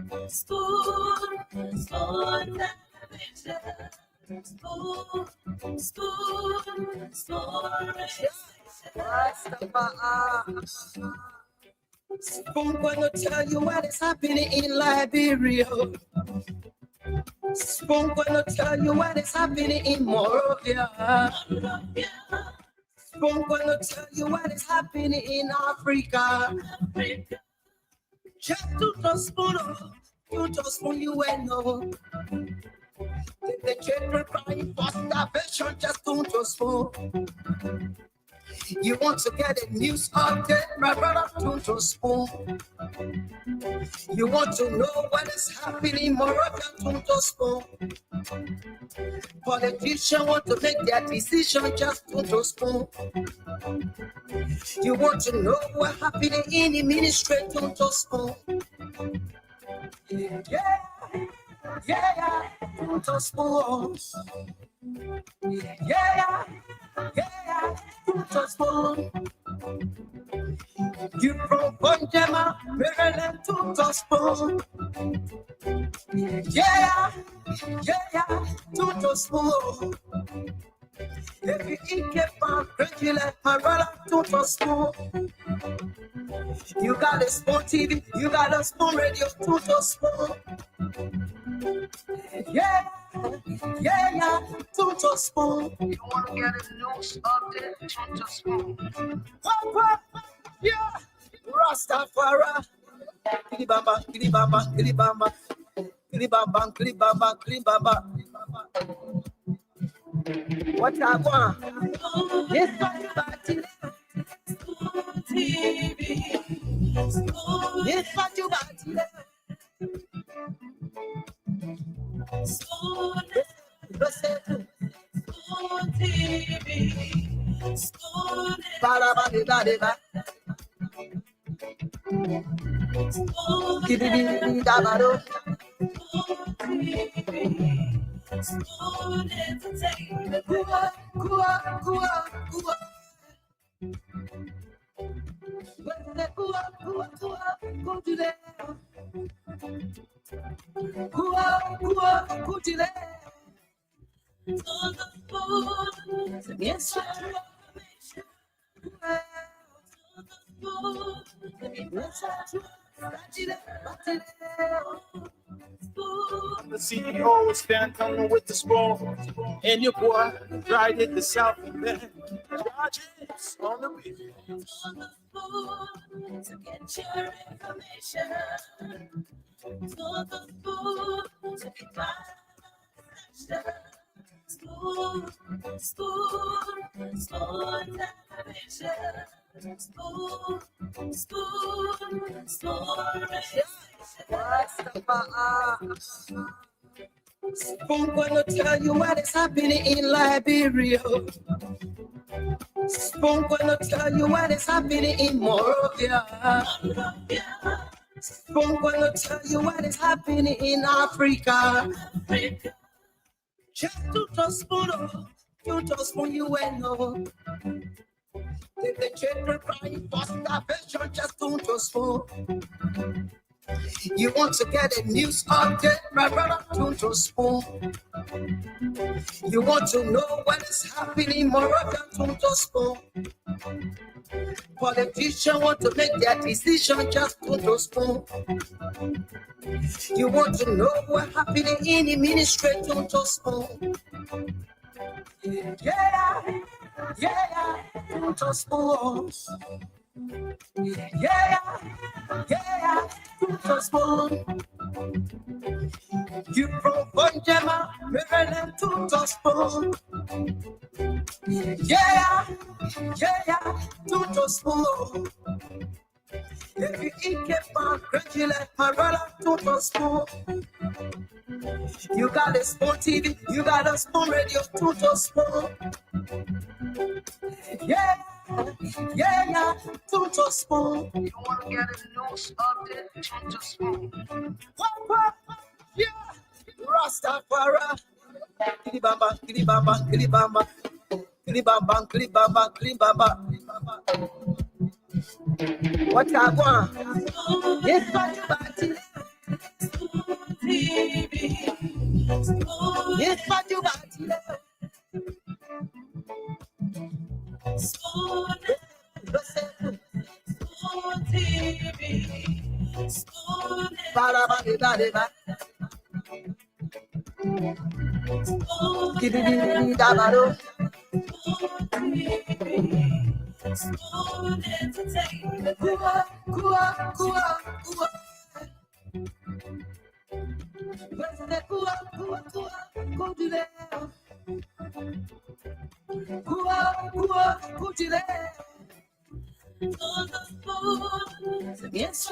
Spoon gonna tell you what is happening in Liberia. Spoon gonna tell you what is happening in Morovia. Spoon gonna tell you what is happening in Africa. Just to the spoon, you just spoon you and know. The children crying for starvation, just don't just spoon. You want to get a news update, my brother, don't just spoon. You want to know what is happening, Moravia, don't just spoon. Politicians want to make their decision, just don't just spoon. You want to know what happening in the ministry, don't just spoon. Yeah, don't just spoon. Yeah, don't just spoon. You from Bonjama, Maryland, don't just spoon. Yeah, don't just spoon. If you eat get found, crazy like my brother, don't just spoon. You got a spoon TV, you got a spoon radio, don't just spoon. Yeah, don't just spoon. You want to get a news update, don't just spoon. Yeah, Rastafari. Kilibamba, kilibamba, kilibamba. Kilibamba, kilibamba, kilibamba. What I want? Yes, TV. Yes, what you got today? The CEO is down coming with the spoon, and your boy right at the South Bend. Charges on the beat. To get your information, to the spoon, to be spoon, Spoon gonna tell you what is happening in Liberia. Spoon gonna tell you what is happening in Morovia. Spoon gonna tell you what is happening in Africa. Just to the spoon, you just spoon you and know. If the children crying for starvation, just don't just spoon. You want to get a news update, my brother, don't just spoon. You want to know what is happening, Moravia, don't just spoon. Politicians want to make their decision, just don't just spoon. You want to know what happening in the ministry, don't just spoon. Yeah, don't just spoon. Yeah, don't just spoon. You from Bonjama, Maryland, don't just spoon. Yeah, don't just spoon. If you eat get found, crazy like my brother, don't just spoon. You got a spoon TV, you got a spoon radio, don't just spoon. Yeah, don't just spoon. You want to get a news update, don't just spoon. Yeah, Rastafari. Kilibamba, kilibamba, kilibamba. Kilibamba, kilibamba, kilibamba. What I want? Yes, what you got today? Yes, but you got yes,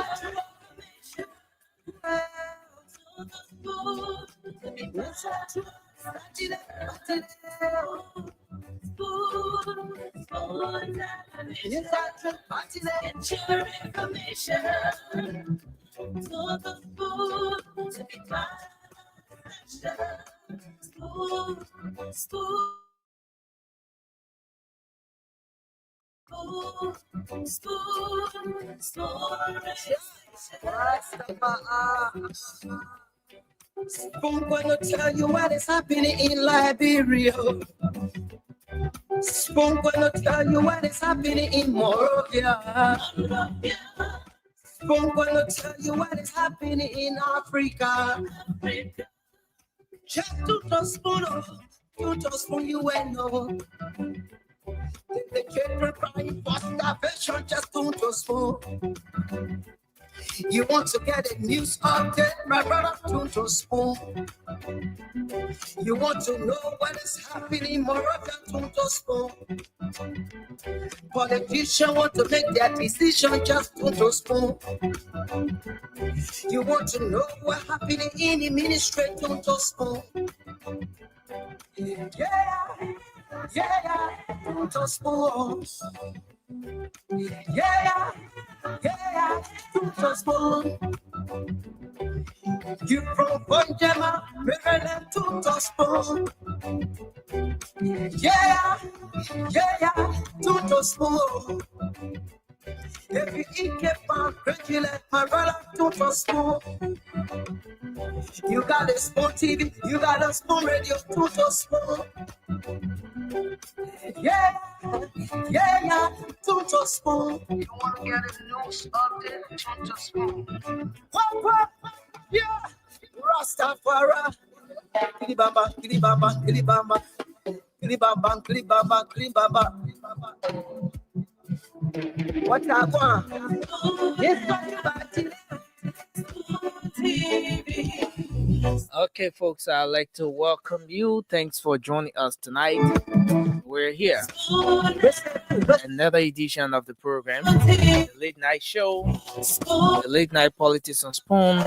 Spoon gonna tell you what is happening in Liberia. Spoon gonna tell you what is happening in Morovia. Spoon gonna tell you what is happening in Africa. Just to the spoon, you just spoon you and know. The children crying for starvation, just don't just spoon. You want to get a news update, my brother, don't just spoon. You want to know what is happening more often, don't just spoon. Politicians want to make their decision, just don't just spoon. You want to know what's happening in the ministry, don't just spoon. Yeah, don't just spoon. Yeah, don't just spoon. You from Bonjama, Maryland, don't just spoon. Yeah, don't just spoon. If you eat keep on regular, my brother, don't just spoon. You got a spoon TV, you got a spoon radio, don't just spoon. Yeah, don't just spoon. You want to get a news update, don't just spoon. What? Yeah, Rastafari. Kilibamba, kilibamba, kilibamba. Kilibamba, kilibamba, kilibamba. What I want? Yes, Okay, folks, I'd like to welcome you. Thanks for joining us tonight. We're here. Another edition of the program, the Late Night Show, the Late Night Politics on Spoon.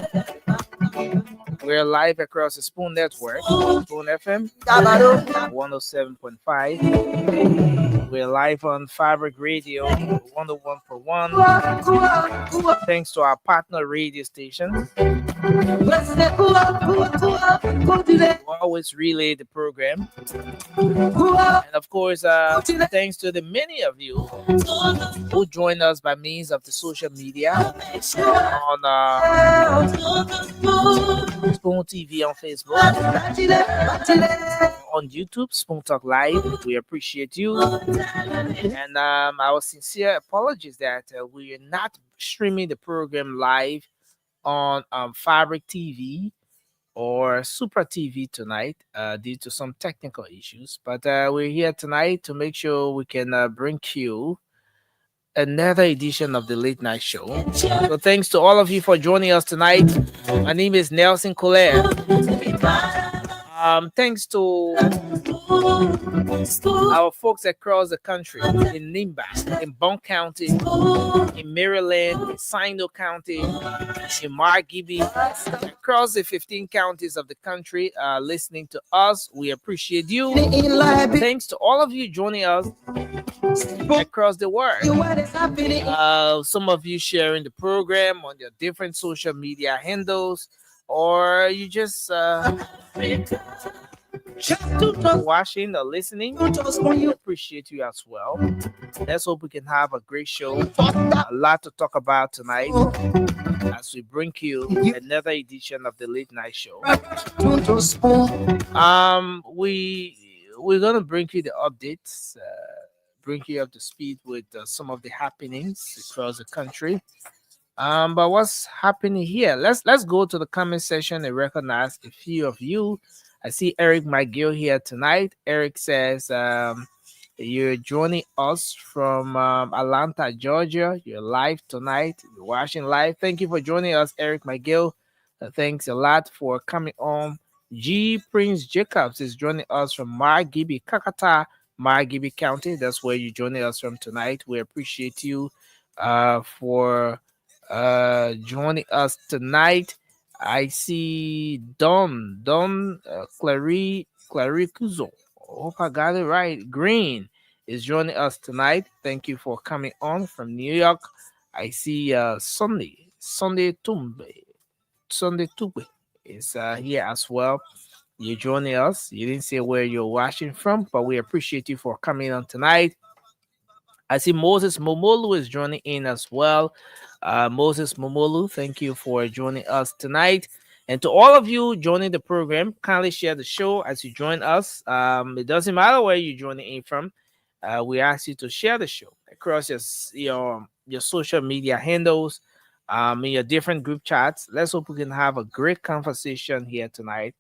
We're live across the Spoon Network, Spoon FM 107.5. We're live on Fabric Radio 101.1. Thanks to our partner radio stations. We always relay the program. And of course, thanks to the many of you who join us by means of the social media on Spoon TV on Facebook, on YouTube, Spoon Talk Live. We appreciate you. And our sincere apologies that we are not streaming the program live on Fabric TV or Super TV tonight due to some technical issues. But we're here tonight to make sure we can bring you another edition of the Late Night Show. So thanks to all of you for joining us tonight. My name is Nelson Collier. Thanks to our folks across the country in Nimba, in Bond County, in Maryland, in Sino County, in Margibi, across the 15 counties of the country listening to us. We appreciate you. Thanks to all of you joining us across the world. Some of you sharing the program on your different social media handles, or you just watching or listening. We appreciate you as well. Let's hope we can have a great show. A lot to talk about tonight. as we bring you You another edition of the Late Night Show. tune to spoon. We're gonna bring you the updates, bring you up to speed with some of the happenings across the country. But what's happening here? Let's go to the comment section and recognize a few of you. I see Eric McGill here tonight. Eric says, you're joining us from Atlanta, Georgia. You're live tonight. You're watching live. Thank you for joining us, Eric McGill. Thanks a lot for coming on. G Prince Jacobs is joining us from Margibi, Kakata, Margibi County. That's where you're joining us from tonight. We appreciate you for joining us tonight. I see Claricuzo. Hope I got it right. Green is joining us tonight. Thank you for coming on from New York. I see Sunday Tube is here as well. You're joining us. You didn't say where you're watching from, but we appreciate you for coming on tonight. I see Moses Momolu is joining in as well. Moses Momolu, thank you for joining us tonight. And to all of you joining the program, kindly share the show as you join us. It doesn't matter where you're joining in from. We ask you to share the show across your social media handles, in your different group chats. Let's hope we can have a great conversation here tonight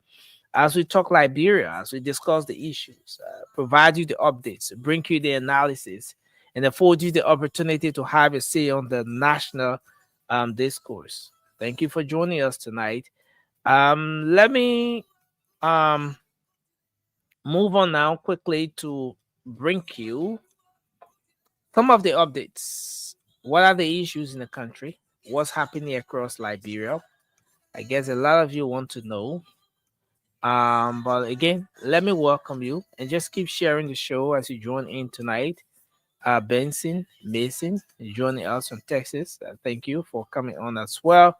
as we talk Liberia, as we discuss the issues, provide you the updates, bring you the analysis, and afford you the opportunity to have a say on the national discourse. Thank you for joining us tonight. Let me move on now quickly to bring you some of the updates. What are the issues in the country? What's happening across Liberia? I guess a lot of you want to know. But again, let me welcome you and just keep sharing the show as you join in tonight. Benson Mason joining us from Texas. Thank you for coming on as well.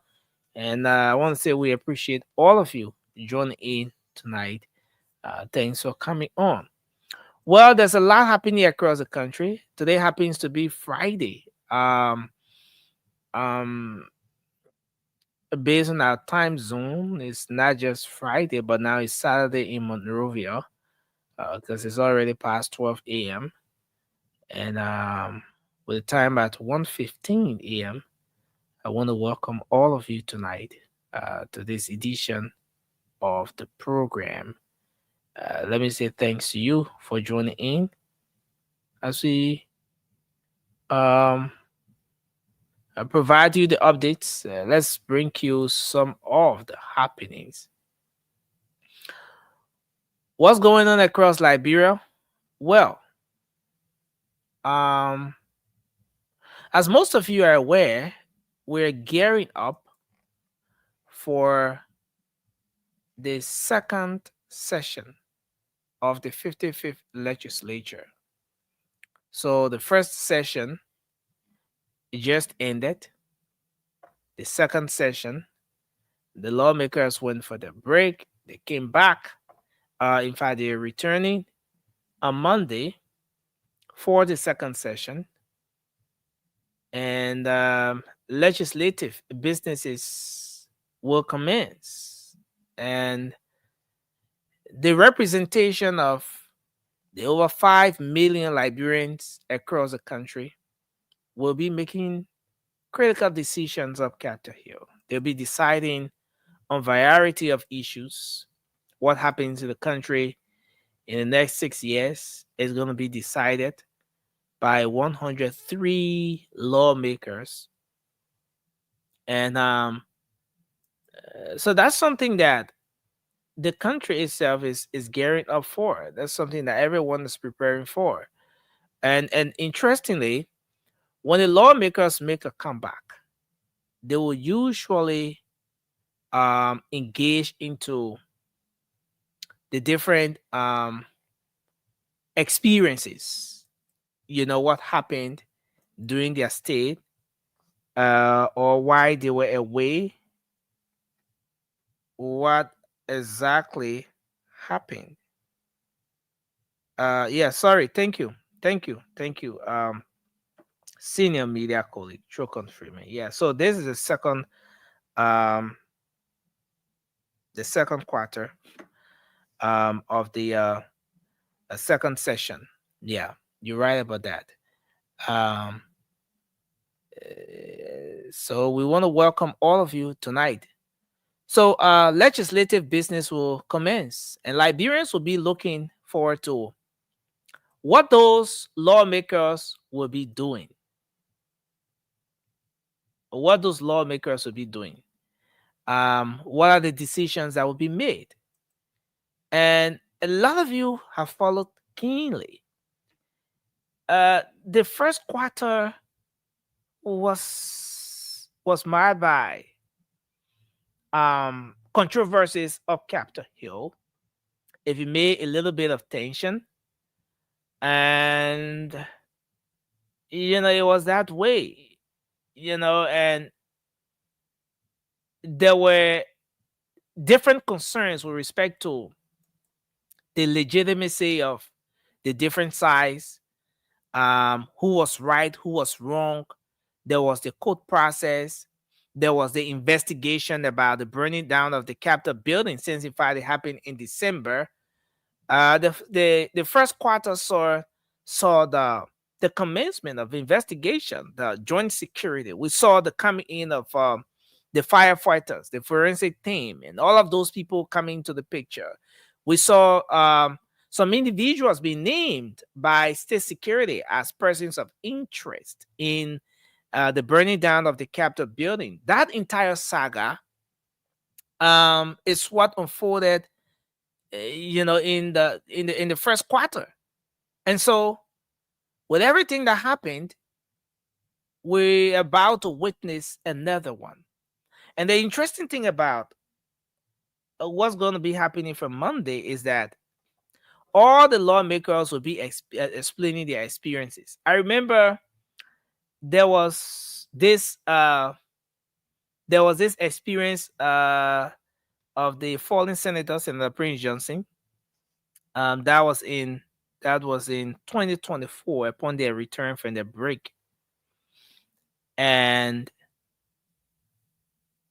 And I want to say we appreciate all of you joining in tonight. Thanks for coming on. Well, there's a lot happening across the country. Today happens to be Friday. Um, Based on our time zone, it's not just Friday, but now it's Saturday in Monrovia because it's already past 12 a.m. And with the time at 1:15 a.m., I want to welcome all of you tonight to this edition of the program. Let me say thanks to you for joining in as we um, provide you the updates. Let's bring you some of the happenings. What's going on across Liberia? Well, um, as most of you are aware, we're gearing up for the second session of the 55th legislature. So the first session just ended. The second session, the lawmakers went for the break. They came back. In fact, they're returning on Monday for the second session. And legislative businesses will commence. And the representation of the over 5 million Liberians across the country will be making critical decisions up Capitol Hill. They'll be deciding on variety of issues. What happens in the country in the next 6 years is going to be decided by 103 lawmakers. And so that's something that the country itself is gearing up for. That's something that everyone is preparing for. And interestingly, when the lawmakers make a comeback, they will usually engage into the different experiences. You know what happened during their stay, or why they were away, what exactly happened. Yeah, sorry. Thank you. Senior media colleague, True Confirming. Yeah, so this is the second um, the second quarter of the second session. Yeah, you're right about that. Um, so we want to welcome all of you tonight. So legislative business will commence, and Liberians will be looking forward to what those lawmakers will be doing. What those lawmakers will be doing. What are the decisions that will be made? And a lot of you have followed keenly. The first quarter was marred by controversies up Capitol Hill. If you made a little bit of tension, and it was that way, and there were different concerns with respect to the legitimacy of the different sides, who was right, who was wrong. There was the court process. There was the investigation about the burning down of the Capitol building, since in fact it happened in December. The first quarter saw the commencement of investigation, the joint security. We saw the coming in of the firefighters, the forensic team, and all of those people coming to the picture. We saw some individuals being named by state security as persons of interest in the burning down of the Capitol building. That entire saga is what unfolded, in the first quarter. And so, with everything that happened, we're about to witness another one. And the interesting thing about what's going to be happening from Monday is that all the lawmakers will be explaining their experiences. I remember there was this experience of the fallen senator, Senator Prince Johnson. That was in 2024 upon their return from the break, and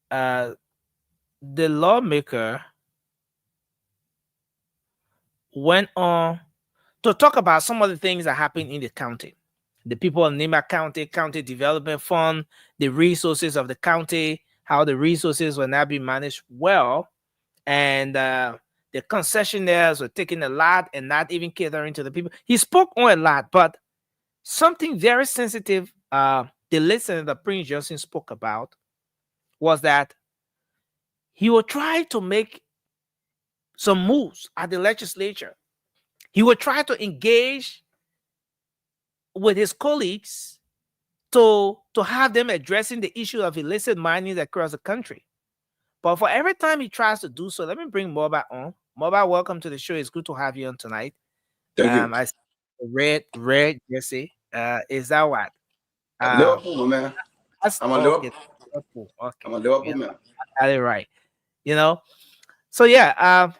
the lawmaker went on to talk about some of the things that happened in the county. The people of Nima County Development Fund, the resources of the county, how the resources were not being managed well, and the concessionaires were taking a lot and not even catering to the people. He spoke on a lot, but something very sensitive the listener that Prince Johnson spoke about was that he will try to make some moves at the legislature. He will try to engage with his colleagues to have them addressing the issue of illicit mining across the country. But for every time he tries to do so, let me bring Moba on. Moba, welcome to the show. It's good to have you on tonight. Thank you. I red Jesse. Is that what? Liverpool, man. I'm a okay. Liverpool. Okay. I'm a Liverpool man. I got it right. So yeah.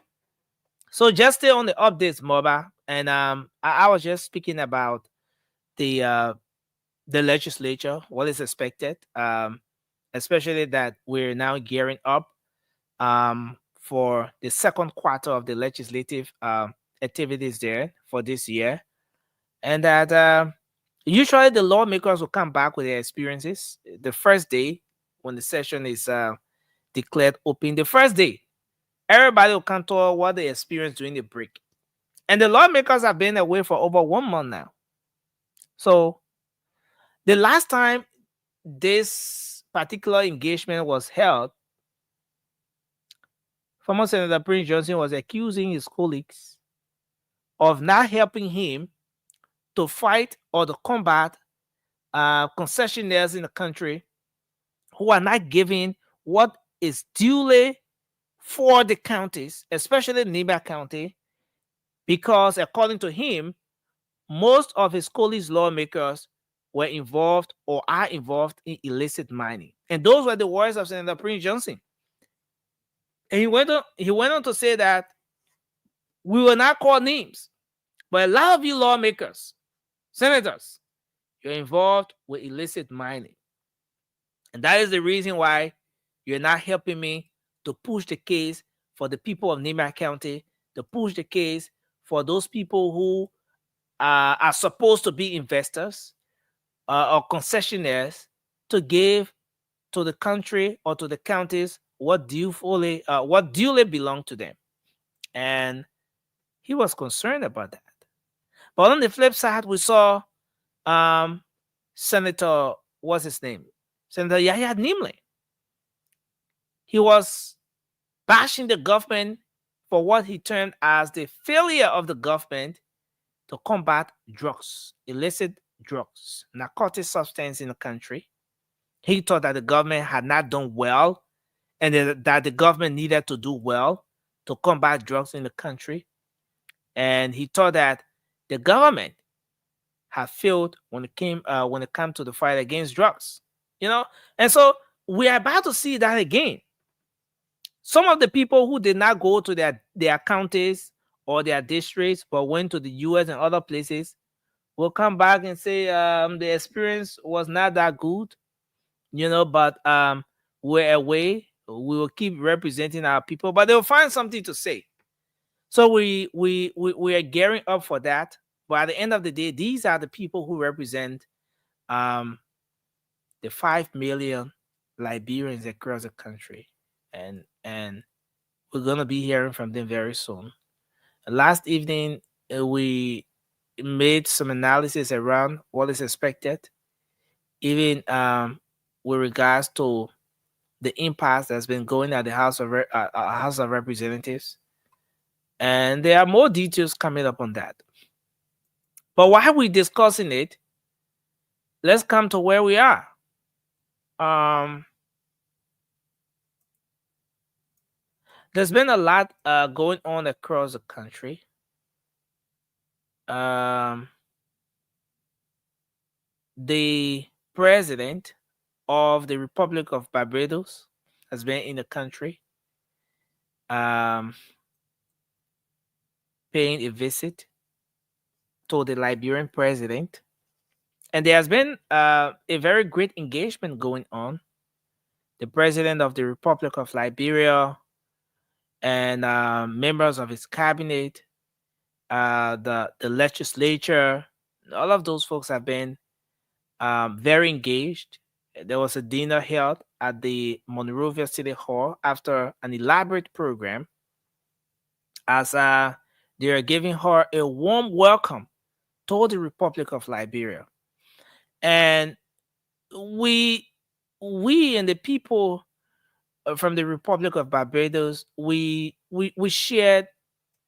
So just stay on the updates, Moba. And I was just speaking about the legislature, what is expected, especially that we're now gearing up for the second quarter of the legislative activities there for this year, and that usually the lawmakers will come back with their experiences the first day when the session is declared open. The first day, everybody will come to what they experienced during the break, and the lawmakers have been away for over 1 month now. So the last time this particular engagement was held, former Senator Prince Johnson was accusing his colleagues of not helping him to fight or to combat concessionaires in the country who are not giving what is duly for the counties, especially Nima County, because according to him, most of his colleagues lawmakers were involved or are involved in illicit mining. And those were the words of Senator Prince Johnson. And he went on to say that we will not call names, but a lot of you lawmakers, senators, you're involved with illicit mining. And that is the reason why You're not helping me to push the case for the people of Nima County, to push the case for those people who are supposed to be investors or concessionaires to give to the country or to the counties what duly belong to them. And he was concerned about that. But on the flip side, we saw Senator, what's his name? Senator Yahya Nimley. He was bashing the government for what he termed as the failure of the government to combat drugs, illicit drugs, narcotic substance in the country. He thought that the government had not done well and that the government needed to do well to combat drugs in the country. And he thought that the government had failed when it came to the fight against drugs. And so we are about to see that again. Some of the people who did not go to their counties or their districts but went to the US and other places will come back and say the experience was not that good, but we're away. We will keep representing our people, but they'll find something to say. So we are gearing up for that. But at the end of the day, these are the people who represent the 5 million Liberians across the country. And we're going to be hearing from them very soon. Last evening, we made some analysis around what is expected, even with regards to the impasse that's been going at the House of Representatives. And there are more details coming up on that. But while we're discussing it, let's come to where we are. There's been a lot going on across the country. The president of the Republic of Barbados has been in the country, paying a visit to the Liberian president. And there has been a very great engagement going on. The president of the Republic of Liberia and members of his cabinet, the legislature, all of those folks have been very engaged. There was a dinner held at the Monrovia City Hall after an elaborate program as they are giving her a warm welcome to the Republic of Liberia. And we and the people from the Republic of Barbados, we shared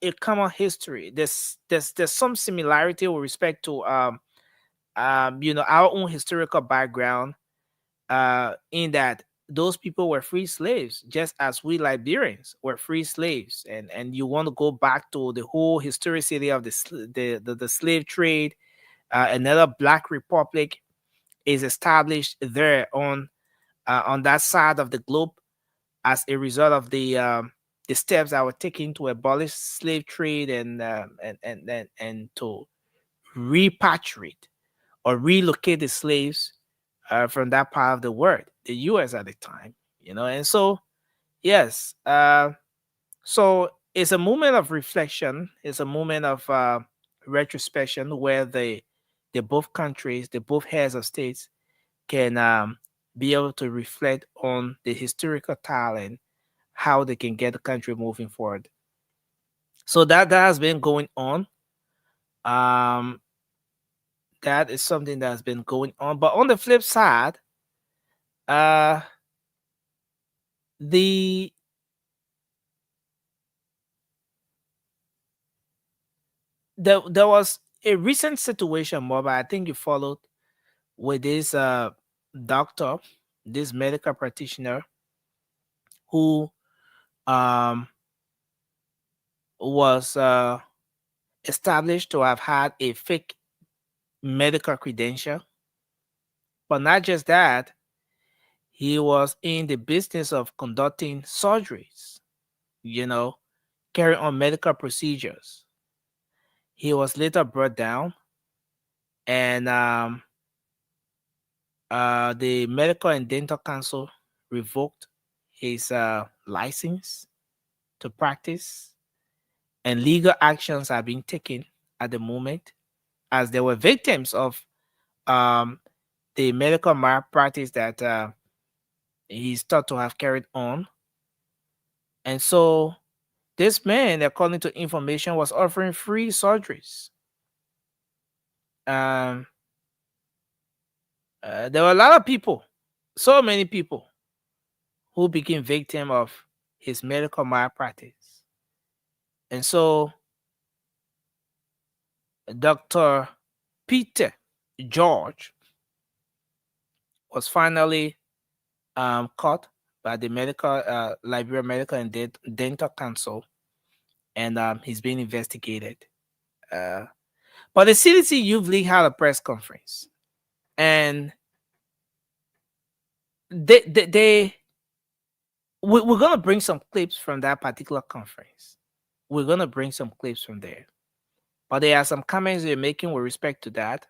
a common history. There's some similarity with respect to our own historical background, in that those people were free slaves, just as we Liberians were free slaves. And you want to go back to the whole historicity of the slave trade. Another Black Republic is established there on that side of the globe as a result of the steps that were taken to abolish slave trade and to repatriate or relocate the slaves from that part of the world, the U.S. at the time, and so yes, so it's a moment of reflection. It's a moment of retrospection where the both countries, the both heads of states, can be able to reflect on the historical talent, how they can get the country moving forward. So that has been going on. That is something that has been going on. But on the flip side, there was a recent situation, Moba, I think you followed, with this doctor, this medical practitioner who was established to have had a fake medical credential. But not just that, he was in the business of conducting surgeries, carrying on medical procedures. He was later brought down, and the Medical and Dental Council revoked his license to practice, and legal actions are being taken at the moment, as they were victims of the medical malpractice that he's thought to have carried on. And so this man, according to information, was offering free surgeries. Um, there were a lot of people, so many people, who became victim of his medical malpractice. And so Dr. Peter George was finally caught by the Liberia Medical and Dental Council, and he's being investigated. But the CDC Youth League had a press conference, and we're gonna bring some clips from that particular conference. We're gonna bring some clips from there, but there are some comments they're making with respect to that,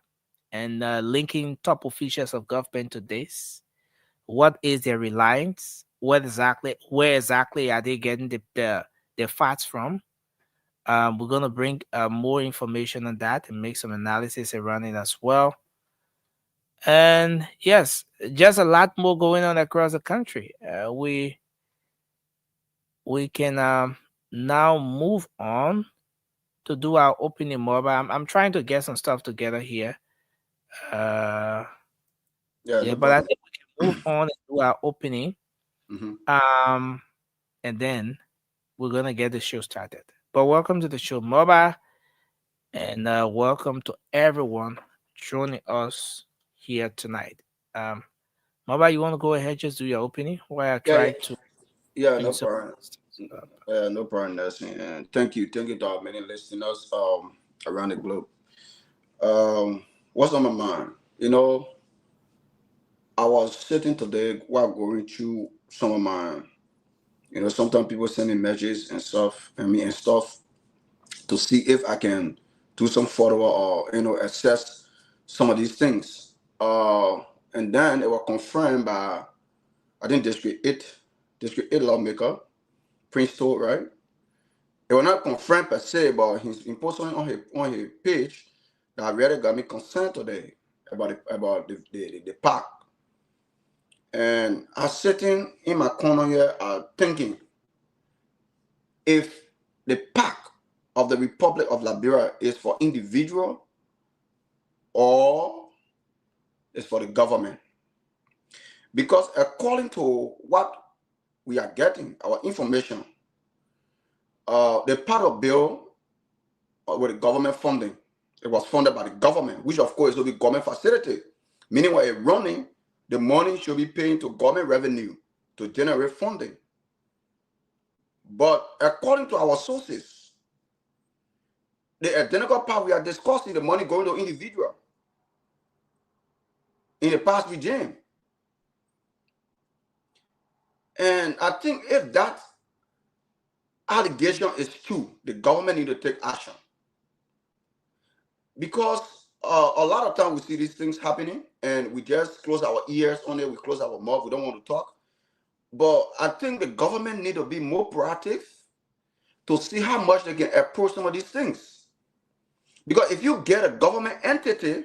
and linking top officials of government to this. What is their reliance? Where exactly are they getting the facts from? We're gonna bring more information on that and make some analysis around it as well. And yes, just a lot more going on across the country. We can now move on to do our opening mobile. I'm trying to get some stuff together here. Yeah, no but I problem. think we can move on and do our opening. And then we're gonna get the show started. But welcome to the show, mobile, and welcome to everyone joining us here tonight. Mobile, you want to go ahead, just do your opening while I try to bring No some problem. stuff up. No problem, Nelson. And thank you to our many listeners around the globe. What's on my mind? I was sitting today while going through some of my, sometimes people send me messages and stuff, and stuff to see if I can do some follow or assess some of these things. And then it was confirmed by, I think, District 8 lawmaker, Prince Toad, right? It was not confirmed per se, but he's posted on his page that really got me concerned today about the park. And I was sitting in my corner here thinking, if the park of the Republic of Liberia is for individual or is for the government. Because according to what we are getting, our information, the part of bill with the government funding, it was funded by the government, which of course will be government facility. Meaning while it's running, the money should be paying to government revenue to generate funding. But according to our sources, the identical part we are discussing, the money going to individual in the past regime. And I think if that allegation is true, the government need to take action. Because a lot of times we see these things happening and we just close our ears on it, we close our mouth, we don't want to talk. But I think the government need to be more proactive to see how much they can approach some of these things. Because if you get a government entity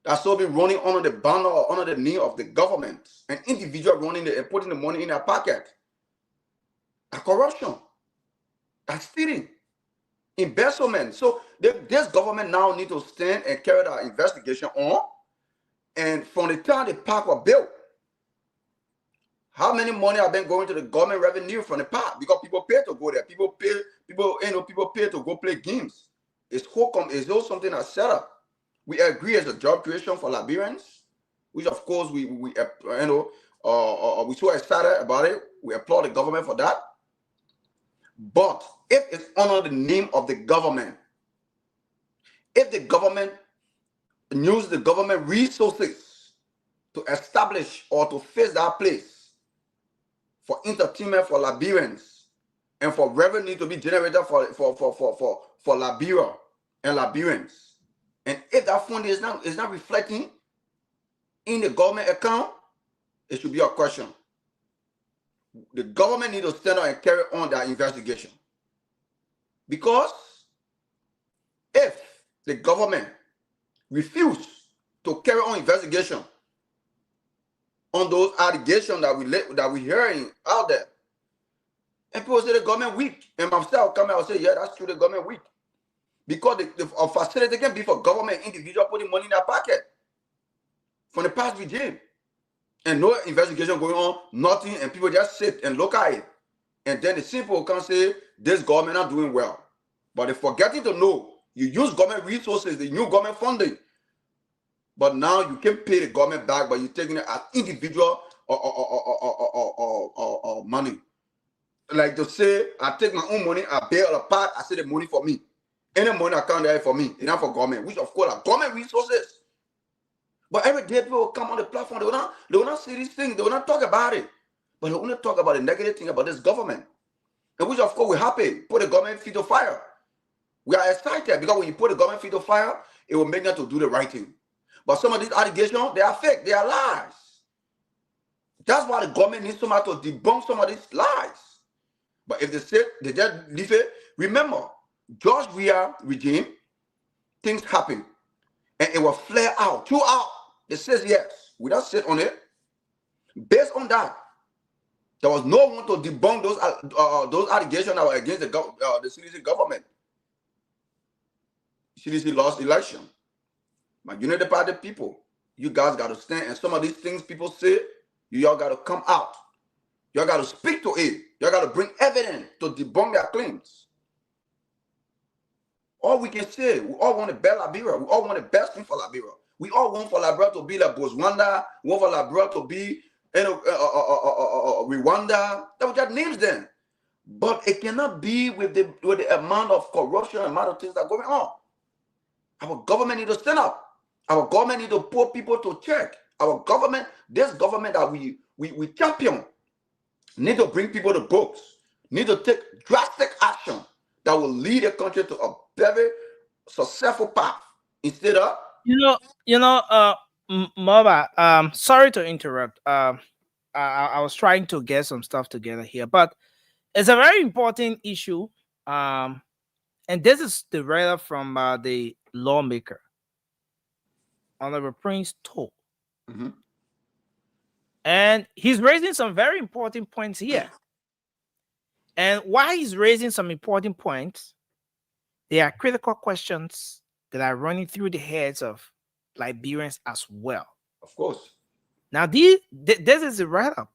that's will be running under the banner or under the knee of the government, an individual running it and putting the money in their pocket, that's corruption, that's stealing, embezzlement. So this government now need to stand and carry out investigation on. And from the time the park was built, how many money have been going to the government revenue from the park? Because people pay to go there. People pay to go play games. It's something that's set up. We agree as a job creation for Liberians, which of course we so excited about it. We applaud the government for that. But if it's under the name of the government, if the government use the government resources to establish or to fix that place for entertainment for Liberians and for revenue to be generated for Liberia and Liberians, and if that fund is not reflecting in the government account, it should be a question. The government need to stand up and carry on their investigation. Because if the government refuse to carry on investigation on those allegations that we hearing out there, and people say the government weak, and myself come out and say, yeah, that's true, the government weak. Because a facility can be for government individual putting money in their pocket from the past regime. And no investigation going on, nothing, and people just sit and look at it. And then the simple can say, this government not doing well. But they're forgetting to know, you use government resources, the new government funding. But now you can pay the government back, but you're taking it as individual or money. Like to say, I take my own money, I bail a part, I say the money for me. Any money account there for me, it's not for government, which of course are government resources. But every day people will come on the platform, they will not see these things, they will not talk about it. But they only talk about the negative thing about this government. And which of course we're happy, put the government feet to fire. We are excited because when you put the government feet to fire, it will make them to do the right thing. But some of these allegations, they are fake, they are lies. That's why the government needs somebody to debunk some of these lies. But if they say they just leave it, remember, George Weah regime, things happen. And it will flare out throughout. It says yes. We don't sit on it. Based on that, there was no one to debunk those allegations that were against the CDC government. CDC lost election. But United Party people, you guys got to stand. And some of these things people say, y'all got to come out. Y'all got to speak to it. Y'all got to bring evidence to debunk their claims. All we can say, we all want a better Liberia. We all want the best thing for Liberia. We all want for Liberia to be like Botswana. We want for Liberia to be Rwanda. That was just names then. But it cannot be with the amount of corruption, amount of things that are going on. Our government need to stand up. Our government need to put people to check. Our government, this government that we champion, need to bring people to books, need to take drastic action that will lead the country to a very successful path. Instead of Moba, sorry to interrupt. I was trying to get some stuff together here, but it's a very important issue. And this is the writer from the lawmaker, Honorable Prince Toll. Mm-hmm. And he's raising some very important points here. And why he's raising some important points, there are critical questions that are running through the heads of Liberians as well. Of course. Now, this is a write-up.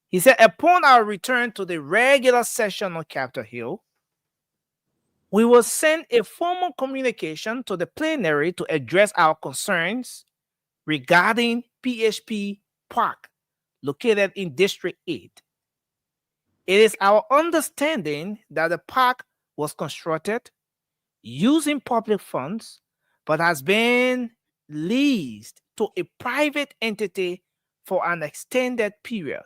He said, upon our return to the regular session on Capitol Hill, we will send a formal communication to the plenary to address our concerns regarding PHP Park, located in District 8. It is our understanding that the park was constructed using public funds, but has been leased to a private entity for an extended period,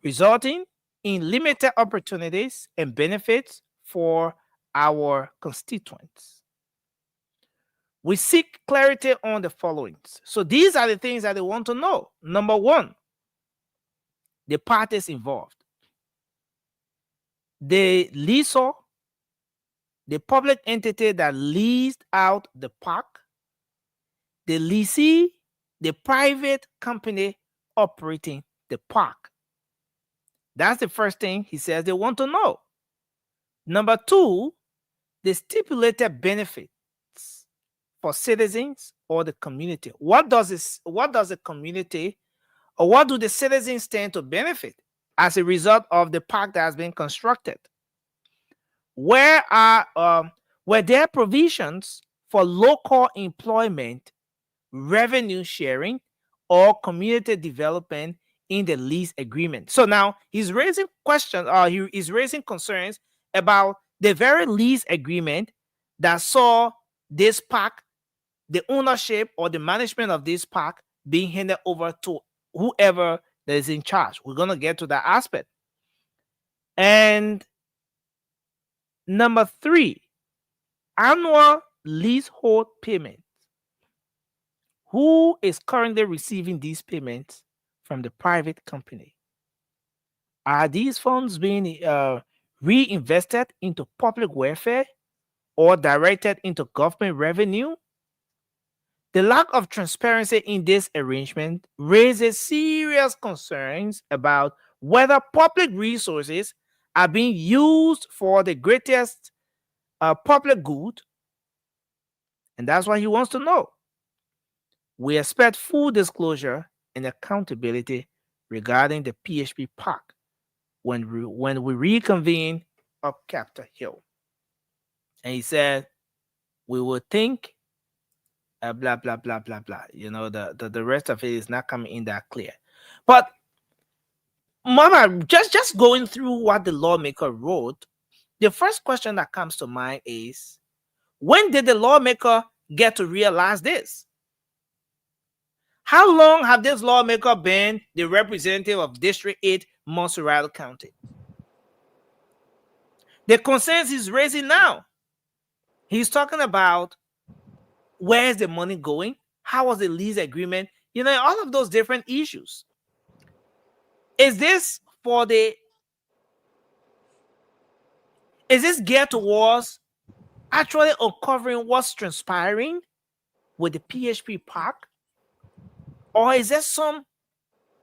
resulting in limited opportunities and benefits for our constituents. We seek clarity on the following. So these are the things that they want to know. Number one, the parties involved. The leaseor, the public entity that leased out the park, the leasee, the private company operating the park. That's the first thing he says they want to know. Number two, the stipulated benefits for citizens or the community. What does the community or what do the citizens stand to benefit as a result of the park that has been constructed? Were there provisions for local employment, revenue sharing, or community development in the lease agreement? So now he's raising questions, he is raising concerns about the very lease agreement that saw this park, the ownership or the management of this park being handed over to whoever that is in charge. We're going to get to that aspect. And number three, annual leasehold payments. Who is currently receiving these payments from the private company? Are these funds being reinvested into public welfare or directed into government revenue? The lack of transparency in this arrangement raises serious concerns about whether public resources are being used for the greatest public good, and that's what he wants to know. We expect full disclosure and accountability regarding the PHP Park when we reconvene up Capitol Hill. And he said, we will think, blah, blah, blah, blah, blah. You know, the rest of it is not coming in that clear. But, Mama, just going through what the lawmaker wrote, the first question that comes to mind is, when did the lawmaker get to realize this? How long have this lawmaker been the representative of District 8, Montserrat County? The concerns he's raising now, he's talking about where's the money going? How was the lease agreement? You know, all of those different issues. Is this geared towards actually uncovering what's transpiring with the PHP Park? Or is there some,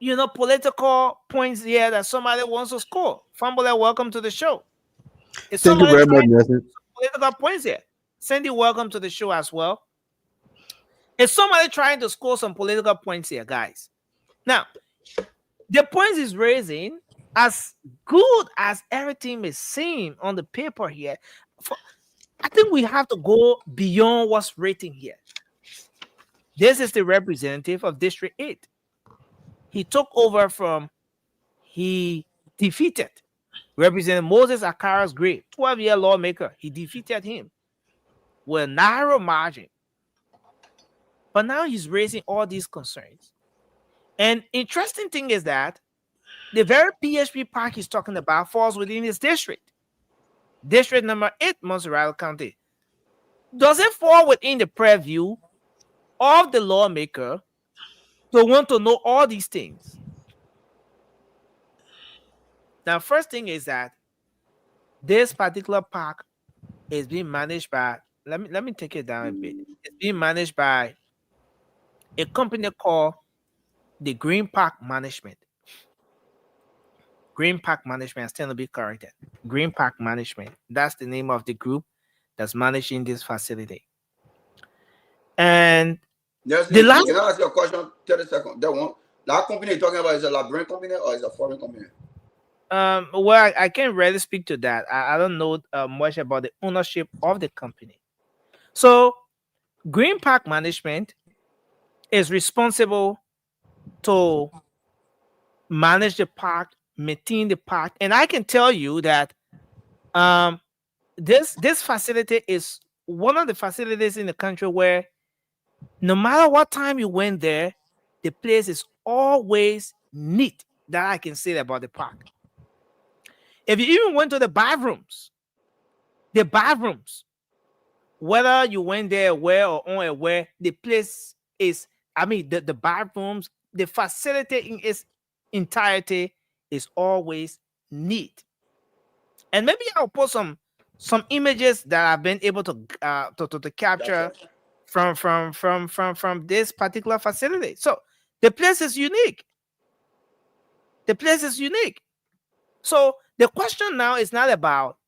political points here that somebody wants to score? Fambole, welcome to the show. Is Thank you somebody very much, trying Nelson. political points here? Sandy, welcome to the show as well. Is somebody trying to score some political points here, guys? Now, the points he's raising, as good as everything may seem on the paper here, I think we have to go beyond what's written here. This is the representative of District 8. He took over he defeated Representative Moses Akara's grave, 12-year lawmaker. He defeated him with a narrow margin. But now he's raising all these concerns. And interesting thing is that the very PHP Park he's talking about falls within his district. District number 8, Montserrat County. Does it fall within the purview of the lawmaker to want to know all these things? Now, first thing is that this particular park is being managed by, let me take it down a bit. It's being managed by a company called the Green Park Management. Green Park Management, still to be corrected. Green Park Management. That's the name of the group that's managing this facility. And Yes, the last, can I ask you a question? 30 seconds. That company you're talking about is a Liberian company or is a foreign company? well, I can't really speak to that. I don't know much about the ownership of the company. So, Green Park Management is responsible to manage the park, maintain the park, and I can tell you that this facility is one of the facilities in the country where no matter what time you went there, the place is always neat. That I can say about the park. If you even went to the bathrooms, whether you went there aware or unaware, the place is, the bathrooms, the facility in its entirety is always neat. And maybe I'll put some images that I've been able to capture from this particular facility. So the place is unique. So the question now is not about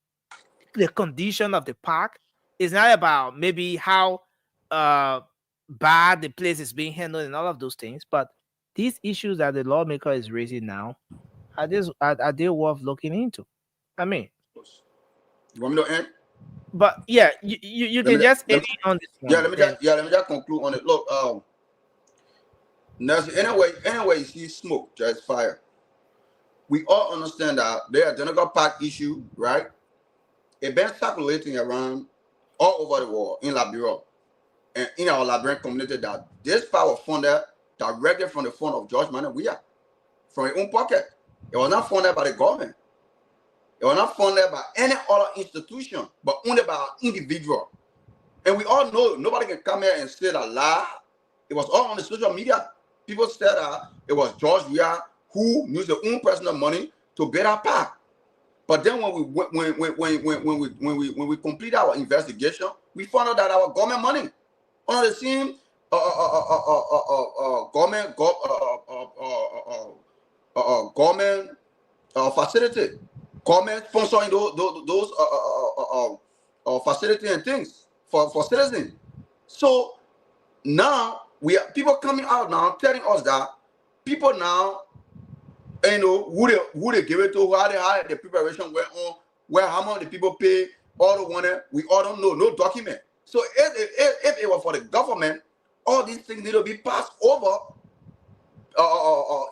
the condition of the park. It's not about maybe how bad the place is being handled and all of those things. But these issues that the lawmaker is raising now, are they worth looking into? I mean, You want me to end? but yeah, you can just end on this one. Let me just conclude on it. Look, Nelson, anyway, you see smoke, just fire. We all understand that the identical park issue, right? It's been circulating around all over the world in Liberia and in our Liberian community that this park was funded directly from the fund of George Manawia, from his own pocket. It was not funded by the government. It was not funded by any other institution, but only by an individual. And we all know nobody can come here and say that lie. It was all on the social media. People said that it was George Weah who used their own personal money to Better Park. But then when we complete our investigation, we found out that our government money on the same government facility, government sponsoring those facility and things for citizens. So now people coming out now telling us that people now, who they give it to, how the preparation went on, where how much the people pay, all the one we all don't know, no document. So if it was for the government, all these things need to be passed over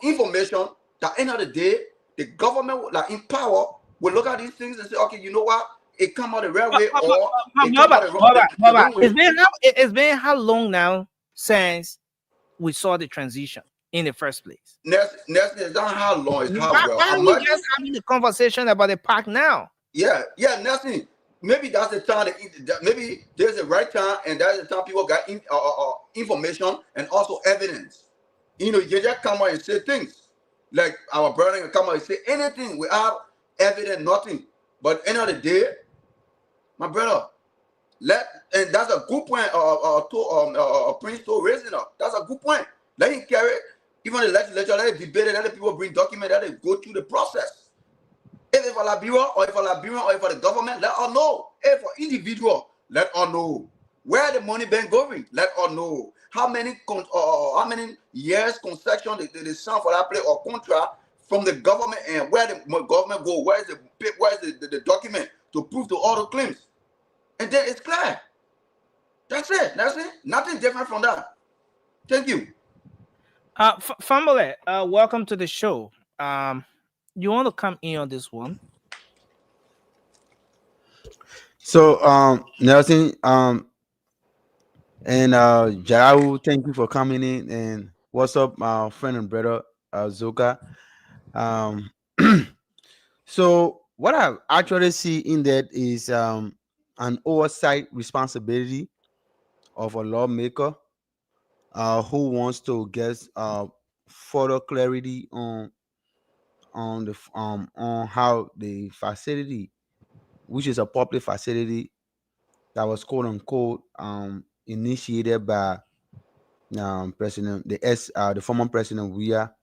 information that end of the day, the government like in power will look at these things and say, okay, you know what? It come out the right way or it come out the wrong way. It's been how long now since we saw the transition in the first place? Next is not how long, it's how well. Why are we just having the conversation about the park now? Yeah, nothing. Maybe that's the time. Maybe there's a right time, and that's the time people got information and also evidence. You just come out and say things like our brother can come out and say anything without evidence, nothing. But end of the day, my brother, and that's a good point. Prince to raising up. That's a good point. Let him carry it. Even the legislature, let it debate it, let the people bring documents, let it go through the process. If it's for Liberia or if for Liberian or if for the government, let us know. If for individual, let us know. Where the money been going, let us know. How many years concession they sign for that place or contract from the government, and where the government go, where is the document to prove to all the claims? And then it's clear. That's it. Nothing different from that. Thank you. Family, welcome to the show. You want to come in on this one? So, Nelson, and Jarau, thank you for coming in. And what's up, my friend and brother, Zoka? So, what I actually see in that is an oversight responsibility of a lawmaker who wants to get further clarity on how the facility, which is a public facility that was quote unquote initiated by the former president Weah.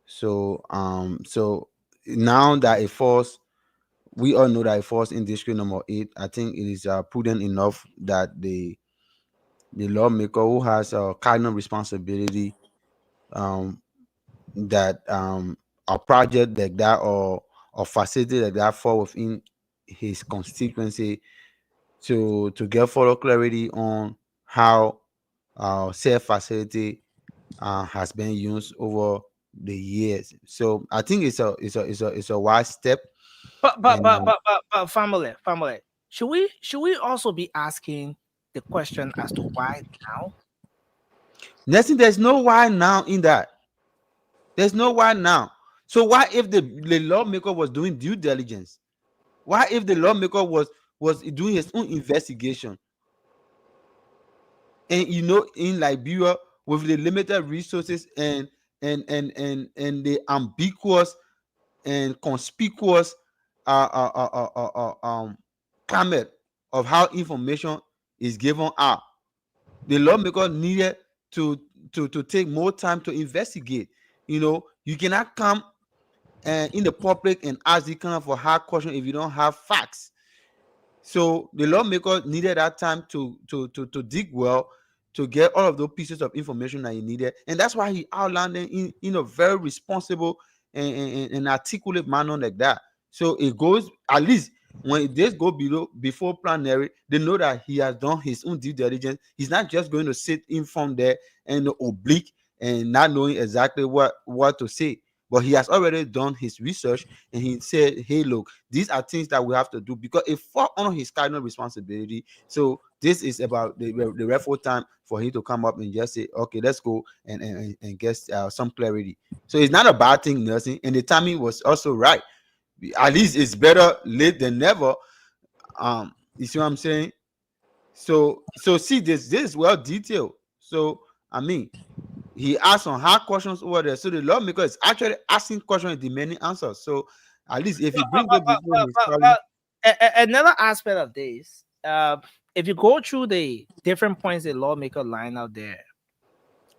So now that it falls, we all know that it falls in district number 8. I think it is prudent enough that the lawmaker who has a cardinal responsibility, that a project like that or a facility like that fall within his constituency, to get further clarity on how said facility has been used over the years. So I think it's a wise step. But family, should we also be asking the question as to why now? There's no why now in that. There's no why now. So why if the lawmaker was doing due diligence? Why if the lawmaker was doing his own investigation? And in Liberia, with the limited resources and the ambiguous and conspicuous climate of how information is given out, the lawmaker needed to take more time to investigate. You cannot come in the public and ask the kind of a hard question if you don't have facts. So the lawmaker needed that time to dig well, to get all of those pieces of information that he needed, and that's why he outlined them in a very responsible and articulate manner like that. So it goes, at least when this go before plenary, they know that he has done his own due diligence. He's not just going to sit in from there and oblique and not knowing exactly what to say. But he has already done his research, and he said, hey, look, these are things that we have to do because it falls on his cardinal responsibility. So this is about the rightful time for him to come up and just say, okay, let's go and get some clarity. So it's not a bad thing, Nelson, and the timing was also right. At least it's better late than never. You see what I'm saying? So see, this is well detailed. So I mean, He asked some hard questions over there. So the lawmaker is actually asking questions and demanding answers. So at least if he brings it before his colleague, Another aspect of this, if you go through the different points the lawmaker line out there,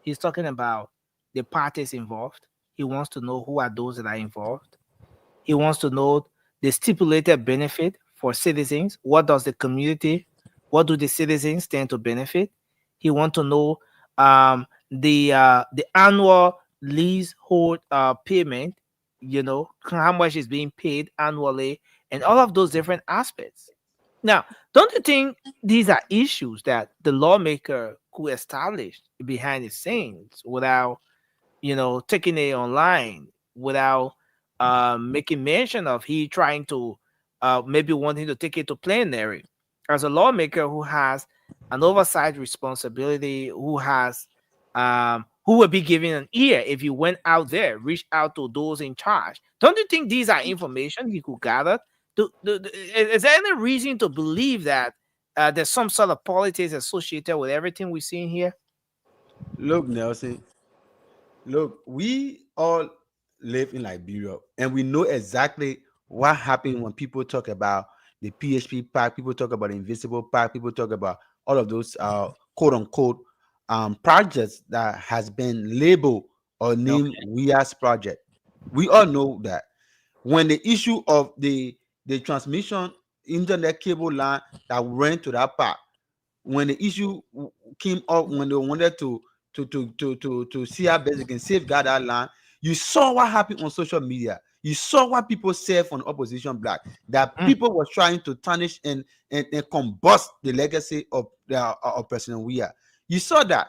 he's talking about the parties involved. He wants to know who are those that are involved. He wants to know the stipulated benefit for citizens. What does the community, what do the citizens stand to benefit? He wants to know the annual leasehold payment, how much is being paid annually, and all of those different aspects. Now, don't you think these are issues that the lawmaker could establish behind the scenes without taking it online, without making mention of he trying to maybe wanting to take it to plenary? As a lawmaker who has an oversight responsibility, who will be given an ear if you went out there, reach out to those in charge. Don't you think these are information he could gather? Is there any reason to believe that there's some sort of politics associated with everything we're seeing here? look, Nelson, look, we all live in Liberia and we know exactly what happened when people talk about the PHP Park, people talk about the Invisible Park, people talk about all of those quote unquote projects that has been labeled or named Okay. WIA's project. We all know that when the issue of the transmission internet cable line that went to that park, when the issue came up, when they wanted to see how best they can safeguard that land, you saw what happened on social media. You saw what people said from the opposition bloc, that Mm. people were trying to tarnish and combust the legacy of President Weah. You saw that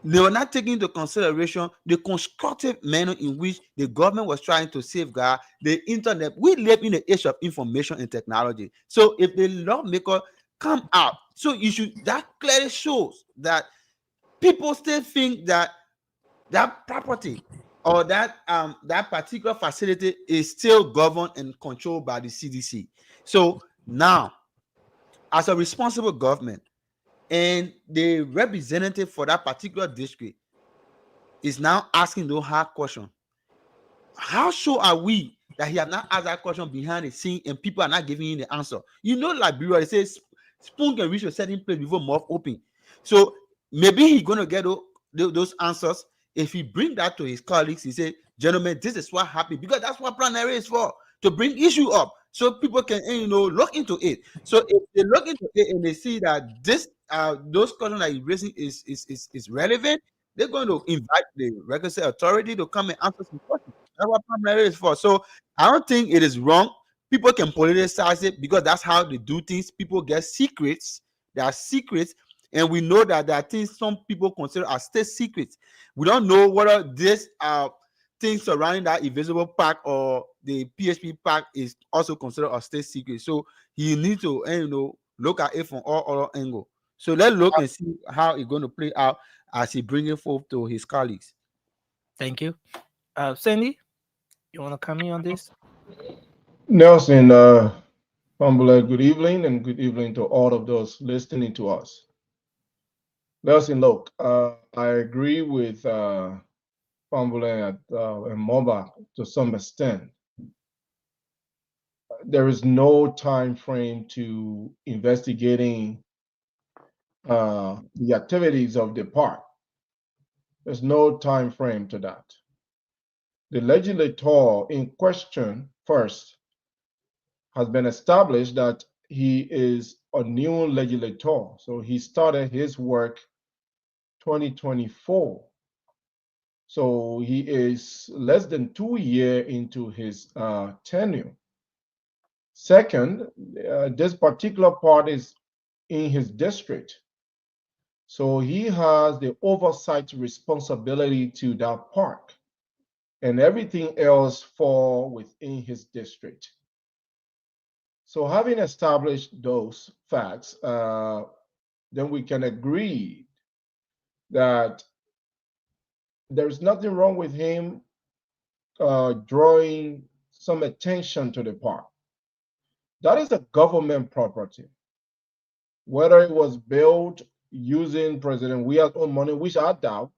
they were not taking into consideration the constructive manner in which the government was trying to safeguard the internet. We live in the age of information and technology. So if the lawmaker come out, so you should, that clearly shows that people still think that that property or that particular facility is still governed and controlled by the CDC. So now, as a responsible government and the representative for that particular district is now asking those hard questions, how sure are we that he have not asked that question behind the scene and people are not giving him the answer? You know, Liberia, they say spoon can reach a certain place before mouth open. So maybe he's going to get those answers. If he bring that to his colleagues, he say, gentlemen, this is what happened, because that's what plenary is for, to bring issue up so people can look into it. So if they look into it and they see that this those questions that he's raising is relevant, they're going to invite the regulatory authority to come and answer some questions. That's what primary is for. So I don't think it is wrong. People can politicize it because that's how they do things. People get secrets. There are secrets, and we know that there are things some people consider as state secrets. We don't know whether this things surrounding that invisible park or the PHP park is also considered a state secret. So you need to look at it from all other angles. So let's look and see how it's going to play out as he bring it forth to his colleagues. Thank you. Sandy, you want to come in on this? Nelson, Pambula, good evening, and good evening to all of those listening to us. Nelson, look, I agree with Pambula and Moba to some extent. There is no time frame to investigating the activities of the park. There's no time frame to that. The legislator in question first has been established that he is a new legislator. So he started his work 2024. So he is less than 2 years into his tenure. Second, this particular part is in his district. So he has the oversight responsibility to that park, and everything else fall within his district. So having established those facts, then we can agree that there's nothing wrong with him drawing some attention to the park. That is a government property. Whether it was built using President Weah's own money, which I doubt,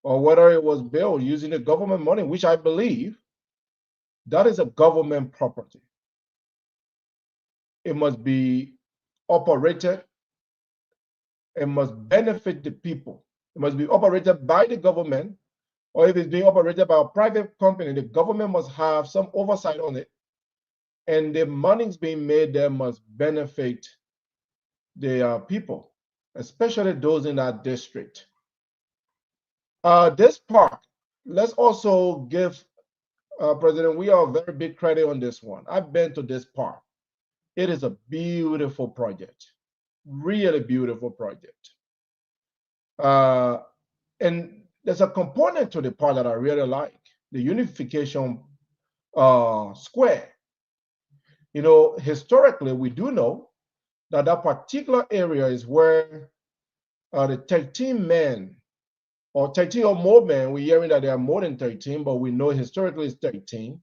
or whether it was built using the government money, which I believe that is a government property. It must be operated. It must benefit the people. It must be operated by the government, or if it's being operated by a private company, the government must have some oversight on it. And the money's being made there must benefit the people, especially those in that district. This park, let's also give President we are very big credit on this one. I've been to this park. It is a beautiful project, really beautiful project. And there's a component to the park that I really like, the unification square. You know, historically, we do know that that particular area is where the 13 men or 13 or more men, we're hearing that there are more than 13, but we know historically it's 13,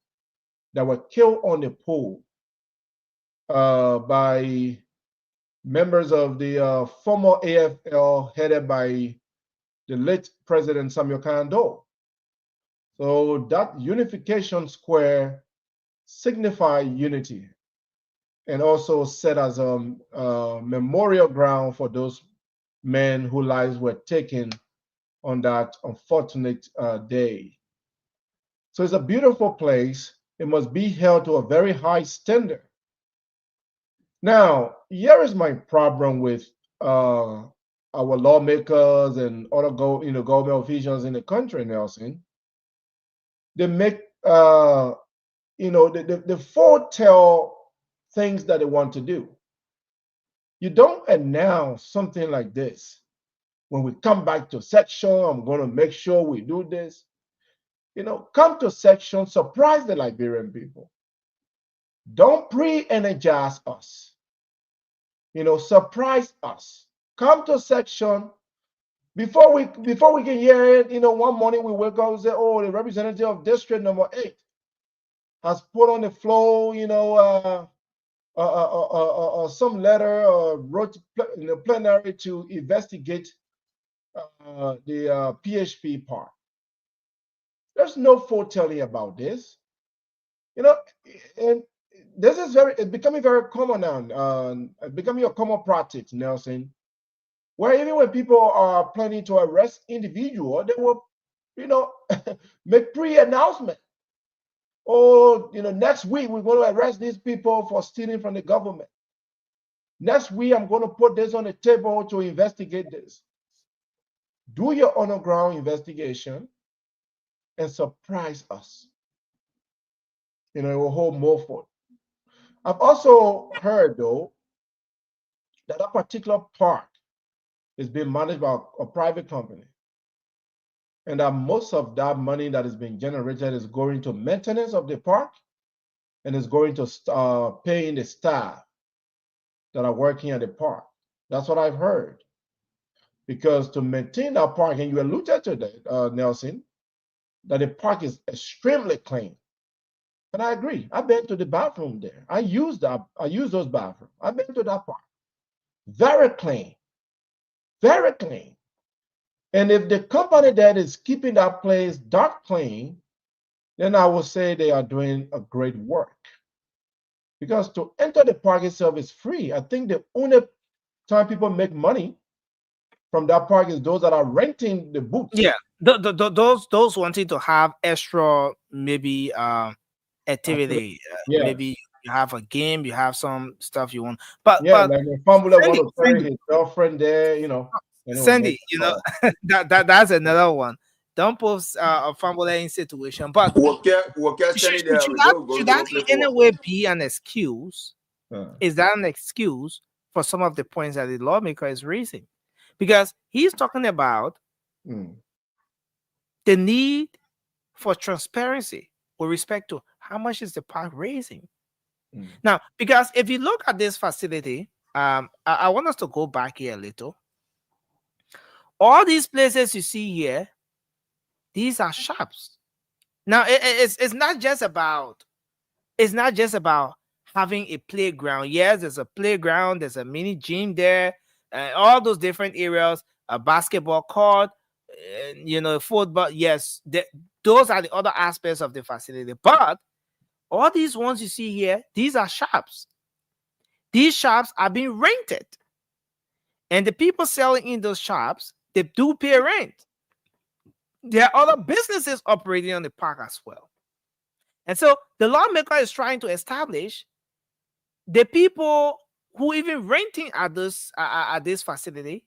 that were killed on the pole by members of the former AFL headed by the late President Samuel Kando. So that unification square signifies unity and also set as a memorial ground for those men whose lives were taken on that unfortunate day. So it's a beautiful place. It must be held to a very high standard. Now, here is my problem with our lawmakers and other government officials in the country, Nelson. They make they foretell things that they want to do. You don't announce something like this. When we come back to section, I'm going to make sure we do this. Come to section, surprise the Liberian people. Don't pre-energize us. Surprise us. Come to section. Before we can hear it, one morning we wake up and say, oh, the representative of district number 8 has put on the floor, some letter or wrote in the plenary to investigate the PHP Park. There's no foretelling about this, and this is it's becoming very common now, becoming a common practice, Nelson, where even when people are planning to arrest individual, they will, make pre-announcement. Oh, next week we're going to arrest these people for stealing from the government. Next week I'm going to put this on the table to investigate this. Do your underground investigation and surprise us. It will hold more for it. I've also heard, though, that a particular park is being managed by a private company, and that most of that money that is being generated is going to maintenance of the park and is going to paying the staff that are working at the park. That's what I've heard. Because to maintain that park, and you alluded to that, Nelson, that the park is extremely clean. And I agree. I've been to the bathroom there. I use those bathrooms. I've been to that park. Very clean. Very clean. And if the company that is keeping that place dark clean, then I would say they are doing a great work. Because to enter the park itself is free. I think the only time people make money from that park is those that are renting the booths. Yeah, those wanting to have extra maybe activity. Yes. Maybe you have a game, you have some stuff you want. But like a family want to carry Sandy, his girlfriend there, Sandy, that's another one. Don't post a family situation. But should that in any way be an excuse? Is that an excuse for some of the points that the lawmaker is raising? Because he's talking about the need for transparency with respect to how much is the park raising. Now, because if you look at this facility, I want us to go back here a little. All these places you see here, these are shops. Now, it's not just about having a playground. Yes, there's a playground, there's a mini gym there, all those different areas, a basketball court, football. Yes, those are the other aspects of the facility. But all these ones you see here, these are shops. These shops are being rented. And the people selling in those shops, they do pay rent. There are other businesses operating on the park as well. And so the lawmaker is trying to establish the people who even renting at this facility,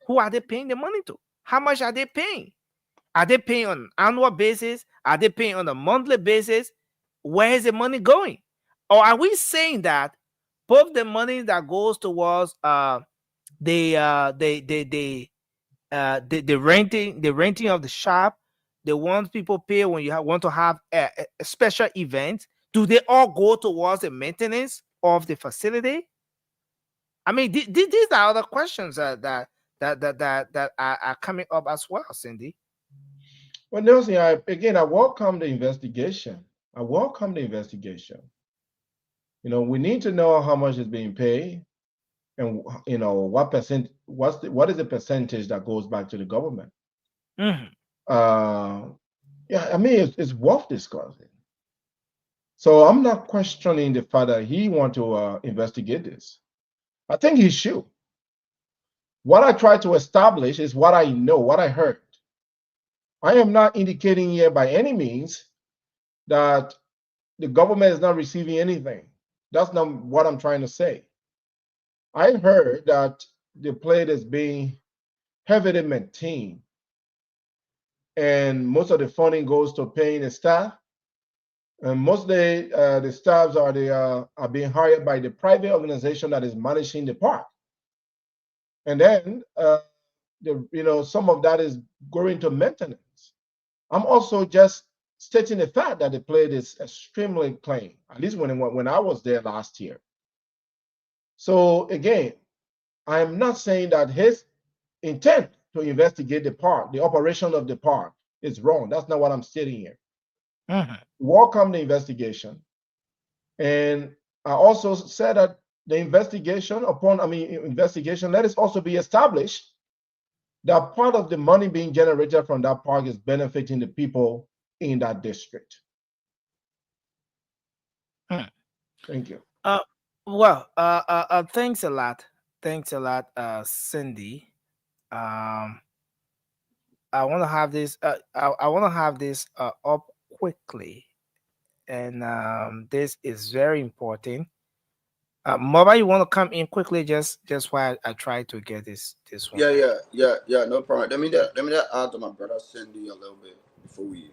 who are they paying the money to? How much are they paying? Are they paying on an annual basis? Are they paying on a monthly basis? Where is the money going? Or are we saying that both the money that goes towards the renting of the shop, the ones people pay when you want to have a special event, do they all go towards the maintenance of the facility? I mean, these are other questions that are coming up as well, Cindy. Well, Nelson, I welcome the investigation. I welcome the investigation. We need to know how much is being paid, and what is the percentage that goes back to the government. Mm-hmm. Yeah, I mean, it's worth discussing. So I'm not questioning the fact that he want to investigate this. I think he should. What I try to establish is what I know, what I heard. I am not indicating here by any means that the government is not receiving anything. That's not what I'm trying to say. I heard that the plate is being heavily maintained, and most of the funding goes to paying the staff. And mostly the staffs are being hired by the private organization that is managing the park. And then some of that is going to maintenance. I'm also just stating the fact that the plate is extremely clean, at least when I was there last year. So again, I'm not saying that his intent to investigate the park, the operation of the park, is wrong. That's not what I'm stating here. Mm-hmm. Welcome the investigation. And I also said that the investigation, let it also be established that part of the money being generated from that park is benefiting the people in that district. Thank you. Thanks a lot. Thanks a lot, Cindy. I want to have this. I want to have this up quickly, and this is very important. Mama, you want to come in quickly, just while I try to get this one. Yeah. No problem. Let me add to my brother Cindy a little bit before we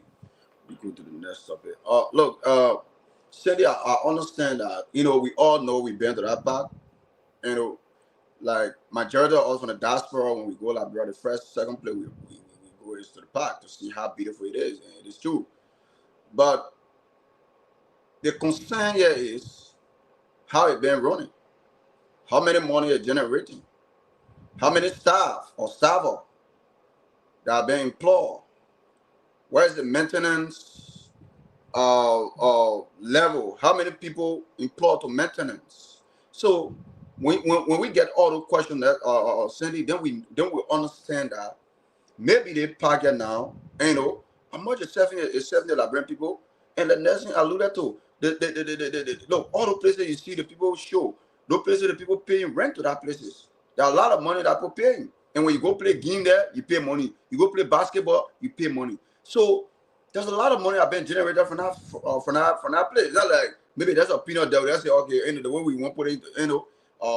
go to the next topic. Look, Cindy, I understand that we all know we've been to that park. Like majority of us from the diaspora, when we go like bro, the first, second place we go is to the park to see how beautiful it is, and it is true. But the concern here is how it been running, how many money it generating, how many staff or staffer that are being employed, where's the maintenance level, how many people employed to maintenance. So when we get all those questions that Cindy, then we understand that maybe they park it now, how much is 70 Liberian people. And the next thing I alluded to, look, all the places you see the people show, those places the people paying rent to that places. There are a lot of money that people paying. And when you go play game there, you pay money. You go play basketball, you pay money. So there's a lot of money that been generated from that place. It's not like maybe there's a peanut there. They say, okay, the way we want to put it,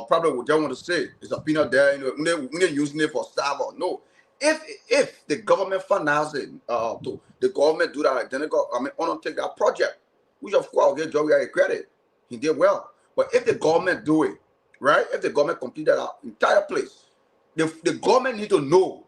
probably we don't want to say it's a peanut there. We're using it for staff or no. If the government finance it, to the government do that, then on take that project, which of course I'll give Joey a credit. He did well. But if the government do it, right? If the government complete that entire place, the government need to know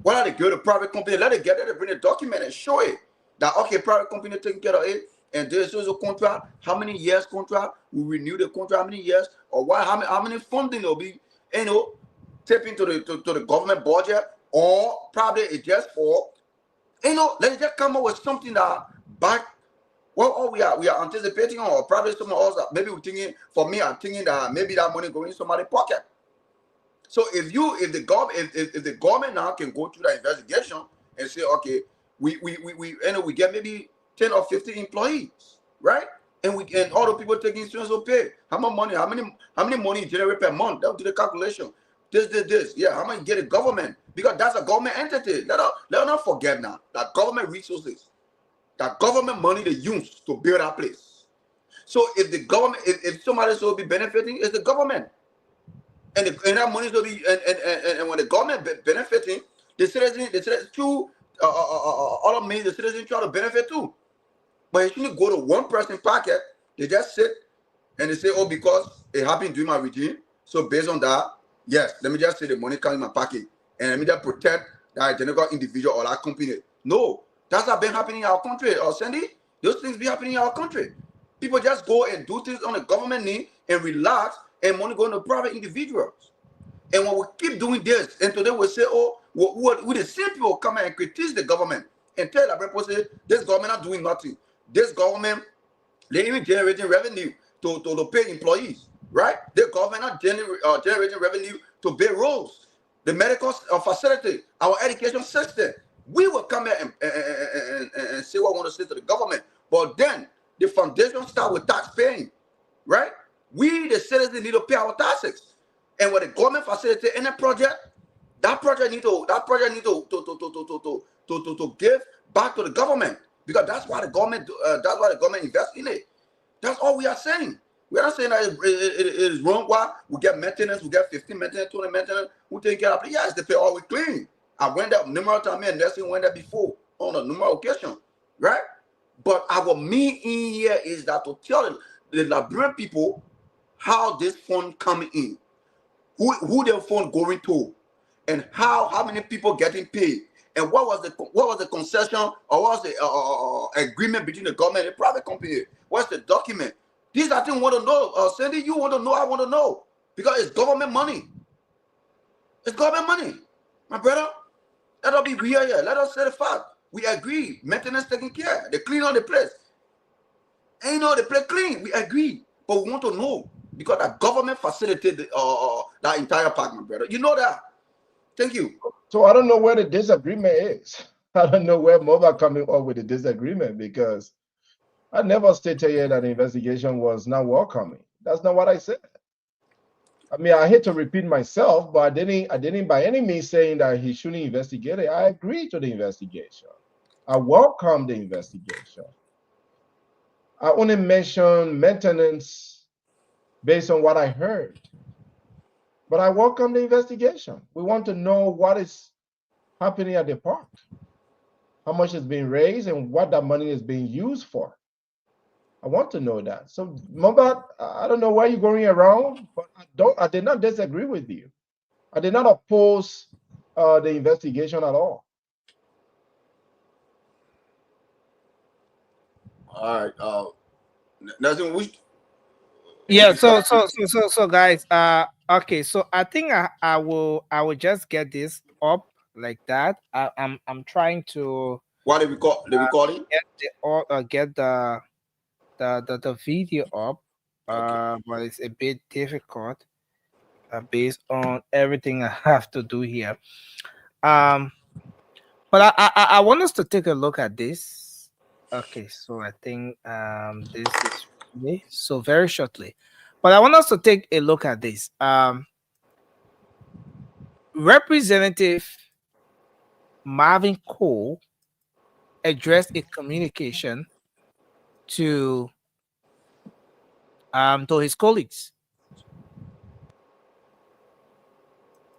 whether they go to private company, let it get there, they bring a document and show it that okay, private company taking care of it, and this is a contract. How many years contract? We renew the contract. How many years? Or why? How many funding will be? Tap into the government budget, or probably it's just for let it just come up with something that back. Well, we are anticipating, or probably some of us maybe we're thinking. For me, I'm thinking that maybe that money going in somebody's pocket. So if the government if the government now can go through that investigation and say, okay, we get maybe 10 or 15 employees, right? And all the people taking insurance will pay. How much money? How many money you generate per month? They'll do the calculation. This. Yeah, how much you get the government? Because that's a government entity. Let us not forget now that government resources, that government money they use to build that place. So if the government, if somebody will be benefiting, it's the government. And that money is going to be and when the government benefiting, the citizen too, all of me, the citizen try to benefit too. But it shouldn't go to one person pocket. They just sit and they say, oh, because it happened during my regime. So based on that, yes, let me just say the money comes in my pocket and let me just protect that identical individual or that company. No, that's not been happening in our country. Or Sandy, those things be happening in our country. People just go and do things on the government need and relax, and money going to private individuals. And when we keep doing this, and today we say, oh, we the same people come and criticize the government and tell the people, say, this government not doing nothing. This government, they even generating revenue to pay employees, right? The government not generating revenue to pay roads, the medical facility, our education system. We will come here and say what we want to say to the government. But then the foundation start with tax paying, right? We, the citizens, need to pay our taxes. And when the government facilitate any project, that project need to give back to the government, because that's why the government invests in it. That's all we are saying. We are not saying that it is wrong. Why we get maintenance, we get 15 maintenance, 20 maintenance, we take care of it. Yes, they pay all we clean. I went there numerous times, and that's went there before on a numerous occasion, right? But our main in here is that to tell the Liberian people how this fund coming in, who the fund going to, and how many people getting paid, and what was the concession, or what was the agreement between the government and the private company? What's the document? These I think want to know. Sandy, you want to know? I want to know, because it's government money. It's government money, my brother. Let us be real here. Let us say the fact. We agree. Maintenance taken care. They clean on the place. Ain't no the place clean. We agree, but we want to know, because that government facilitated that entire park, my brother. You know that. Thank you. So I don't know where the disagreement is. I don't know where Mobile coming up with the disagreement, because I never stated here that the investigation was not welcoming. That's not what I said. I mean, I hate to repeat myself, but I didn't by any means saying that he shouldn't investigate it. I agree to the investigation. I welcome the investigation. I only mentioned maintenance based on what I heard. But I welcome the investigation. We want to know what is happening at the park, how much is being raised, and what that money is being used for. I want to know that. So, Mobat, I don't know why you're going around, but I did not disagree with you. I did not oppose the investigation at all. All right. Nothing. Yeah, so guys, okay, so I think I will just get this up like that. I'm trying to What did we call? Did we call it? get the video up, Okay. but it's a bit difficult based on everything I have to do here. Um, but I want us to take a look at this. Okay, so I think this is me. So very shortly, but I want us to take a look at this. Representative Marvin Cole addressed a communication to his colleagues.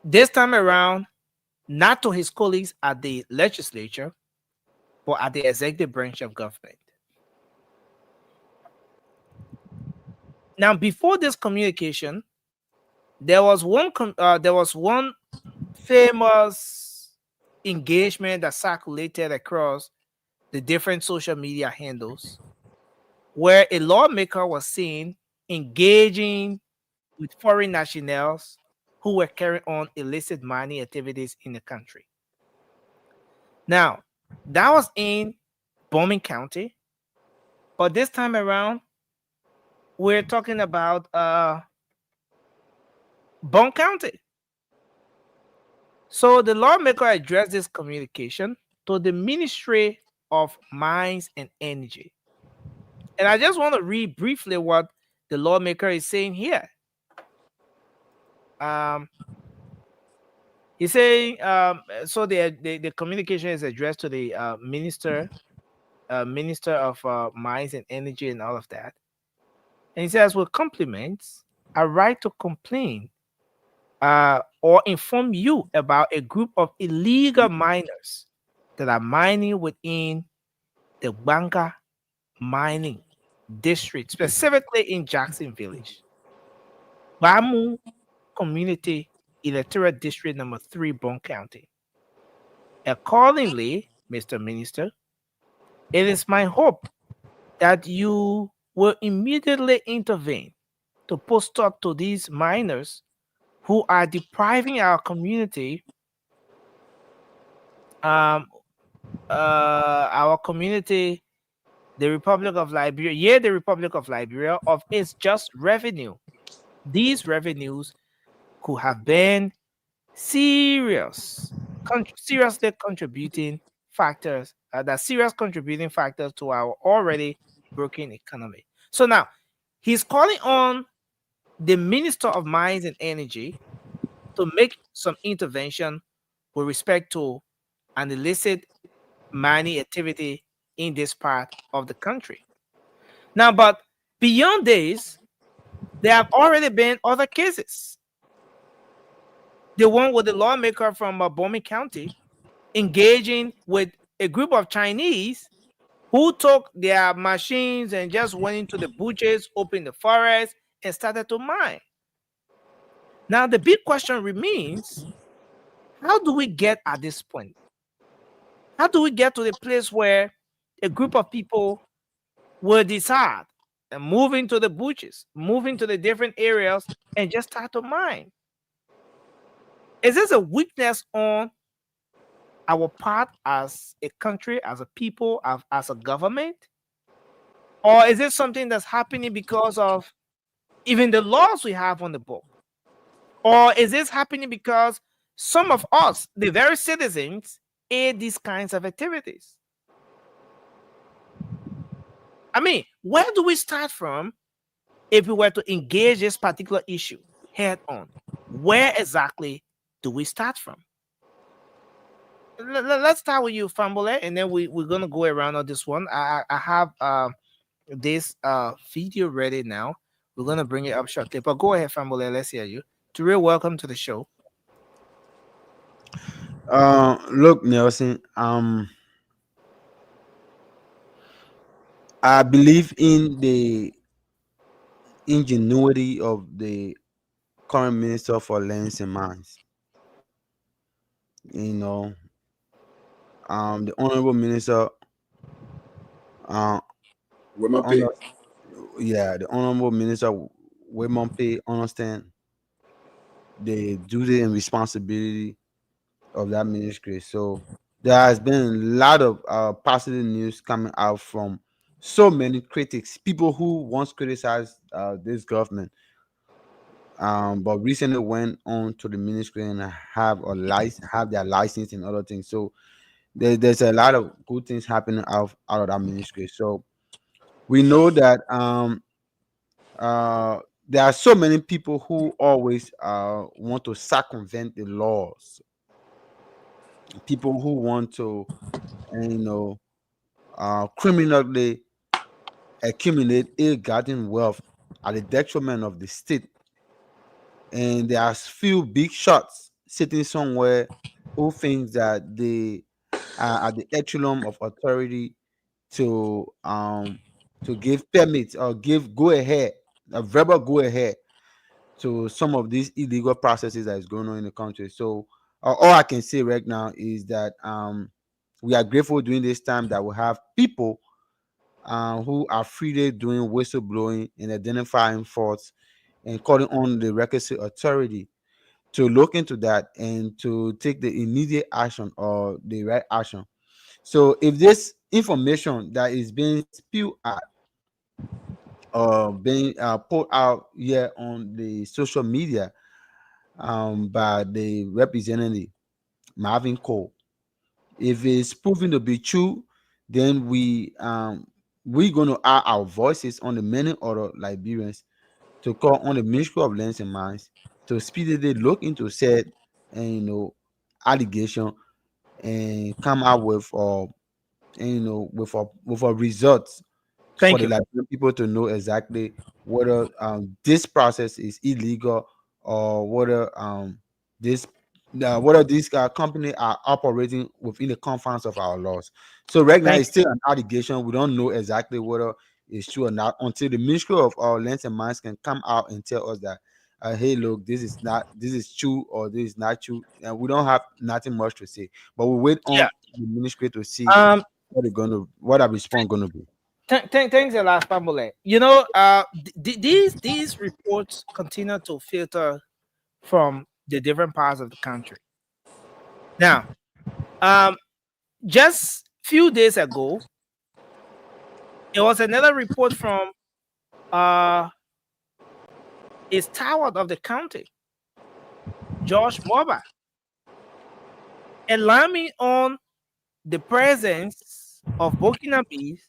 This time around, not to his colleagues at the legislature, but at the executive branch of government. Now, before this communication, there was one famous engagement that circulated across the different social media handles, where a lawmaker was seen engaging with foreign nationals who were carrying on illicit mining activities in the country. Now, that was in Bowman County, but this time around, we're talking about Bone County. So the lawmaker addressed this communication to the Ministry of Mines and Energy. And I just want to read briefly what the lawmaker is saying here. Um, he's saying, so the communication is addressed to the Minister of Mines and Energy and all of that. And he says, with compliments, a right to complain or inform you about a group of illegal miners that are mining within the Banga mining district, specifically in Jackson Village, Bamu Community Electoral District number 3, Bone County. Accordingly, Mr. Minister, it is my hope that you will immediately intervene to put stop to these miners who are depriving our community, the Republic of Liberia, the Republic of Liberia, of its just revenue. These revenues could have been seriously contributing factors, serious contributing factors to our already broken economy. So now he's calling on the Minister of Mines and Energy to make some intervention with respect to an illicit mining activity in this part of the country. Now, but beyond this, there have already been other cases. The one with the lawmaker from Bomi County engaging with a group of Chinese who took their machines and just went into the bushes, opened the forest, and started to mine. Now, the big question remains, how do we get at this point? How do we get to the place where a group of people will decide and move into the bushes, move into the different areas, and just start to mine? Is this a weakness on our part as a country, as a people, as a government? Or is it something that's happening because of even the laws we have on the book? Or is this happening because some of us, the very citizens, aid these kinds of activities? I mean, where do we start from if we were to engage this particular issue head on? Where exactly do we start from? Let's start with you, Fambole, and then we're going to go around on this one. I have this video ready now. We're going to bring it up shortly. But go ahead, Fambole. Let's hear you. Terrell, welcome to the show. Look, Nelson, I believe in the ingenuity of the current Minister for Lands and Mines. You know, the Honorable Minister, Women pay. honor, yeah, the Honorable Minister Waymon Pay understand the duty and responsibility of that ministry. So there has been a lot of positive news coming out from so many critics, people who once criticized this government, but recently went on to the ministry and have a license, have their license and other things. So there's a lot of good things happening out of that ministry. So we know that there are so many people who always want to circumvent the laws. People who want to, criminally accumulate ill-gotten wealth at the detriment of the state. And there are few big shots sitting somewhere who think that they are at the echelon of authority to give permits or give go ahead, a verbal go ahead to some of these illegal processes that is going on in the country. So all I can say right now is that we are grateful during this time that we have people who are freely doing whistleblowing and identifying faults and calling on the requisite authority to look into that and to take the immediate action or the right action. So if this information that is being spewed out or being put out here on the social media by the representative, Marvin Cole. If it's proven to be true, then we're gonna add our voices on the many other Liberians to call on the Ministry of Lands and Mines to speedily look into said and allegation and come out with with a results for Thank the you. Liberian people to know exactly whether this process is illegal or this whether these companies are operating within the confines of our laws. So right now Thank it's still an allegation. We don't know exactly whether it's true or not until the Ministry of Lands and Mines can come out and tell us that hey, look, this is true or this is not true, and we don't have nothing much to say. But we wait you. on the ministry to see Yeah. what our response gonna be. Thanks a lot, Pamela. These reports continue to filter from the different parts of the country. Now, um, just few days ago, there was another report from uh a steward of the county, George Moba, alarming on the presence of Burkinabes,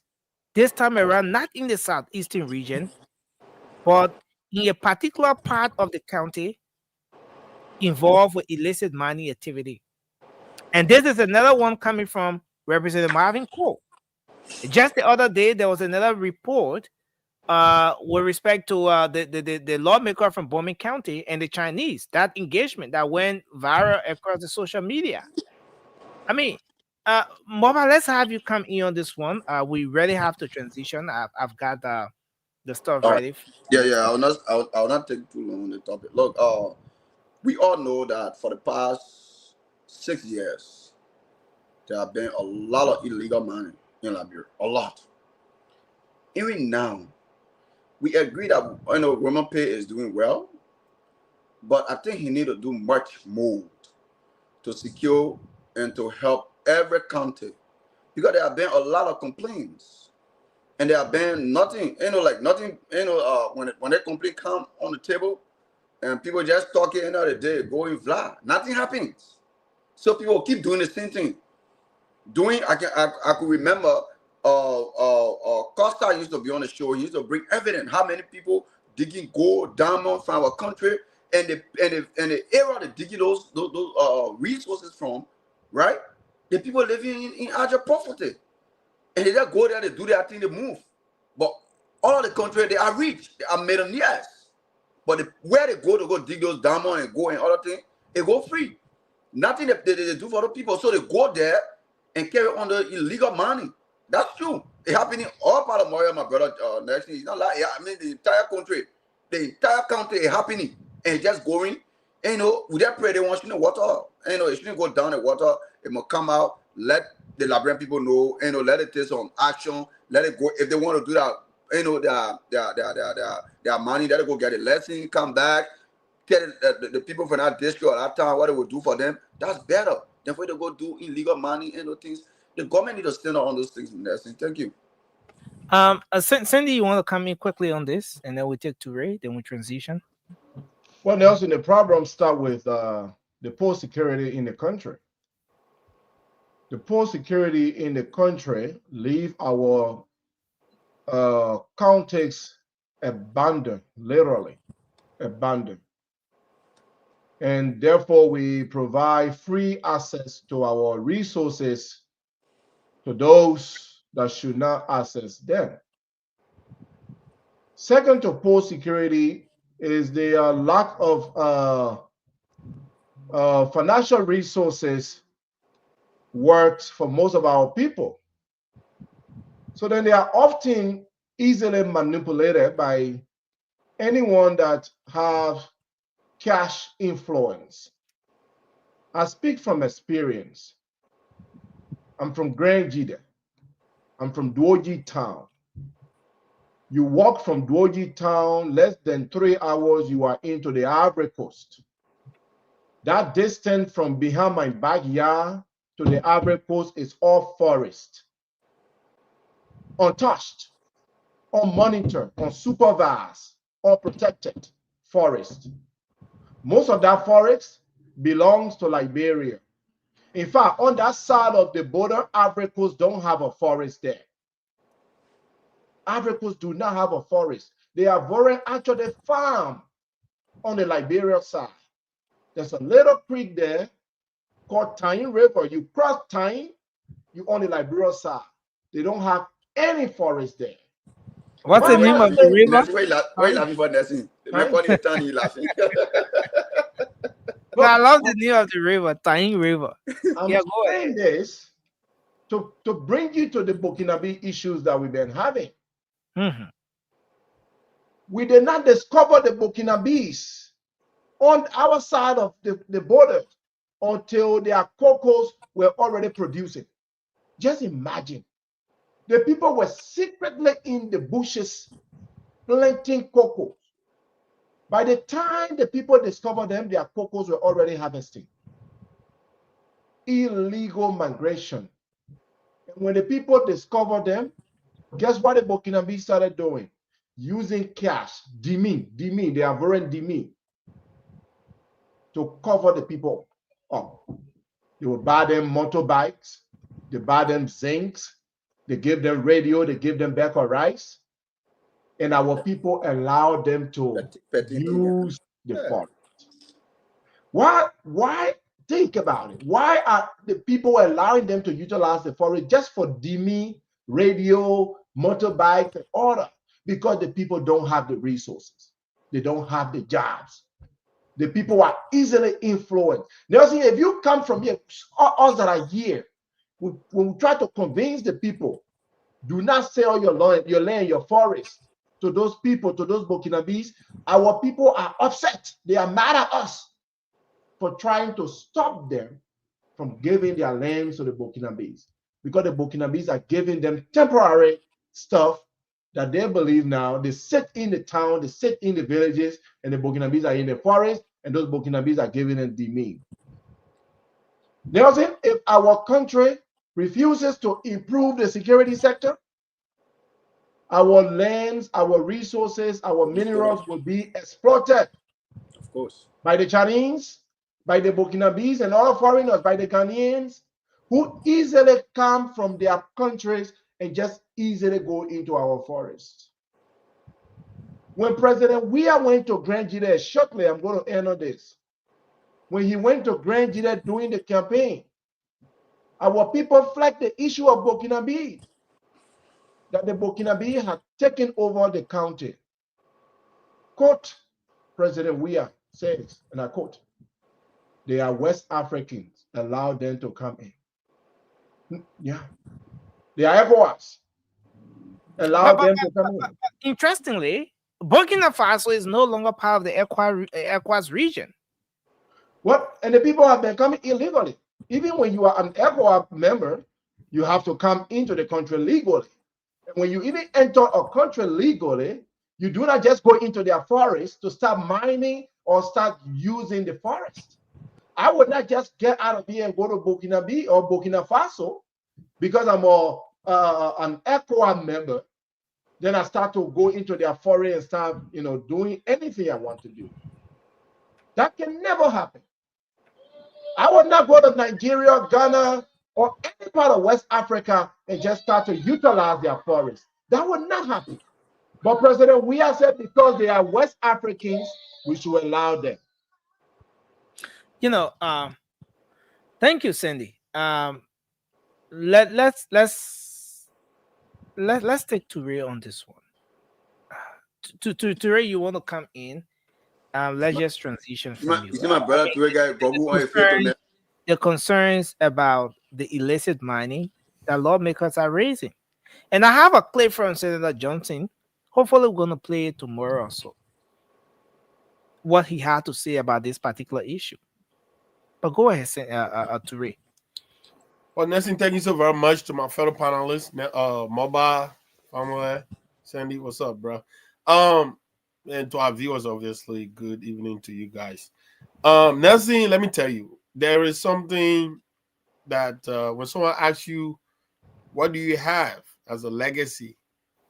this time around not in the southeastern region, but in a particular part of the county involved with illicit mining activity. And this is another one coming from Representative Marvin Cole. Just the other day, there was another report with respect to the lawmaker from Bowman County and the Chinese, that engagement that went viral across the social media. I mean, Moba, let's have you come in on this one. We really have to transition. I've got the stuff All right. ready for Yeah, next yeah. week. I'll not take too long on the topic. Look, we all know that for the past 6 years, there have been a lot of illegal mining in Liberia. A lot. Even now, we agree that Roman Pay is doing well, but I think he need to do much more to secure and to help every county because there have been a lot of complaints and there have been nothing, like nothing, when a complaint come on the table and people just talking end of the day, going fly, nothing happens. So people keep doing the same thing. I could remember Costa used to be on the show. He used to bring evidence how many people digging gold, diamond from our country, and the area they digging those resources from, right? The people living in Aja poverty, and they just go there, they do their thing, they move. But all of the country, they are rich, they are millionaires. But where they go dig those diamonds and go and other things, they go free. Nothing they do for other people. So they go there and carry on the illegal money. That's true. It happened in all part of Moya, my brother. Next thing, it's not like, yeah, I mean, the entire country, the entire country is happening and just going. And, with that prayer, they want you to water. And, it shouldn't go down the water. It must come out. Let the Liberian people know. Let it take some action. Let it go. If they want to do that, their money, let it go get a lesson, come back. Tell the people from that district or that town what they will do for them. That's better than for them to go do illegal money and those things. The government need to stand on those things. Thank you. Cindy, you want to come in quickly on this, and then we take to Ray, then we transition. Well, Nelson, the problem start with the poor security in the country. The poor security in the country leave our counties abandoned, literally abandoned. And therefore, we provide free access to our resources to those that should not access them. Second to poor security is the lack of financial resources works for most of our people. So then they are often easily manipulated by anyone that have cash influence. I speak from experience. I'm from Grand Jida. I'm from Dwoji town. You walk from Dwoji town, less than 3 hours, you are into the Ivory Coast. That distance from behind my backyard to the Ivory Coast is all forest. Untouched, unmonitored, unsupervised, or protected forest. Most of that forest belongs to Liberia. In fact, on that side of the border, Ivory Coast don't have a forest there. Ivory Coast do not have a forest. They are Ivorian actually farm on the Liberia side. There's a little creek there called Tyne River. You cross Tyne, you on the Liberia side. They don't have any forest there. What's the name of the river? Nancy, why you laughing for Nancy? Everybody in the town, you laughing. No, I love the name of the river, Tyne River. I'm Yeah, go saying ahead. this to bring you to the Burkinabe issues that we've been having. Mhm. We did not discover the Burkinabes on our side of the border until their cocos were already producing. Just imagine. The people were secretly in the bushes planting cocoa. By the time the people discovered them, their cocos were already harvesting. Illegal migration. And when the people discovered them, guess what the Burkinabe started doing? Using cash, demi, the Ivorian demi, to cover the people up. They would buy them motorbikes, they buy them zincs, they give them radio, they give them bag of rice, and our people allow them to use the forest. Why? Think about it. Why are the people allowing them to utilize the forest just for demi, radio, motorbikes, and order? Because the people don't have the resources. They don't have the jobs. The people are easily influenced. Now, see, if you come from here, us that are here, when we try to convince the people, do not sell your land, your forest to those people, to those Burkinabes, our people are upset. They are mad at us for trying to stop them from giving their lands to the Burkinabes, because the Burkinabes are giving them temporary stuff that they believe now. They sit in the town, they sit in the villages, and the Burkinabes are in the forest, and those Burkinabes are giving them demi. Nelson, if our country refuses to improve the security sector, our lands, our resources, our minerals will be exploited. Of course. By the Chinese, by the Burkinabes and other foreigners, by the Ghanaians, who easily come from their countries and just easily go into our forests. When President Weah went to Grand Jide, shortly, I'm going to end on this. When he went to Grand Jide during the campaign, our people flagged the issue of Burkinabe, that the Burkinabe had taken over the county. Quote, President Weah says, and I quote, "They are West Africans, allow them to come in." Yeah. They are ECOWAS, allow them to come in. Interestingly, Burkina Faso is no longer part of the ECOWAS region. What? And the people have been coming illegally. Even when you are an ECOWAS member, you have to come into the country legally. And when you even enter a country legally, you do not just go into their forest to start mining or start using the forest. I would not just get out of here and go to Burkinabe or Burkina Faso because I'm an ECOWAS member. Then I start to go into their forest and start, doing anything I want to do. That can never happen. I would not go to Nigeria, Ghana, or any part of West Africa and just start to utilize their forests. That would not happen. But President Weah said because they are West Africans, we should allow them. Thank you, Cindy. Let's take Toure on this one. Toure, you want to come in? Let's just transition from you. You see my brother Toure guy Google on your face on that. The concerns about the illicit mining that lawmakers are raising. And I have a clip from Senator Johnson. Hopefully, we're going to play it tomorrow or so. What he had to say about this particular issue. But go ahead, Toure. Well, Nelson, thank you so very much to my fellow panelists, Mobile, Family, Sandy, what's up, bro? And to our viewers, obviously, good evening to you guys. Nelson, let me tell you, there is something that when someone asks you, what do you have as a legacy?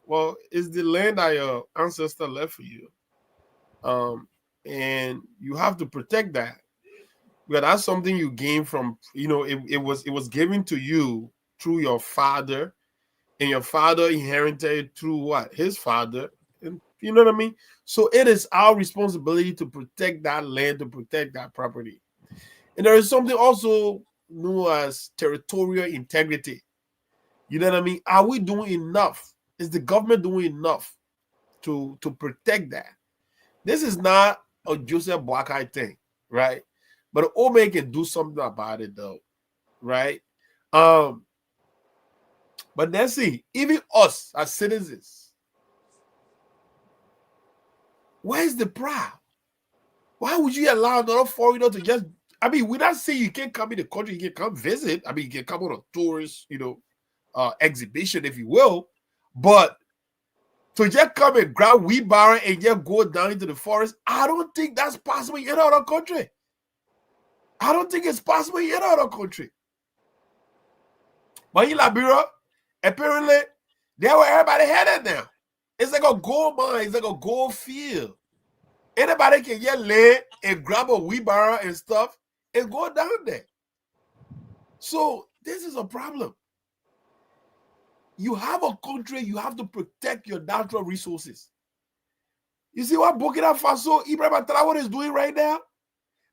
Well, it's the land that your ancestor left for you. And you have to protect that. Because that's something you gain from, it was given to you through your father, and your father inherited through what? His father. And you know what I mean? So it is our responsibility to protect that land, to protect that property. And there is something also known as territorial integrity. You know what I mean? Are we doing enough? Is the government doing enough to protect that? This is not a Joseph Boakai thing, right? But the old man can do something about it, though, right? But let's see, even us as citizens, where's the pride? Why would you allow another foreigner to just? I mean, we're not saying you can't come in the country, you can come visit. I mean, you can come on a tourist, exhibition, if you will, but to just come and grab wheelbarrow and just go down into the forest, I don't think that's possible in other country. I don't think it's possible in other country. But in Liberia, apparently, that's where everybody headed now. It's like a gold mine. It's like a gold field. Anybody can get land and grab a wheelbarrow and stuff and go down there. So this is a problem. You have a country, you have to protect your natural resources. You see what Burkina Faso, Ibrahim Traore is doing right now?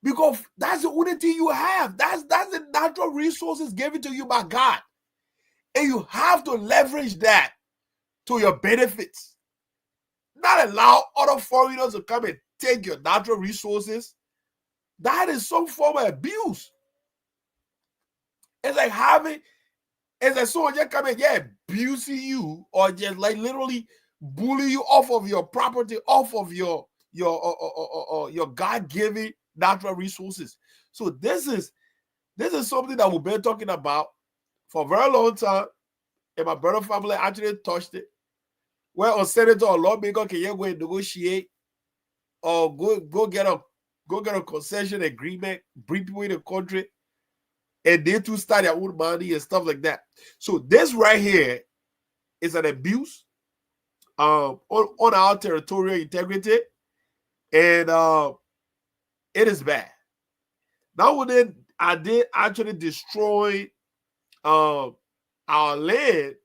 Because that's the only thing you have. That's the natural resources given to you by God. And you have to leverage that to your benefits. Not allow other foreigners to come and take your natural resources. That is some form of abuse. It's like someone just come and abusing you, or just like literally bully you off of your property, off of your God-given natural resources. So this is something that we've been talking about for a very long time, and my brother family actually touched it. Where a senator or lawmaker can go and negotiate, or go get a concession agreement, bring people in the country, and they too start their own money and stuff like that. So this right here is an abuse on our territorial integrity, and it is bad. Now when I did actually destroy our land,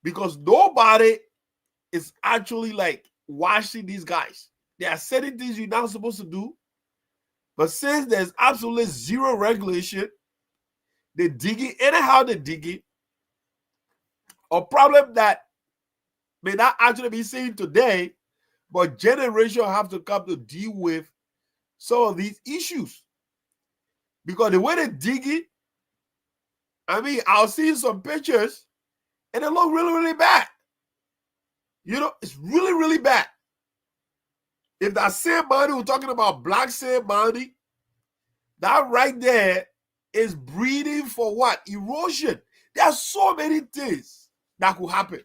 because nobody is actually like watching these guys. They are setting things you're not supposed to do, but since there's absolutely zero regulation, they dig it anyhow they dig it. A problem that may not actually be seen today, but generations have to come to deal with some of these issues. Because the way they dig it, I mean, I'll see some pictures and it look really, really bad. It's really, really bad. If that sand money, we're talking about black sand money, that right there is breeding for what? Erosion. There are so many things that could happen.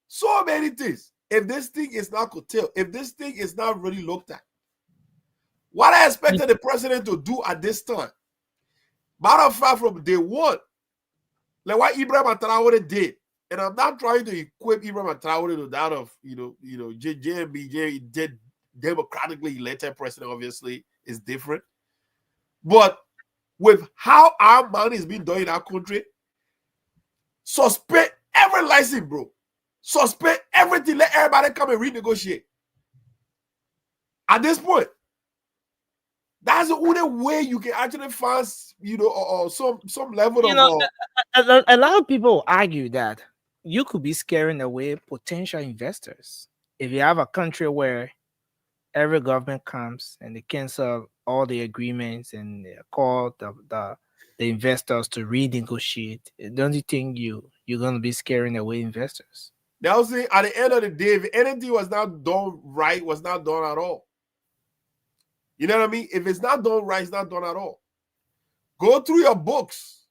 So many things. If this thing is not curtailed, if this thing is not really looked at. What I expected the president to do at this time, matter of fact, from day one, like what Ibrahim Traore did, and I'm not trying to equip Ibrahim Traore to that of, JMBJ, did democratically elected president, obviously, is different. But with how our money is being done in our country, suspend every license, bro. Suspend everything. Let everybody come and renegotiate. At this point, that's the only way you can actually find, some level of. A lot of people argue that you could be scaring away potential investors if you have a country where every government comes and they cancel all the agreements and they call the investors to renegotiate. Don't you think you're going to be scaring away investors? Now, see, at the end of the day, if anything was not done right, was not done at all. You know what I mean? If it's not done right, it's not done at all. Go through your books.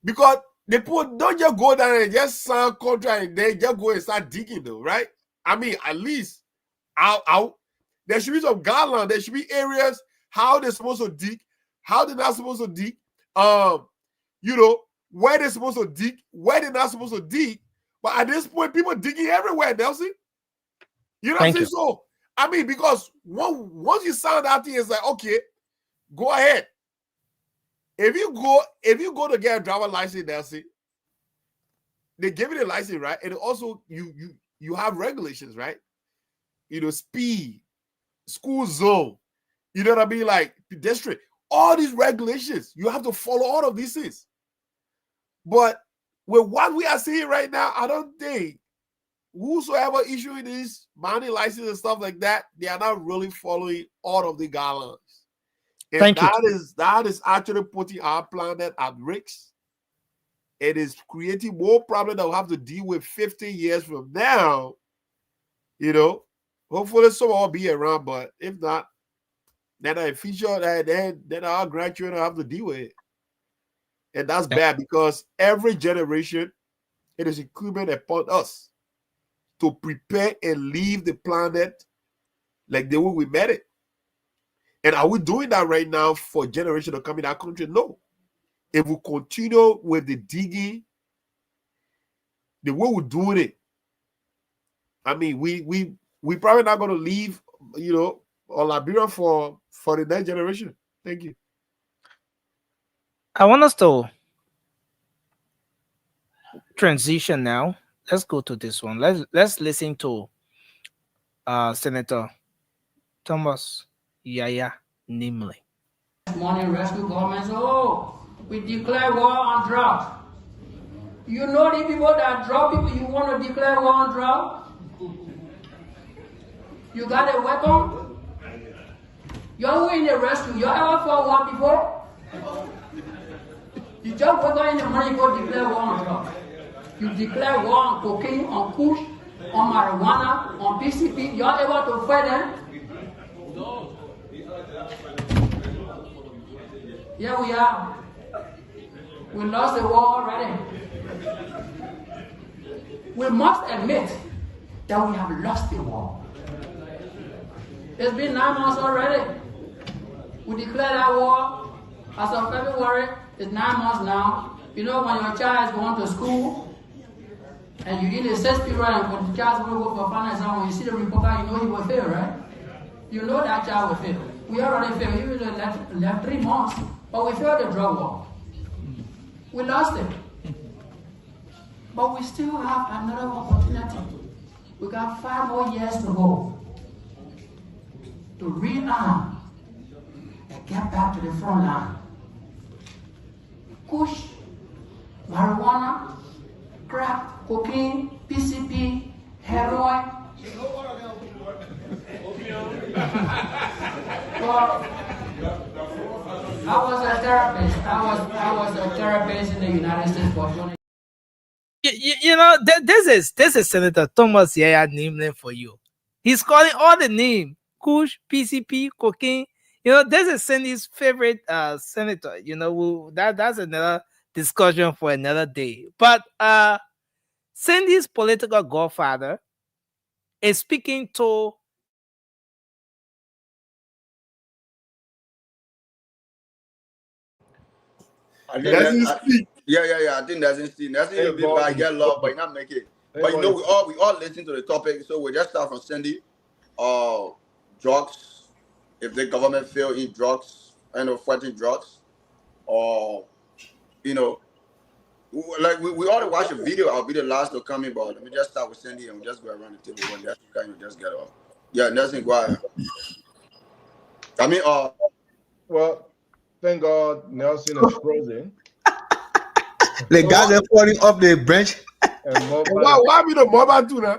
Because the people don't just go down and just sign contract and then just go and start digging though, right? I mean, at least there should be some guidelines. There should be areas how they're supposed to dig, how they're not supposed to dig, where they're supposed to dig, where they're not supposed to dig. But at this point, people digging everywhere, Nelson. You know what I'm saying? So, I mean, because once you sound that thing, it's like, okay, Go ahead. If you go to get a driver license, they'll see. They give you the license, right? And also you have regulations, right? You know, speed, school zone, you know what I mean? Like pedestrian, all these regulations, you have to follow all of these things. But with what we are seeing right now, I don't think whosoever issuing these mining licenses and stuff like that, they are not really following all of the guidelines. And Thank you. that is actually putting our planet at risk. It is creating more problems that we'll have to deal with 15 years from now. You know, hopefully someone will be around, but if not, then a future then our grandchildren will have to deal with it. And that's bad because every generation, it is incumbent upon us to prepare and leave the planet like the way we met it. And are we doing that right now for generations to come in our country? No. If we continue with the digging, the way we're doing it, I mean, we probably not going to leave, you know, or Liberia for the next generation. Thank you. I want us to transition now. Let's go to this one. Let's listen to Senator Thomas Yaya Nimley. Morning rescue government. Oh, we declare war on drugs. You know the people that drug people, you want to declare war on drugs? You got a weapon? You're in the rescue. You ever fought war before? You just wake up in the morning, you go declare war on drugs. You declare war on cocaine, on kush, on marijuana, on PCP. You're able to fight them? Here we are. We lost the war already. We must admit that we have lost the war. It's been 9 months already. We declared that war as of February. It's 9 months now. You know, when your child is going to school and you in the 6th period and when the child is going to go for a final exam, when you see the report card, you know he will fail, right? You know that child will fail. We already failed. We left 3 months, but we failed the drug war. We lost it. But we still have another opportunity. We got 5 more years to go to rearm and get back to the front line. Kush, marijuana, crack, cocaine, PCP, heroin. Well, I was a therapist. I was a therapist in the United States for 20 years. You know, this is Senator Thomas Yaya Nimley for you. He's calling all the name: Kush, PCP, cocaine. You know, this is Cindy's favorite senator. You know, that's another discussion for another day. But Cindy's political godfather is speaking to I think Doesn't that, speak. I think that's interesting. That's Hey, a bit God, by get love, but not make it. Hey, But you know, God. we all listen to the topic, so we just start from Cindy. Drugs. If the government fail in drugs, fighting drugs, or you know, like we ought to watch a video. I'll be the last to come in, but let me just start with Cindy and we'll just go around the table when that's kind of just get off. Yeah, Nelson, go ahead. I mean, Well, thank God Nelson is frozen. The guys are falling off the branch. And Why be the mobile too now?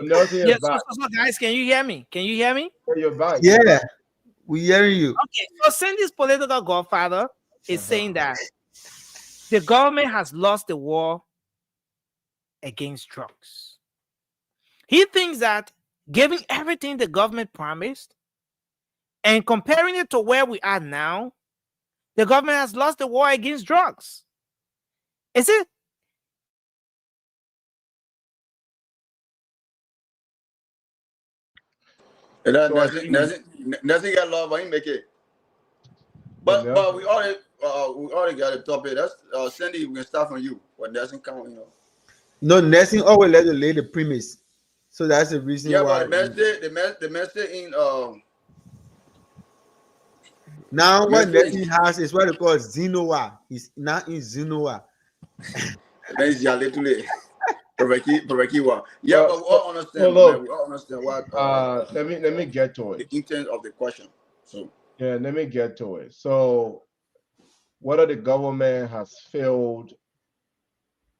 Nelson is yes. back. So guys, can you hear me? Can you hear me? You're back. Yeah, we hearing you. Okay, so Cindy's political godfather is saying that the government has lost the war against drugs. He thinks that giving everything the government promised and comparing it to where we are now, the government has lost the war against drugs. Is it? Nothing get love, I ain't make it. But we already got a topic. That's Cindy. We can start from you. What doesn't count, you know. No, nursing always let you lay the premise. So that's the reason Yeah, why. but the message in Now what Metro Nelson is has is what they call Zinoa. He's now in Zinoa. then it's literally Provekiwa. Yeah, Well, but we all well, understand, my man. look, We all understand what let me get to the it. intent of the question. So Yeah, let me get to it. So, whether the government has failed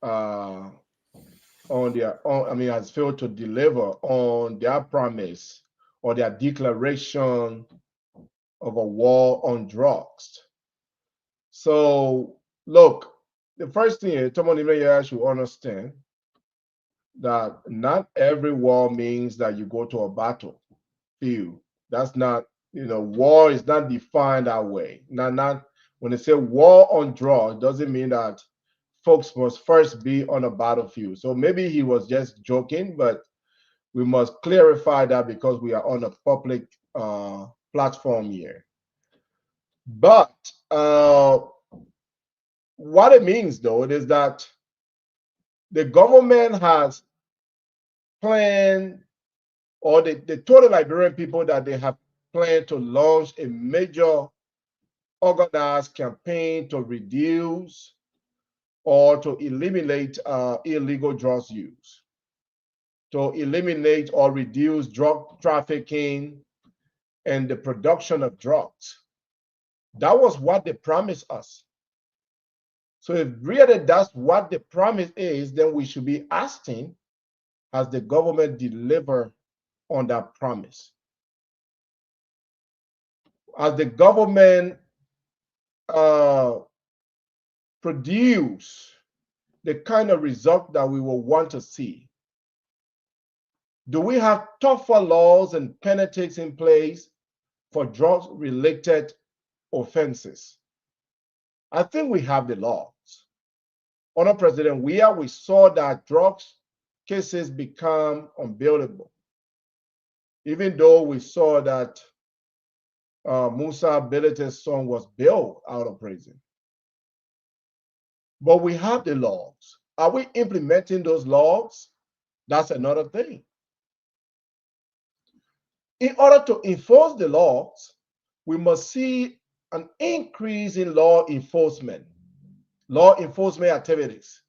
uh, has failed to deliver on their promise or their declaration of a war on drugs. So, look, the first thing is, someone even should understand that not every war means that you go to a battlefield. That's not, war is not defined that way. Not when they say war on drugs, it doesn't mean that folks must first be on a battlefield. So maybe he was just joking, but we must clarify that because we are on a public platform here. But what it means, though, is that the government has planned, or they told the Liberian people that they have planned to launch a major organized campaign to reduce or to eliminate illegal drugs use, to eliminate or reduce drug trafficking and the production of drugs. That was what they promised us. So if really that's what the promise is, then we should be asking, has the government delivered on that promise? Has the government produce the kind of result that we will want to see? Do we have tougher laws and penalties in place for drug-related offenses? I think we have the laws. Under President Weah, we saw that drugs cases become unbearable. Even though we saw that Musa Belete's son was bailed out of prison. But we have the laws. Are we implementing those laws? That's another thing. In order to enforce the laws, we must see an increase in law enforcement activities,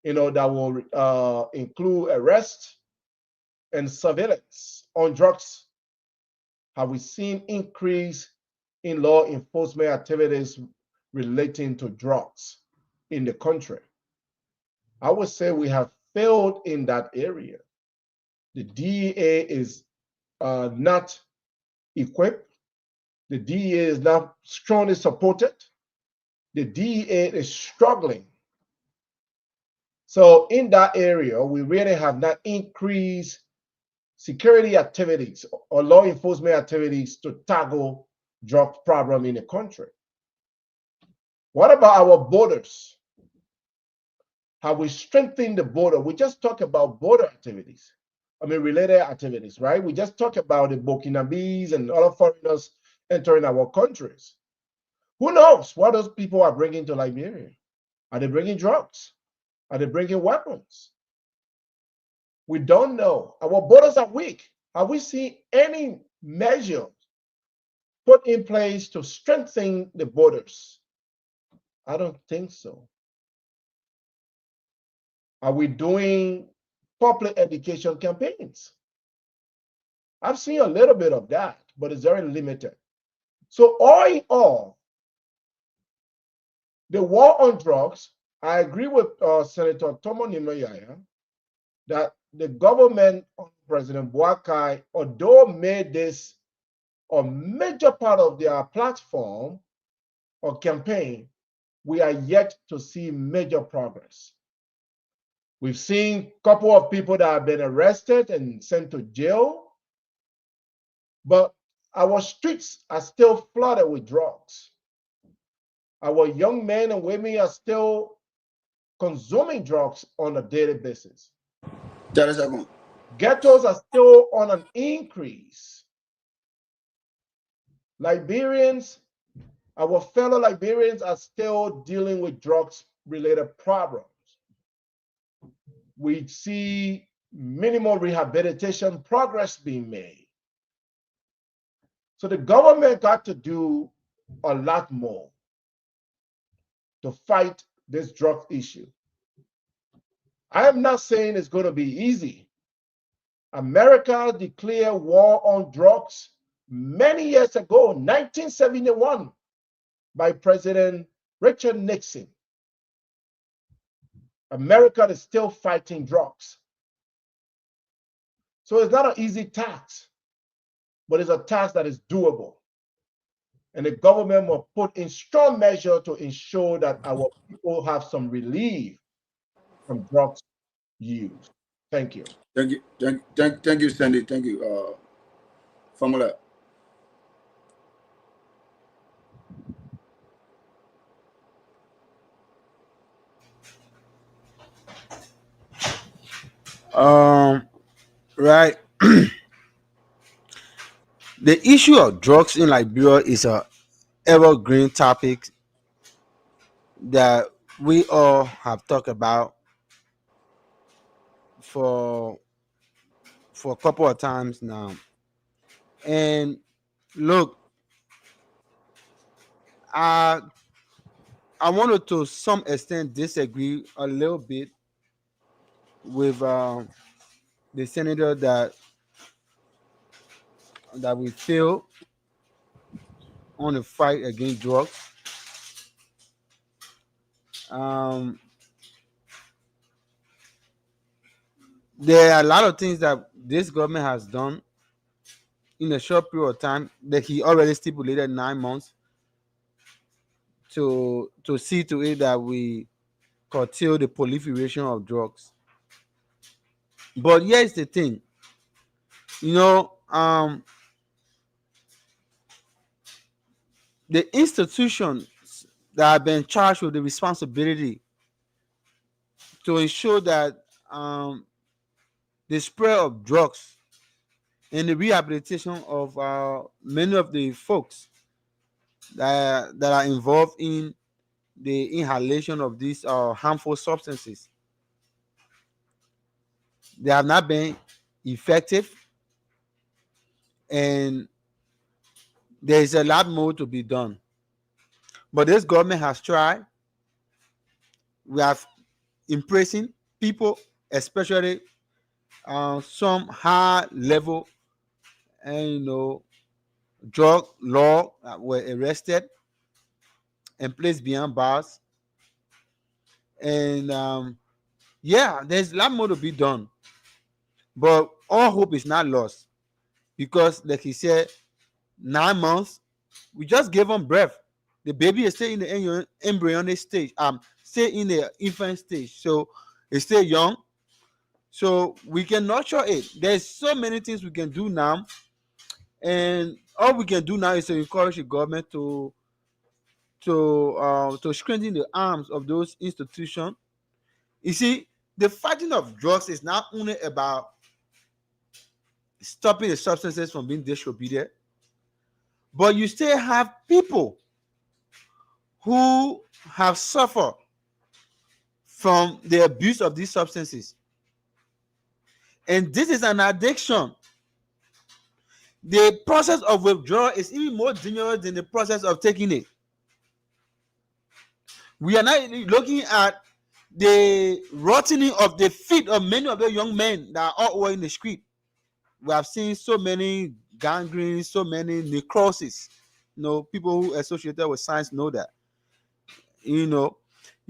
that will include arrest and surveillance on drugs. Have we seen increase in law enforcement activities relating to drugs in the country? I would say we have failed in that area. The DEA is not equipped. The DEA is not strongly supported. The DEA is struggling. So in that area, we really have not increased security activities or law enforcement activities to tackle drug problem in the country. What about our borders? Have we strengthened the border? We just talk about border activities. Related activities, right? We just talk about the Burkinabes and other foreigners entering our countries. Who knows what those people are bringing to Liberia? Are they bringing drugs? Are they bringing weapons? We don't know. Our borders are weak. Have we seen any measures put in place to strengthen the borders? I don't think so. Are we doing public education campaigns? I've seen a little bit of that, but it's very limited. So all in all, the war on drugs, I agree with Senator Tomo Nimoyaya that the government of President Boakai, although made this a major part of their platform or campaign, we are yet to see major progress. We've seen a couple of people that have been arrested and sent to jail, but our streets are still flooded with drugs. Our young men and women are still consuming drugs on a daily basis. Ghettos are still on an increase. Liberians, our fellow Liberians are still dealing with drugs-related problems. We see minimal rehabilitation progress being made. So the government got to do a lot more to fight this drug issue. I am not saying it's going to be easy. America declared war on drugs many years ago, 1971, by President Richard Nixon. America is still fighting drugs. So it's not an easy task, but it's a task that is doable. And the government will put in strong measure to ensure that our people have some relief from drugs use. Thank you. Thank you, thank you, Sandy. Thank you, Formula. Right. The issue of drugs in Liberia is a evergreen topic that we all have talked about for a couple of times now. And look, I wanted to some extent disagree a little bit with the senator that we feel on the fight against drugs. There are a lot of things that this government has done in a short period of time that he already stipulated 9 months to see to it that we curtail the proliferation of drugs. But here's the thing, the institutions that have been charged with the responsibility to ensure that the spread of drugs and the rehabilitation of many of the folks that are involved in the inhalation of these harmful substances, they have not been effective, and there is a lot more to be done. But this government has tried. We have imprisoned people, especially some high level and drug law were arrested and placed behind bars. And yeah, there's a lot more to be done, but all hope is not lost, because like he said, 9 months, we just gave them breath. The baby is still in the embryonic stage, still in the infant stage, so it's still young, so we can nurture it. There's so many things we can do now, and all we can do now is to encourage the government to strengthen the arms of those institutions. You see, the fighting of drugs is not only about stopping the substances from being distributed, but you still have people who have suffered from the abuse of these substances. And this is an addiction. The process of withdrawal is even more dangerous than the process of taking it. We are now looking at the rotting of the feet of many of the young men that are all over in the street. We have seen so many gangrenes, so many necrosis. People who associated with science know that. You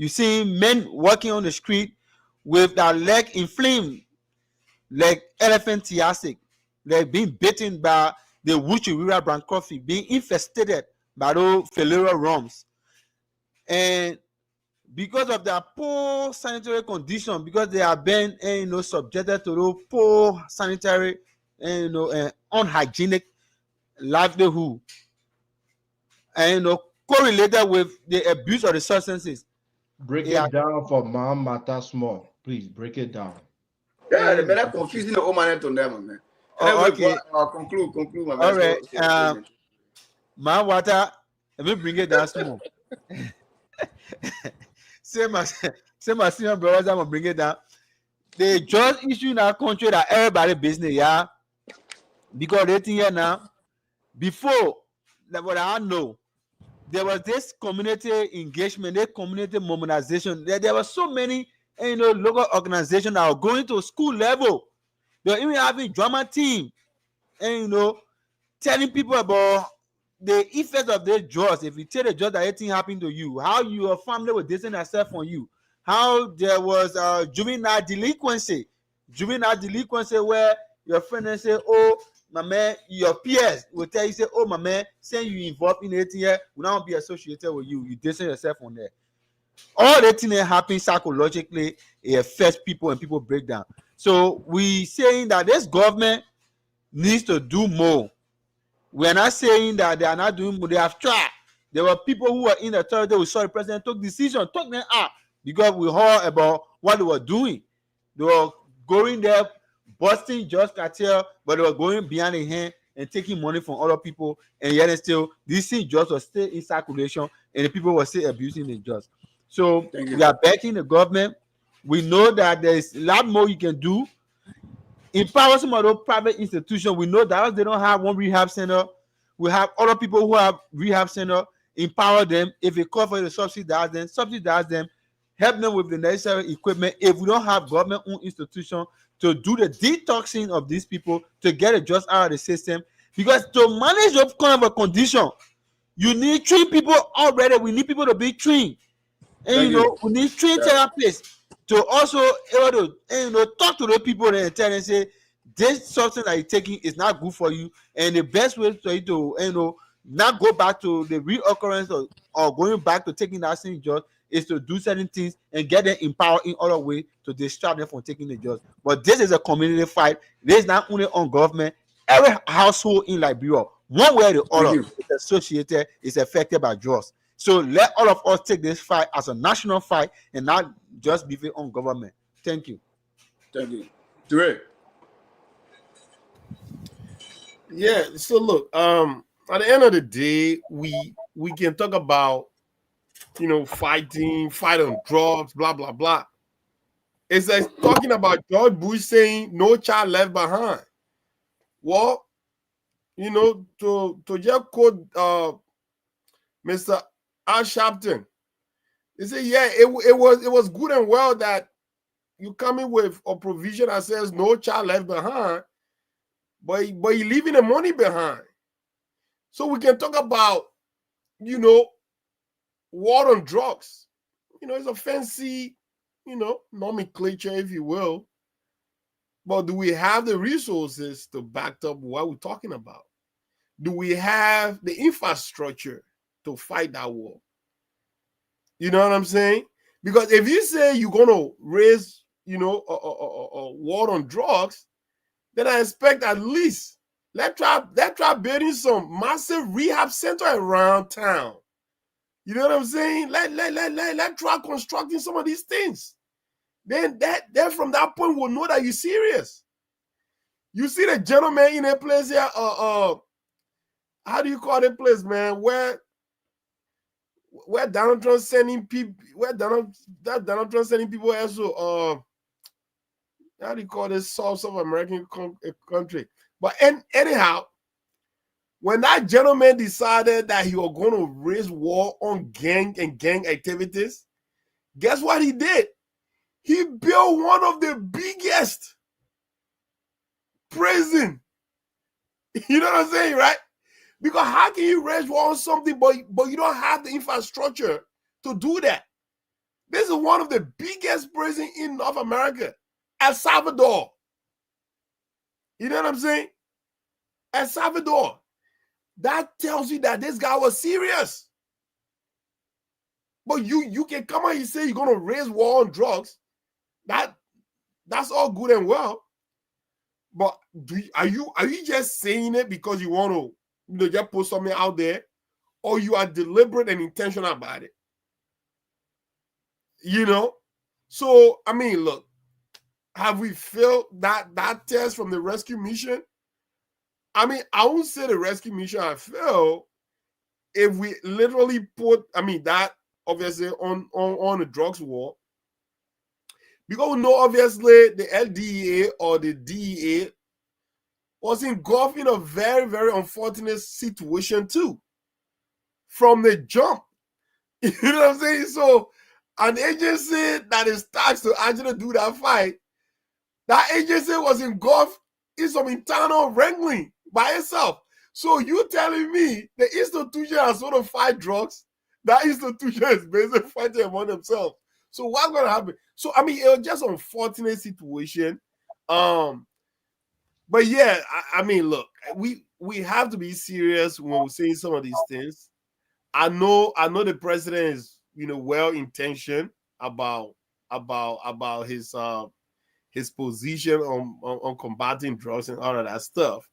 see men walking on the street with their leg inflamed, like elephantiasis, like being bitten by the Wuchewira brand coffee, being infested by those filarial worms. And because of their poor sanitary condition, because they have been subjected to those poor sanitary and unhygienic livelihood, and correlated with the abuse of the substances. Break it down for Mom Mata Small. Please break it down. Yeah, they are confusing the old man to them, man. Okay. Conclude, my man. All right. My water, let me bring it down small. Say my senior brothers, I'm gonna bring it down. They just issue in our country that everybody business, yeah. Because they think here now, before that, what I know, there was this community engagement, this community mobilization. There were so many, local organizations that are going to school level. They're even having drama team, and telling people about the effects of the drugs. If you take the drugs, that anything happened to you, how your family will distance herself from you, how there was juvenile delinquency where your friend will say, oh my man, your peers will tell you, say, oh my man, saying you involved in anything here will not be associated with you. You distance yourself from there. All the things that happen psychologically, it affects people and people break down. So we saying that this government needs to do more. We are not saying that they are not doing more. They have tried. There were people who were in the authority. We saw the president took decision, took them out because we heard about what they were doing. They were going there, busting just cartel, but they were going behind the hand and taking money from other people, and yet still these things just were still in circulation, and the people were still abusing the just. So Thank you. we are backing the government. We know that there is a lot more you can do. Empower some of those private institutions. We know that they don't have one rehab center. We have other people who have rehab center. Empower them. If it costs for you to subsidize them, help them with the necessary equipment. If we don't have government-owned institution to do the detoxing of these people, to get it just out of the system, because to manage those kind of a condition, you need trained people already. We need people to be trained, and Thank you. we need trained Yeah. therapists to also able to talk to the people and tell them, say, this substance that you're taking is not good for you, and the best way for you to not go back to the reoccurrence or going back to taking that same drug is to do certain things and get them empowered in other ways to distract them from taking the drugs. But this is a community fight. This is not only on government. Every household in Liberia, one way or the other, you. is associated, is affected by drugs. So let all of us take this fight as a national fight and not just be it on government. Thank you. Thank you. Dre. Yeah. So look, at the end of the day, we can talk about fight on drugs, blah blah blah. It's like talking about George Bush saying no child left behind. Well, to just quote Mr. Al Sharpton, he said, yeah, it was good and well that you come in with a provision that says no child left behind, but you're leaving the money behind. So we can talk about, war on drugs. It's a fancy, nomenclature, if you will. But do we have the resources to back up what we're talking about? Do we have the infrastructure to fight that war? You know what I'm saying? Because if you say you're going to raise, a war on drugs, then I expect at least let's try building some massive rehab center around town. You know what I'm saying? Let's try constructing some of these things. Then from that point we'll know that you're serious. You see the gentleman in a place here, how do you call that place, man? Where Donald Trump sending people, Donald Trump sending people also, how do you call this South American country? But anyhow, when that gentleman decided that he was going to raise war on gang and gang activities, guess what he did? He built one of the biggest prison. You know what I'm saying, right? Because how can you raise war on something, but you don't have the infrastructure to do that? This is one of the biggest prisons in North America, El Salvador. You know what I'm saying? El Salvador. That tells you that this guy was serious. But you can come out and say you're going to raise war on drugs. That's all good and well. But are you just saying it because you want to just put something out there, or you are deliberate and intentional about it? So I mean, look, have we failed that test from the rescue mission? I mean, I won't say the rescue mission I failed if we literally put, that obviously on the drugs war. Because we know obviously the LDA or the DEA was engulfed in a very, very unfortunate situation too. From the jump. You know what I'm saying? So an agency that is tasked to actually do that fight, that agency was engulfed in some internal wrangling by itself. So you telling me the institution has sort of fight drugs, that institution is basically fighting among themselves. So what's going to happen? So I mean, it was just an unfortunate situation. But yeah, I mean, look, we have to be serious when we're saying some of these things. I know the president is, you know, well intentioned about his position on combating drugs and all of that stuff.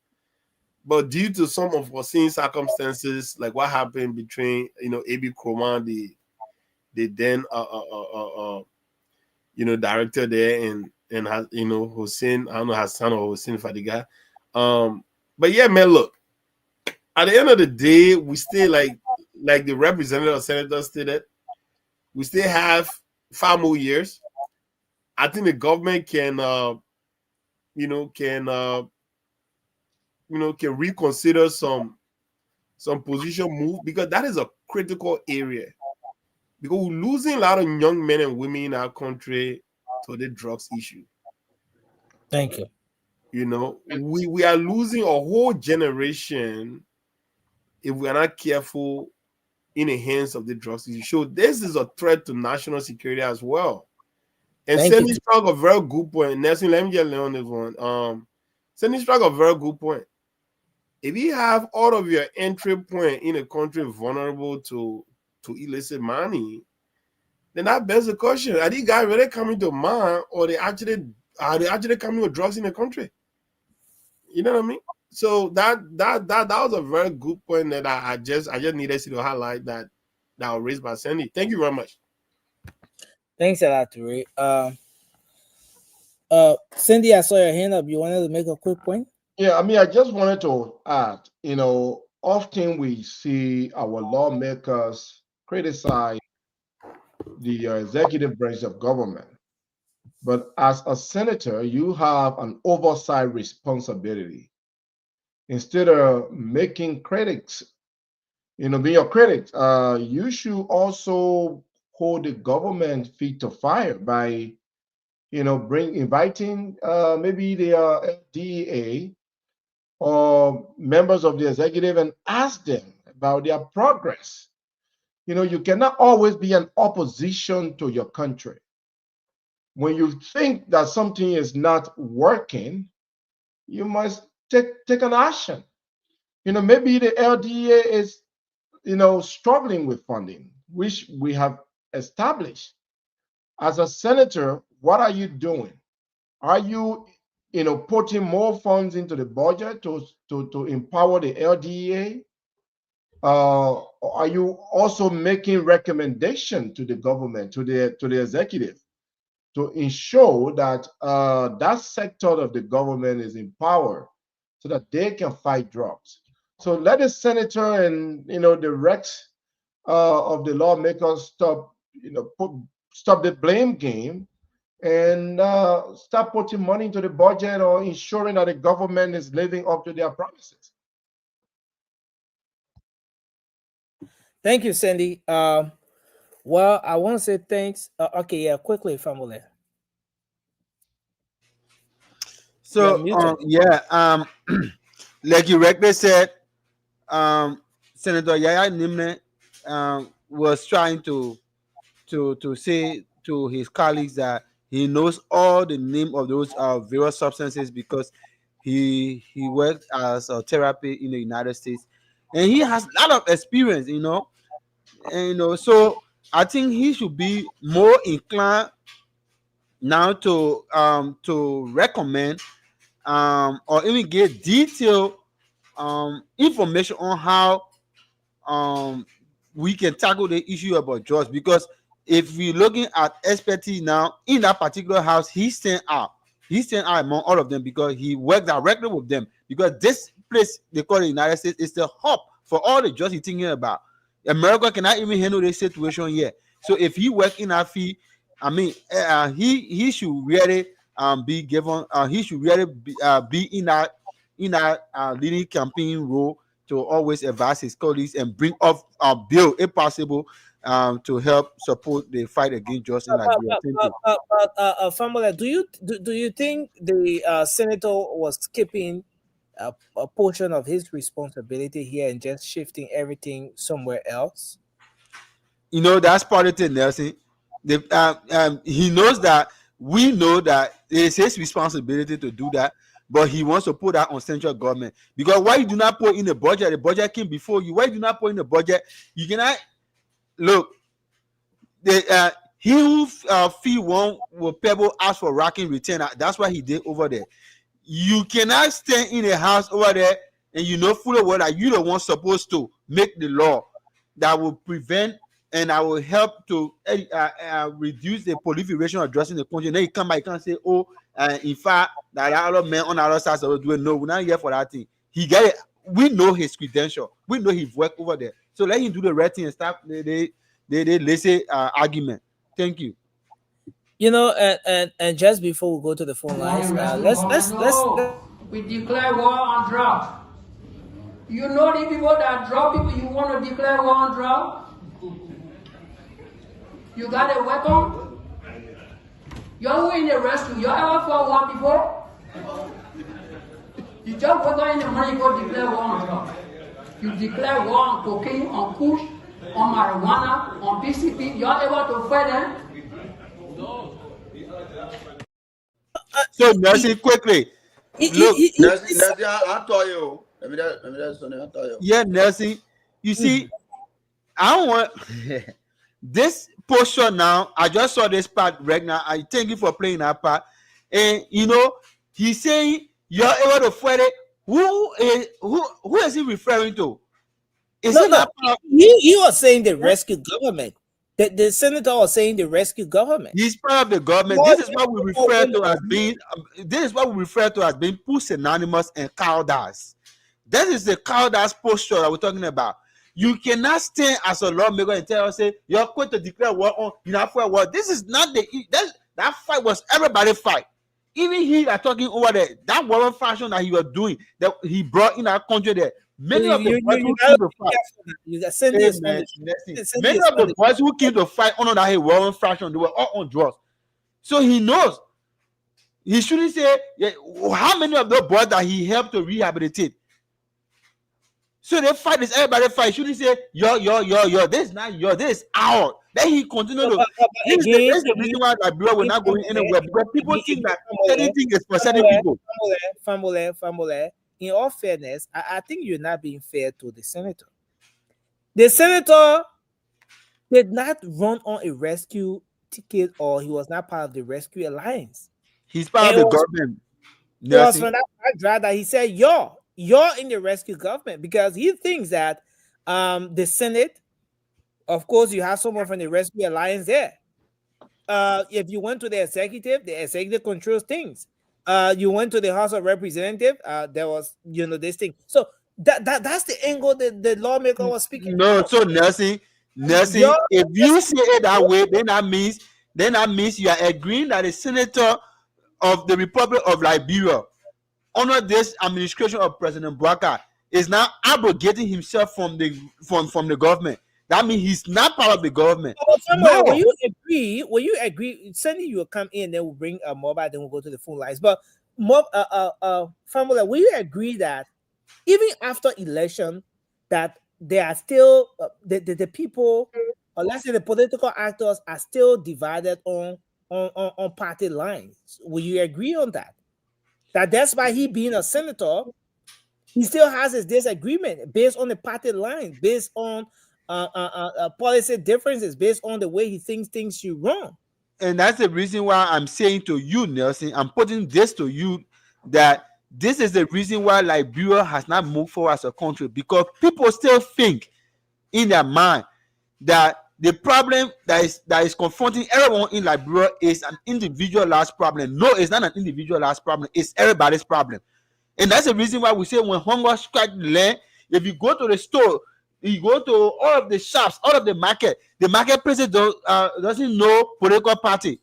But due to some unforeseen circumstances, like what happened between, you know, A.B. Kroman, the then you know, director there, and has, you know, Hussein, I don't know, Hassan or Hussein Fadiga. But yeah, man, look, at the end of the day, we still like the representative or senator stated, we still have 5 more years. I think the government can can reconsider some position move, because that is a critical area, because we're losing a lot of young men and women in our country to the drugs issue. Thank you. You know, we are losing a whole generation if we are not careful in the hands of the drugs issue. So this is a threat to national security as well. And Sandy struck a very good point. Nelson, let me get on this one. Sandy struck a very good point. If you have all of your entry point in a country vulnerable to illicit money, then that begs the question: are these guys really coming to mine, or are they actually coming with drugs in the country? You know what I mean? So that was a very good point that I just needed to highlight, that was raised by Sandy. Thank you very much. Thanks a lot, Ray. Cindy, I saw your hand up. You wanted to make a quick point? Yeah, I mean, I just wanted to add, you know, often we see our lawmakers criticize the executive branch of government. But as a senator, you have an oversight responsibility. Instead of making critics, you know, be your critic, you should also hold the government feet to fire by, you know, inviting maybe the DEA or members of the executive and ask them about their progress. You know, you cannot always be an opposition to your country. When you think that something is not working, you must take an action. You know, maybe the LDA is, you know, struggling with funding, which we have established. As a senator, what are you doing? Are you, you know, putting more funds into the budget to empower the LDA? Are you also making recommendation to the government, to the executive, to ensure that that sector of the government is empowered so that they can fight drugs? So let the senator and, you know, the rest of the lawmakers stop, you know, stop the blame game and start putting money into the budget or ensuring that the government is living up to their promises. Thank you, Sandy. Well, I want to say thanks. Okay, yeah, quickly, family. So like you rightly said, Senator Yaya Nimne was trying to say to his colleagues that he knows all the name of those various substances, because he worked as a therapy in the United States, and he has a lot of experience, you know. And, you know, so I think he should be more inclined now to recommend or even get detailed information on how we can tackle the issue about drugs. Because if we're looking at expertise now in that particular house, he stand out among all of them, because he worked directly with them. Because this place they call the United States is the hub for all the drugs he's thinking about. America cannot even handle this situation yet. So if he work in that field, I mean, he should really be given. He should really be in in a leading campaign role to always advise his colleagues and bring up a bill, if possible, to help support the fight against drugs in Liberia. Thank you. Famula, do you think the senator was skipping a portion of his responsibility here and just shifting everything somewhere else? You know, that's part of it, Nelson. He knows that we know that it's his responsibility to do that, but he wants to put that on central government. Because why you do not put in the budget came before you. Why you do not put in the budget? You cannot look. He who fee one will pebble ask for racking return. That's what he did over there. You cannot stand in a house over there and you know fully well that you the one supposed to make the law that will prevent and I will help to reduce the proliferation of drugs in the country. And then you come back, you can't say, oh, in fact, that other men on the other side are doing. No, we're not here for that thing. He get it. We know his credential. We know his work over there. So let him do the right thing and stop the lazy argument. Thank you. You know, and just before we go to the phone lines, let's we declare war on drugs. You know the people that drug people, you want to declare war on drugs? You got a weapon? You're in the rescue. You ever fought war before? You just put in the money, go declare war on drugs. You declare war on cocaine, on kush, on marijuana, on PCP. You're able to fight them? So, Nelson, quickly. Look, Nelson, I'll tell you. Let me I'll tell you. Yeah, Nelson. You see, I don't want this posture now. I just saw this part right now. I thank you for playing that part. And you know, he's saying you're able to fight it. Who is he referring to? Is it not part of, he was saying the rescue government. The senator was saying the rescue government. he's part of the government. This is what we refer to as being. This is what we refer to as being pusillanimous and cowardice. That is the cowardice posture that we're talking about. You cannot stand as a lawmaker and tell us, say, you're going to declare war on, you know, for war. This is not that fight was everybody fight. Even he that talking over there, that war fashion that he was doing, that he brought in our country there. Many of the boys who came to fight. Many of the boys who came to fight under that war fraction, they were all on drugs. So he knows. He shouldn't say how many of those boys that he helped to rehabilitate. So they fight this, everybody fight. He shouldn't say yo. This is not your, this is our. Then he continue to. This is the reason why Liberia will not going anywhere, because people think that certain thing is for certain people. Famule. In all fairness, I think you're not being fair to the senator. The senator did not run on a rescue ticket, or he was not part of the rescue alliance. He's part of the government. It was from that background that he said, you're in the rescue government, because he thinks that the Senate, of course, you have someone from the rescue alliance there. If you went to the executive controls things. You went to the House of Representatives, there was, this thing. So that's the angle that the lawmaker was speaking about. So Nelson, if you say it that way, then that means you are agreeing that the senator of the Republic of Liberia, under this administration of President Bouaka, is now abrogating himself from the government. That means he's not part of the government. No. Will you agree? Sandy, you will come in, then we'll bring a mobile, then we'll go to the phone lines. But Famula, will you agree that even after election, that there are still the people, or let's say the political actors, are still divided on party lines? Will you agree on that? That's why he being a senator, he still has his disagreement based on the party line, based on policy differences, based on the way he thinks things should run. And that's the reason why I'm saying to you, Nelson, I'm putting this to you, that this is the reason why Liberia has not moved forward as a country, because people still think in their mind that the problem that is confronting everyone in Liberia is an individualized problem. No, it's not an individualized problem. It's everybody's problem. And that's the reason why we say when hunger strikes the land, if you go to the store, you go to all of the shops, all of the market places doesn't know political party.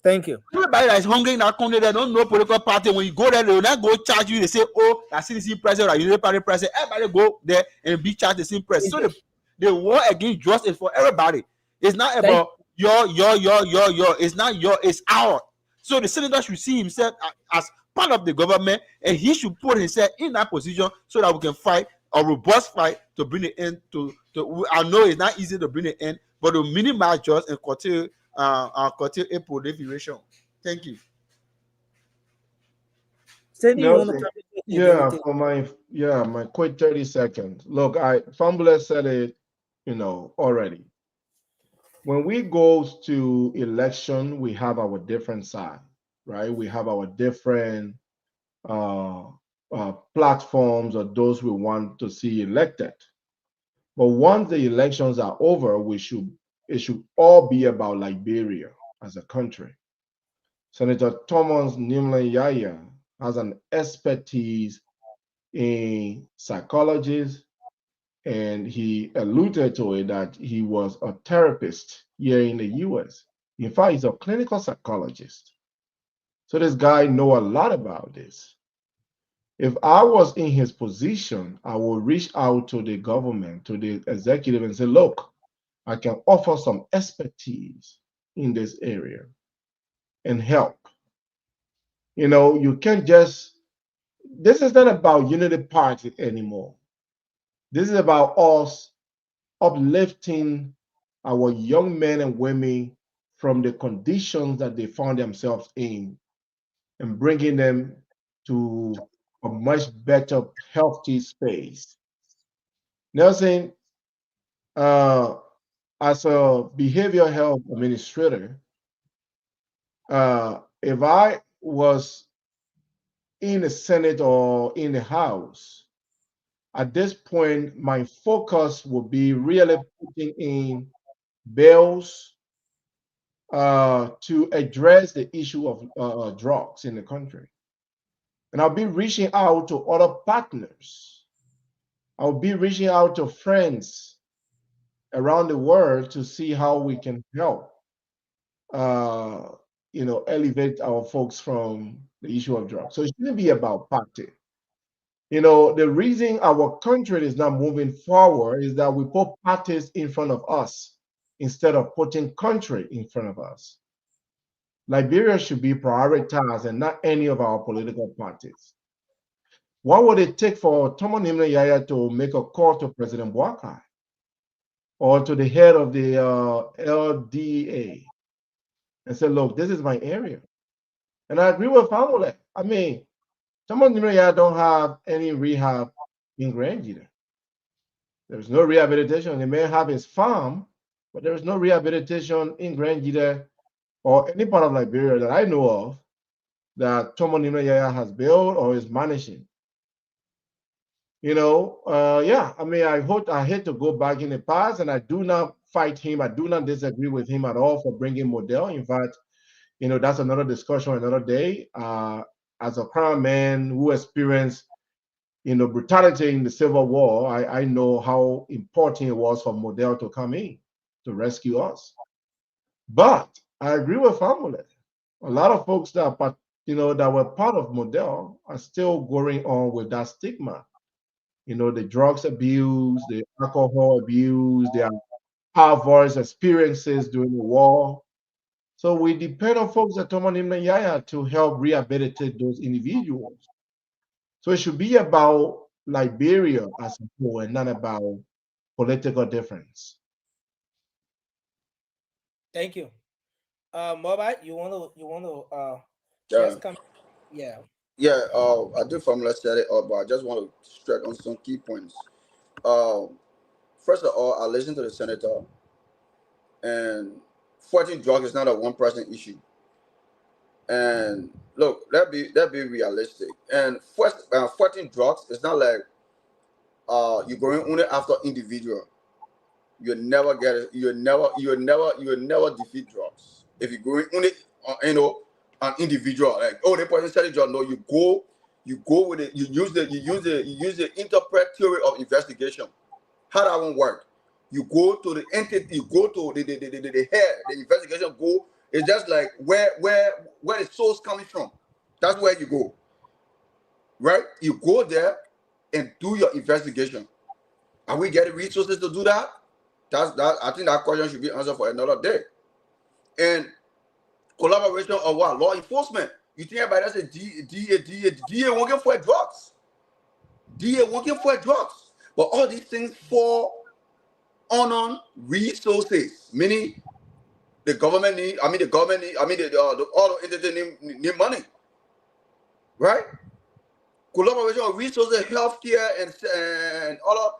Thank you. Everybody that is hungry in that country, they don't know political party. When you go there, they will not go charge you. They say, oh, that CDC president or United Party president. Everybody go there and be charged the same price. So the war against drugs is for everybody. It's not about your. It's not your. It's our. So the senator should see himself as part of the government, and he should put himself in that position so that we can fight a robust fight to bring the end to. I know it's not easy to bring the end, but to minimize drugs and curtail a proliferation. Thank you. Sandy, you want to Nelson, come in? yeah, for my quick 30 seconds. Look, Fumbler said it, already. When we go to election, we have our different side, right? We have our different platforms or those we want to see elected. But once the elections are over, it should all be about Liberia as a country. Senator Thomas Nimle Yaya has an expertise in psychology, and he alluded to it that he was a therapist here in the US. In fact, he's a clinical psychologist. So this guy knows a lot about this. If I was in his position, I would reach out to the government, to the executive, and say, look, I can offer some expertise in this area and help. You can't just, this is not about unity party anymore. This is about us uplifting our young men and women from the conditions that they found themselves in and bringing them to a much better, healthy space. Nelson, as a behavioral health administrator, if I was in the Senate or in the House, at this point, my focus would be really putting in bills to address the issue of drugs in the country. And I'll be reaching out to other partners. I'll be reaching out to friends around the world to see how we can help, elevate our folks from the issue of drugs. So it shouldn't be about party. The reason our country is not moving forward is that we put parties in front of us instead of putting country in front of us. Liberia should be prioritized and not any of our political parties. What would it take for Tomo Nimle Yaya to make a call to President Boakai or to the head of the LDA and say, look, this is my area? And I agree with Famole. I mean, Tomo Nimle Yaya don't have any rehab in Grangida. There's no rehabilitation. He may have his farm, but there is no rehabilitation in Grangida or any part of Liberia that I know of that Tomo Nimle Yaya has built or is managing. I hate to go back in the past, and I do not fight him. I do not disagree with him at all for bringing Model. In fact, that's another discussion another day. As a crown man who experienced, brutality in the Civil War, I know how important it was for Model to come in to rescue us. But I agree with Famule. A lot of folks that were part of Model are still going on with that stigma. The drugs abuse, the alcohol abuse, their voice experiences during the war. So we depend on folks at Tomo Nimle Yaya to help rehabilitate those individuals. So it should be about Liberia as a whole and not about political difference. Thank you. Mobile, you want to Yeah. come? Yeah. Yeah, I do formula set it up, but I just want to stress on some key points. First of all, I listened to the senator, and fighting drugs is not a one-person issue. And look, let's be realistic. And fighting drugs is not like you're going only after individual. You never get it. You never defeat drugs if you're going only an individual. Like, oh, the person said it. No, you go with it. You use the interpret theory of investigation. How that won't work? You go to the entity. You go to the head. The investigation go It's just like where the source coming from. That's where you go, right? You go there and do your investigation. Are we getting resources to do that? I think that question should be answered for another day. And collaboration of what? Law enforcement. You think about that? DA working for drugs. DA working for drugs. But all these things fall on resources. Meaning the government need, all the entities need money. Right? Collaboration of resources, healthcare, and other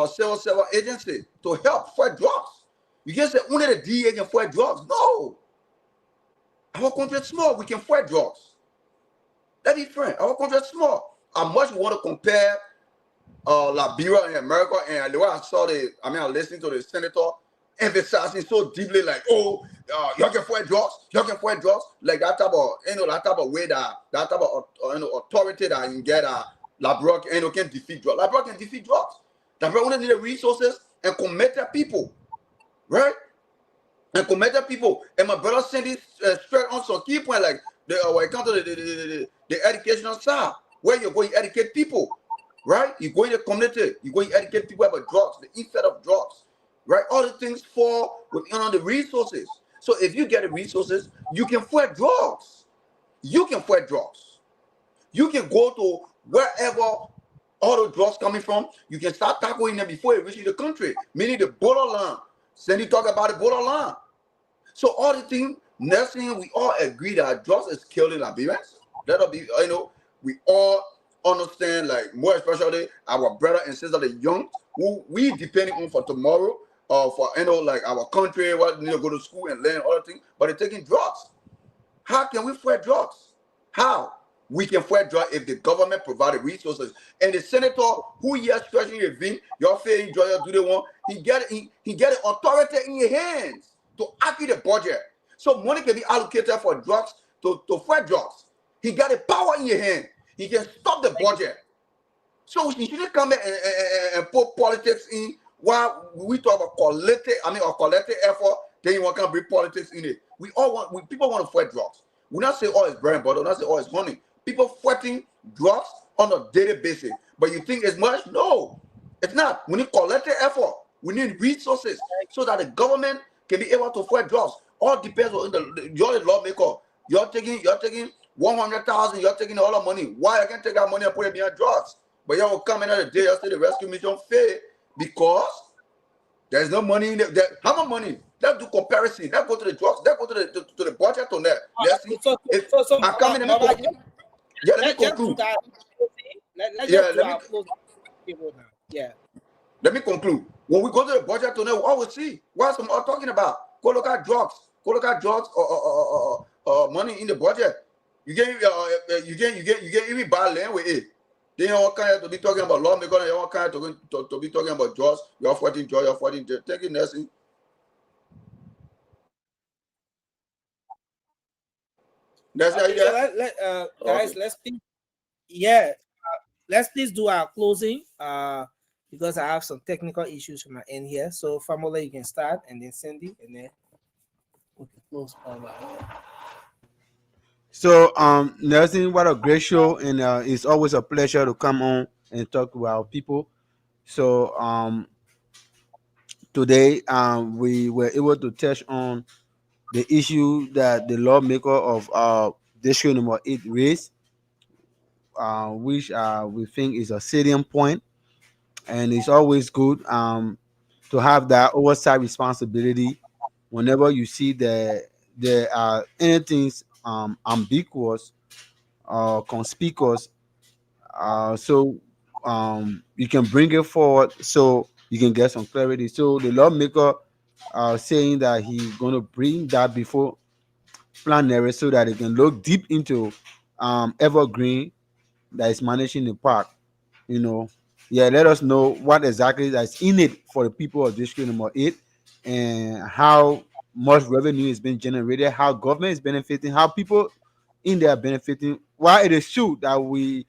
civil service agencies to help fight drugs. You can't say only the DA can fight drugs. No. Our country is small. We can fight drugs. Let me friend. Our country is small. How much we want to compare Liberia and America, and the way I listening to the senator emphasizing so deeply, like, oh, y'all can fight drugs, like that type of way that type of authority that you can get Liberia can defeat drugs. Liberia can defeat drugs. Liberia only need the resources and committed people, right? And committed people. And my brother sent this straight on some key point, like when it comes to the educational side, where you're going to educate people, right? You're going to the community, you're going to educate people about drugs, the effect of drugs, right? All the things fall within the resources. So if you get the resources, you can fight drugs. You can fight drugs. You can go to wherever all the drugs coming from. You can start tackling them before it reaches the country, meaning the borderline. Sandy talk about the borderline. So all the things, next thing we all agree that drugs is killing Liberians. That'll be, we all understand, like, more especially our brother and sister, the young, who we depending on for tomorrow, for like our country, what need to go to school and learn other things, but they're taking drugs. How can we fight drugs? How? We can fight drugs if the government provided resources. And the senator who here stretching your vein, your fair enjoy do they want, he get the authority in your hands to argue the budget. So money can be allocated for drugs to fight drugs. He got the power in your hand. He can stop the budget. So he shouldn't come and put politics in while we talk about collective effort, then you want to bring politics in it. People want to fight drugs. We not say all is bread and butter, we not say all is money. People fighting drugs on a daily basis. But you think it's much? No, it's not. We need collective effort. We need resources so that the government can be able to fight drugs. All depends on you're the lawmaker. You're taking 100,000. You're taking all the money. Why I can't take that money and put it behind drugs? But you will come in the day. You say the rescue mission failed because there's no money in there. How much money? Let's do comparison. Let's go to the drugs. Let's go to the budget on that. Let's see. I come in and let me conclude. Let me conclude. When we go to the budget tonight, we always see what some are talking about. Go look at drugs. Go look at drugs or money in the budget. You get even buy land with it. Then you all kind of to be talking about law making. You all kind of to be talking about drugs. You're fighting drugs. You're fighting. Take it, Nelson. That's how you guys, okay. Let's please do our closing because I have some technical issues from my end here. So Famola, you can start, and then Cindy, and then we can close all that. So Nelson, what a great show, and it's always a pleasure to come on and talk to our people. So today we were able to touch on the issue that the lawmaker of district number 8 raised, which we think is a salient point, and it's always good to have that oversight responsibility whenever you see that there are anything ambiguous or conspicuous, so you can bring it forward so you can get some clarity. So the lawmaker saying that he's going to bring that before plenary so that they can look deep into evergreen that is managing the park. Let us know what exactly that's in it for the people of district number 8, and how much revenue is being generated, how government is benefiting, how people in there are benefiting. While it is true that we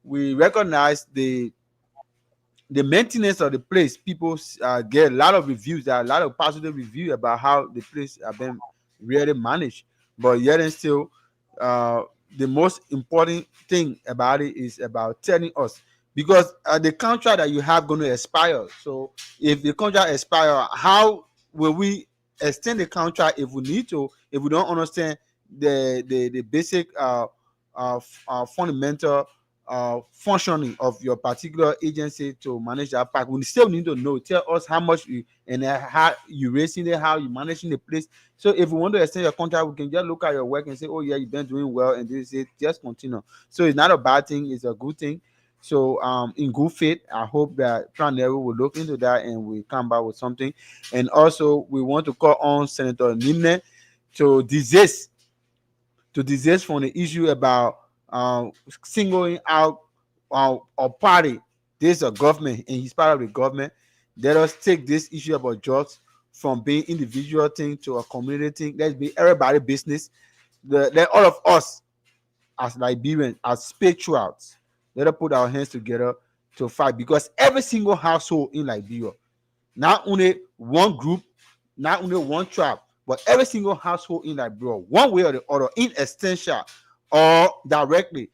recognize the maintenance of the place, people get a lot of reviews. There are a lot of positive reviews about how the place have been really manage. But yet and still, uh, the most important thing about it is about telling us, because the contract that you have going to expire. So if the contract expire, how will we extend the contract if we need to, if we don't understand the basic fundamental functioning of your particular agency to manage that park? We still need to know, tell us how much you, and how you raising it, how you managing the place. So if we want to extend your contract, we can just look at your work and say, oh yeah, you've been doing well, and this is it, just continue. So it's not a bad thing, it's a good thing. So in good faith, I hope that Planero will look into that and we come back with something. And also we want to call on Senator Nimne to desist from the issue about singling out a party. This is a government and he's part of the government. Let us take this issue about drugs from being individual thing to a community thing. Let's be everybody business. Let all of us as Liberians, as patriots, let us put our hands together to fight, because every single household in Liberia, not only one group, not only one tribe, but every single household in Liberia, one way or the other, in extension or directly,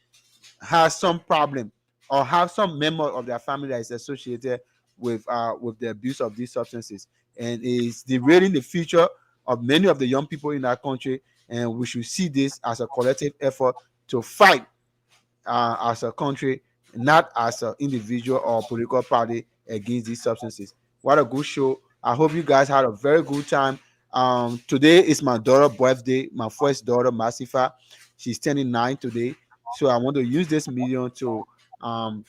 has some problem or have some member of their family that is associated with the abuse of these substances, and is derailing the future of many of the young people in our country. And we should see this as a collective effort to fight as a country, not as an individual or political party, against these substances. What a good show. I hope you guys had a very good time. Today is my daughter's birthday, my first daughter, Masifa. She's turning 9 today. So I want to use this medium um,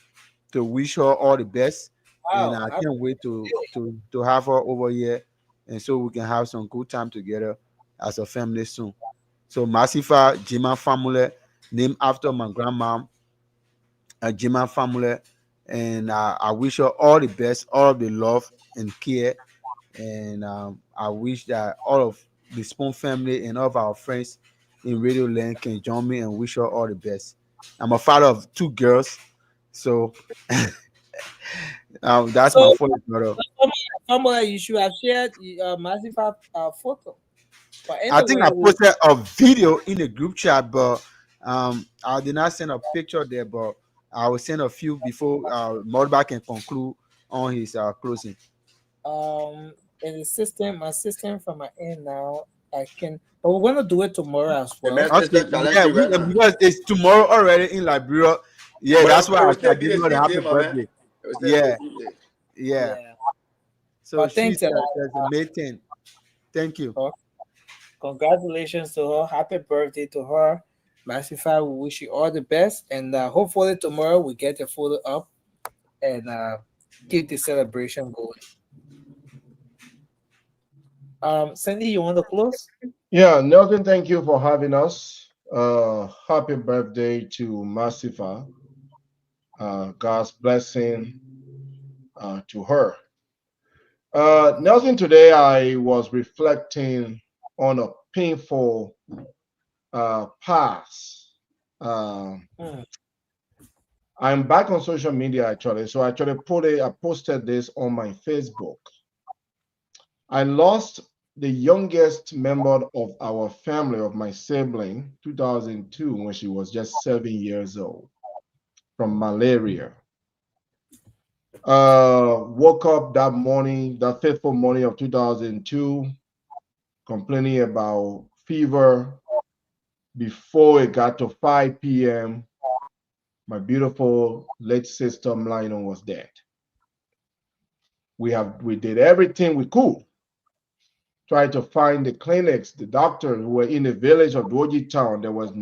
to wish her all the best. And Wow. I can't wait to have her over here. And so we can have some good time together as a family soon. So Masifa Jima family, named after my grandma, Jima family, and I wish her all the best, all of the love and care, and I wish that all of the Spoon family and all of our friends in Radio Land can join me and wish her all the best. I'm a father of 2 girls, so that's my So first daughter. somewhere you should have shared massive photo. But I think anyway, I posted a video in the group chat, but I did not send a picture there, but I will send a few before Modback can conclude on his closing. in the system, my system from my end now, I can. But we're gonna do it tomorrow as The well. message Okay, is challenge yeah, me right now. because it's tomorrow already in Liberia. Yeah, But that's it why will I still be give a her the feast day, happy my man. birthday. It will still be a Yeah, feast day. yeah. Yeah. So But she thanks a said lot. there's a May 10th. Thank you. Oh, congratulations to her. Happy birthday to her. Massifa, we wish you all the best, and hopefully tomorrow we get the photo up and keep the celebration going. Sandy, you want to close? Yeah, Nelson, thank you for having us. Happy birthday to Masifa. God's blessing to her. Nelson, today I was reflecting on a painful past. Mm. I'm back on social media actually, so I posted this on my Facebook. I lost the youngest member of our family, of my sibling, 2002, when she was just 7 years old, from malaria. Woke up that morning, that fateful morning of 2002, complaining about fever. Before it got to 5 p.m., my beautiful late sister Mlino was dead. We did everything we could, tried to find the clinics, the doctors who were in the village of Dwoji town. There was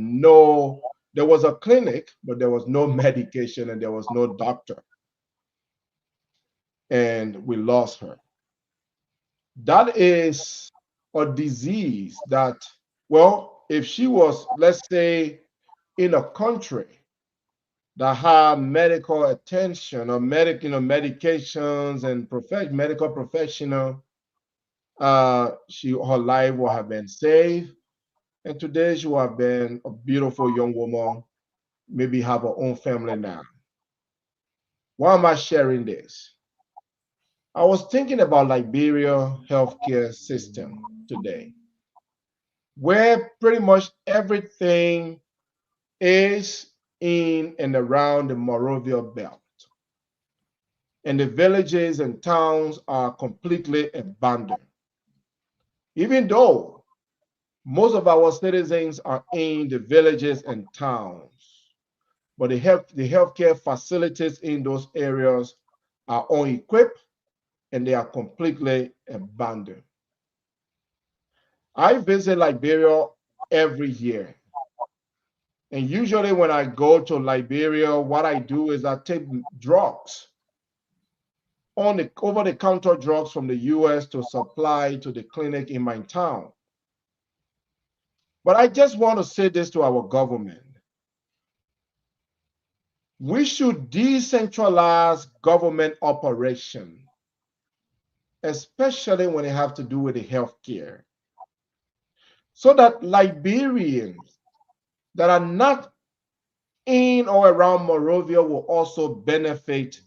a clinic, but there was no medication and there was no doctor. And we lost her. That is a disease that, well, if she was, let's say, in a country that had medical attention or medications and medical professional, her life would have been saved. And today she would have been a beautiful young woman, maybe have her own family now. Why am I sharing this? I was thinking about Liberia healthcare system today. where pretty much everything is in and around the Morovia belt. And the villages and towns are completely abandoned. Even though most of our citizens are in the villages and towns, but the healthcare facilities in those areas are unequipped and they are completely abandoned. I visit Liberia every year. And usually when I go to Liberia, what I do is I take drugs, over-the-counter drugs from the US to supply to the clinic in my town. But I just want to say this to our government. We should decentralize government operation, especially when it have to do with the healthcare, so that Liberians that are not in or around Morovia will also benefit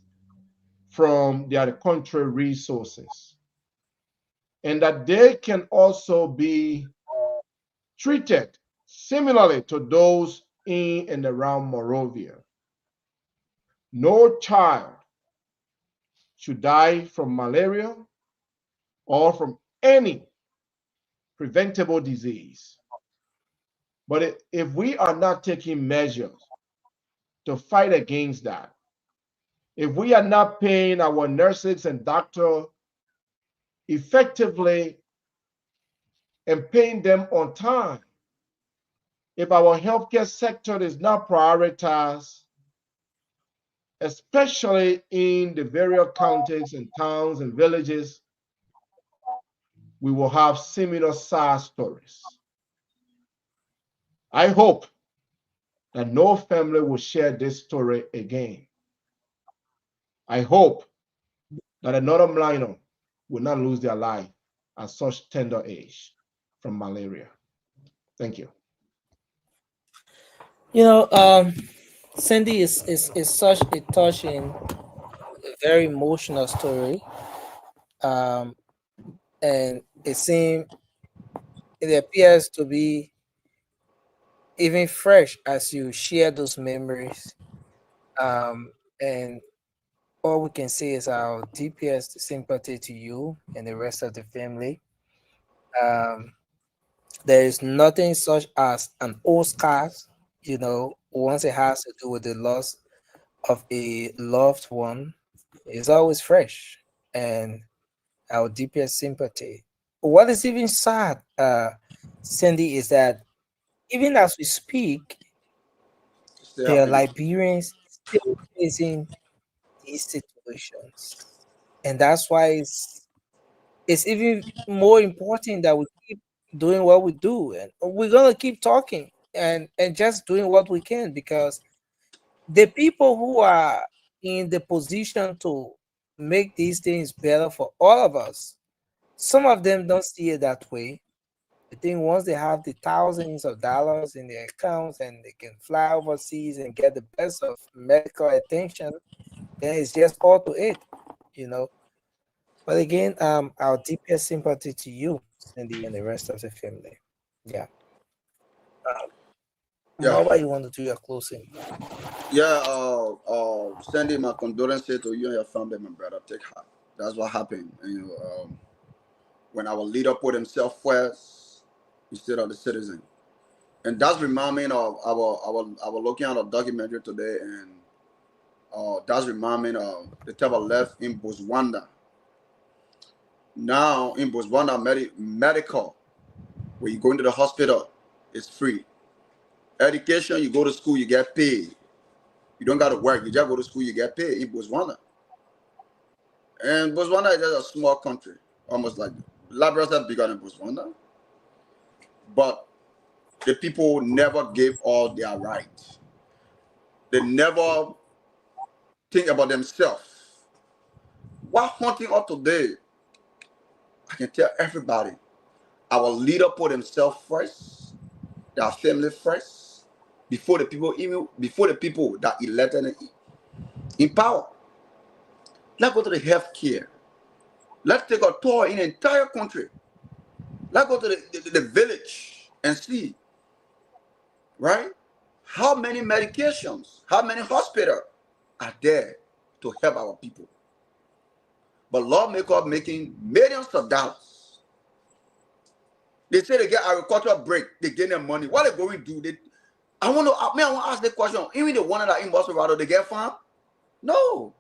from their country resources, and that they can also be treated similarly to those in and around Morovia. No child should die from malaria or from any preventable disease. But if we are not taking measures to fight against that, if we are not paying our nurses and doctors effectively and paying them on time, if our healthcare sector is not prioritized, especially in the various counties and towns and villages, we will have similar sad stories. I hope that no family will share this story again. I hope that another minor will not lose their life at such tender age from malaria. Thank you. You know, Cindy is such a touching, very emotional story. Um, and it appears to be even fresh as you share those memories. And all we can say is our deepest sympathy to you and the rest of the family. Um, there is nothing such as an Oscar, once it has to do with the loss of a loved one, it's always fresh. And our deepest sympathy. What is even sad, Cindy, is that even as we speak, Still there are happening. Liberians still facing these situations. And that's why it's even more important that we keep doing what we do. And we're gonna keep talking and just doing what we can, because the people who are in the position to make these things better for all of us, some of them don't see it that way. I think once they have the thousands of dollars in their accounts and they can fly overseas and get the best of medical attention, then it's just all to it. But again, our deepest sympathy to you, Cindy, and the rest of the family. Yeah. Yeah, Mama, you want to do your closing? yeah. Sending my condolences to you and your family, my brother. Take heart. That's what happened. And, when our leader put himself first instead of the citizen, and that's remind me of our looking at a documentary today, and that's remind me of the type of left in Botswana. Now in Botswana, medical, when you go into the hospital, it's free. Education, you go to school, you get paid. You don't got to work. You just go to school, you get paid in Botswana. And Botswana is just a small country, almost like Labrador is bigger than Botswana. But the people never gave all their rights. They never think about themselves. What haunting us today, I can tell everybody, our leader put himself first, their family first, before the people, even before the people that elected him in power. Let's go to the healthcare. Let's take a tour in the entire country. Let's go to the village. and see, right? How many medications, how many hospitals are there to help our people? But lawmakers making millions of dollars. They say they get agricultural break, they gain them money. What are they going to do? I want to ask the question. Even the one that in Barbados, they get farm? No.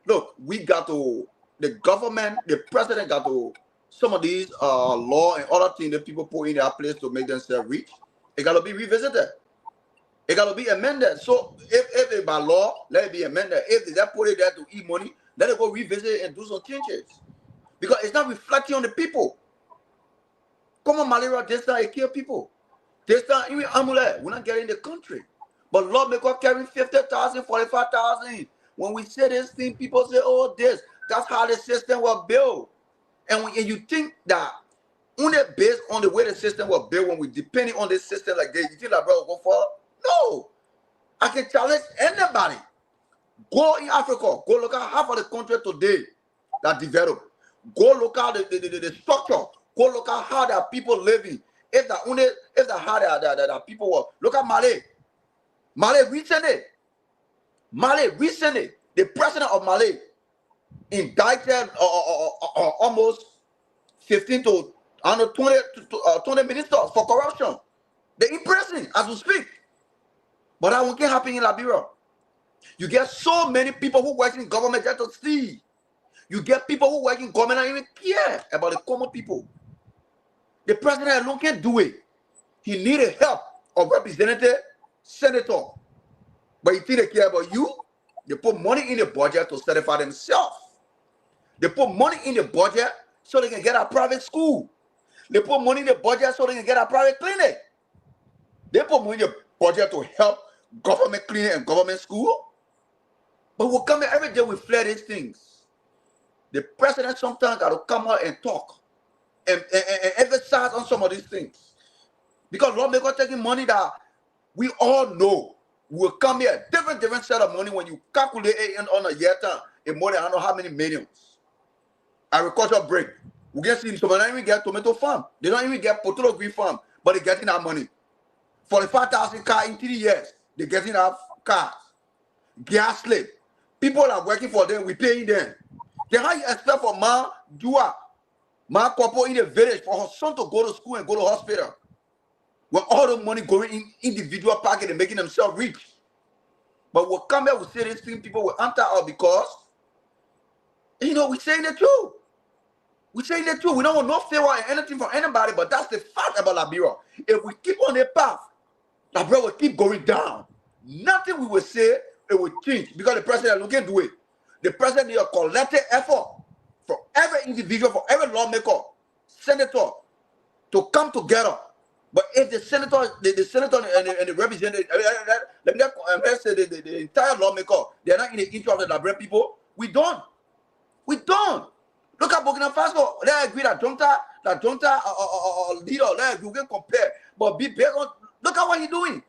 Look, we got to, the government, the president got to, some of these law and other things that people put in their place to make themselves rich, it got to be revisited. It got to be amended. So if it by law, let it be amended. If they put it there to eat money, let it go revisit it and do some changes. Because it's not reflecting on the people. Common malaria, this time it kill people. This time, even amulet, we're not getting in the country. But lawmakers carrying 50,000, 45,000. When we say this thing, people say, oh, this. That's how the system was built. And you think that only based on the way the system was built, when we depending on this system like this, you think that brother will go for? No. I can challenge anybody. Go in Africa. Go look at half of the country today that developed. Go look at the structure. Go look at how the people living. If the how the people were. Look at Mali. Mali recently, the president of Mali indicted almost 15 to 20 ministers for corruption. They're impressing as we speak. But that won't happen in Liberia. You get so many people who work in government just to see. You get people who work in government and even care about the common people. The president alone can't do it. He needed help of representative, senator. But you think they care about you? They put money in the budget to certify themselves. They put money in the budget so they can get a private school. They put money in the budget so they can get a private clinic. They put money in the budget to help government clinic and government school. But we'll come here every day, we flare these things. The president sometimes got to come out and talk and emphasize on some of these things. Because lawmakers taking money that we all know will come here, different set of money when you calculate it on a year time, in more than I don't know how many millions. Agriculture break. We get some don't even get tomato farm. They don't even get potato green farm, but they're getting that money. 45,000 cars in 3 years, they're getting that cars. Gas slave. People are working for them, we paying them. Then how you expect for Ma Kopo in the village for her son to go to school and go to hospital? When all the money going in individual pocket and making themselves rich. But we'll come here, we'll say this thing, people will answer us because, we're saying the truth. We're saying the truth. We don't want no favor or anything from anybody, but that's the fact about Liberia. If we keep on the path, Liberia will keep going down. Nothing we will say, it will change because the president can't do it. The president needs a collective effort from every individual, from every lawmaker, senator, to come together. But if the senator, the senator and the representative, let's say the entire lawmaker, they're not in the interest of the Liberian people, we don't. Look at Burkina Faso. They agree that junta leader, they agree, we can compare. But be based on, look at what he's doing.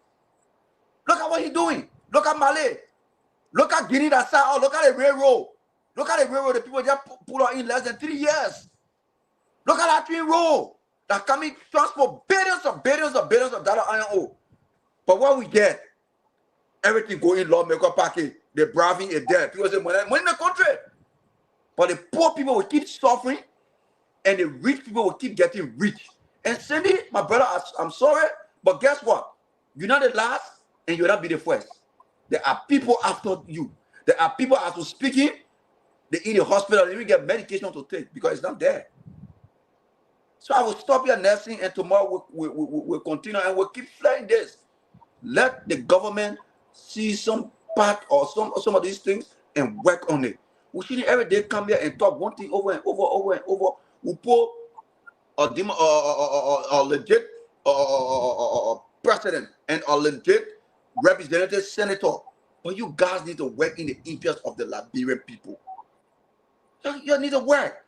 Look at Mali. Look at Guinea-Bissau. Look at the railroad. The people just pull out in less than 3 years. Look at that train road that coming transport billions of dollars iron ore. But what we get, everything going lawmaker package. The braving is there. People say money in the country. But the poor people will keep suffering and the rich people will keep getting rich. And Cindy, my brother, I'm sorry, but guess what? You're not the last and you'll not be the first. There are people after you. There are people after speaking. They in the hospital, they even get medication to take because it's not there. So I will stop here nursing and tomorrow we'll continue and we'll keep flying this. Let the government see some part or some of these things and work on it. We shouldn't every day come here and talk one thing over and over. We put a legit president and a legit representative senator. But you guys need to work in the interest of the Liberian people. You need to work.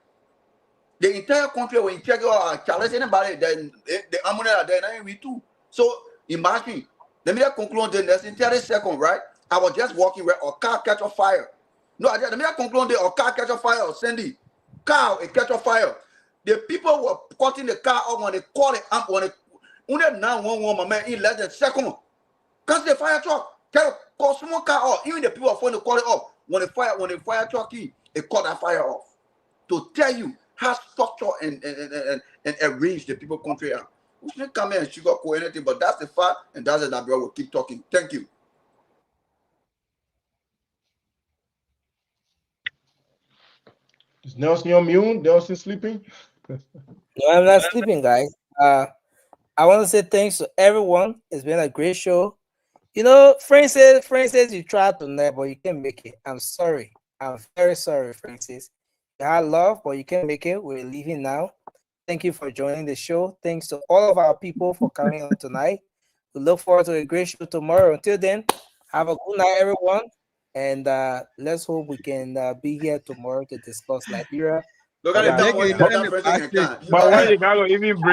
The entire country, when you check out challenge anybody, then the ammonia are there, and we too. So imagine, let me just conclude the next 30 seconds, right? I was just walking where a car catch a fire. No, let me just conclude the car catch a fire, Sandy. Car, it catch a fire. The people were cutting the car off when they call it up when it only 911 my man in less than second. Cause the fire truck call small car off. Even the people are to call it off. When the fire truck in, it caught that fire off. To tell you how structure and arrange the people country are. We shouldn't come here and sugarcoat anything, but that's the fact, and that's it that bro will keep talking. Thank you. Is Nelson on mute? Nelson sleeping? No, I'm not sleeping, guys. I want to say thanks to everyone. It's been a great show. You know, Francis, you tried tonight, but you can't make it. I'm sorry. I'm very sorry, Francis. You had love, but you can't make it. We're leaving now. Thank you for joining the show. Thanks to all of our people for coming on tonight. We look forward to a great show tomorrow. Until then, have a good night, everyone. And let's hope we can be here tomorrow to discuss Liberia. Look at They it down make when it you got turn that the Francis plastic. can. But why you gotta even bring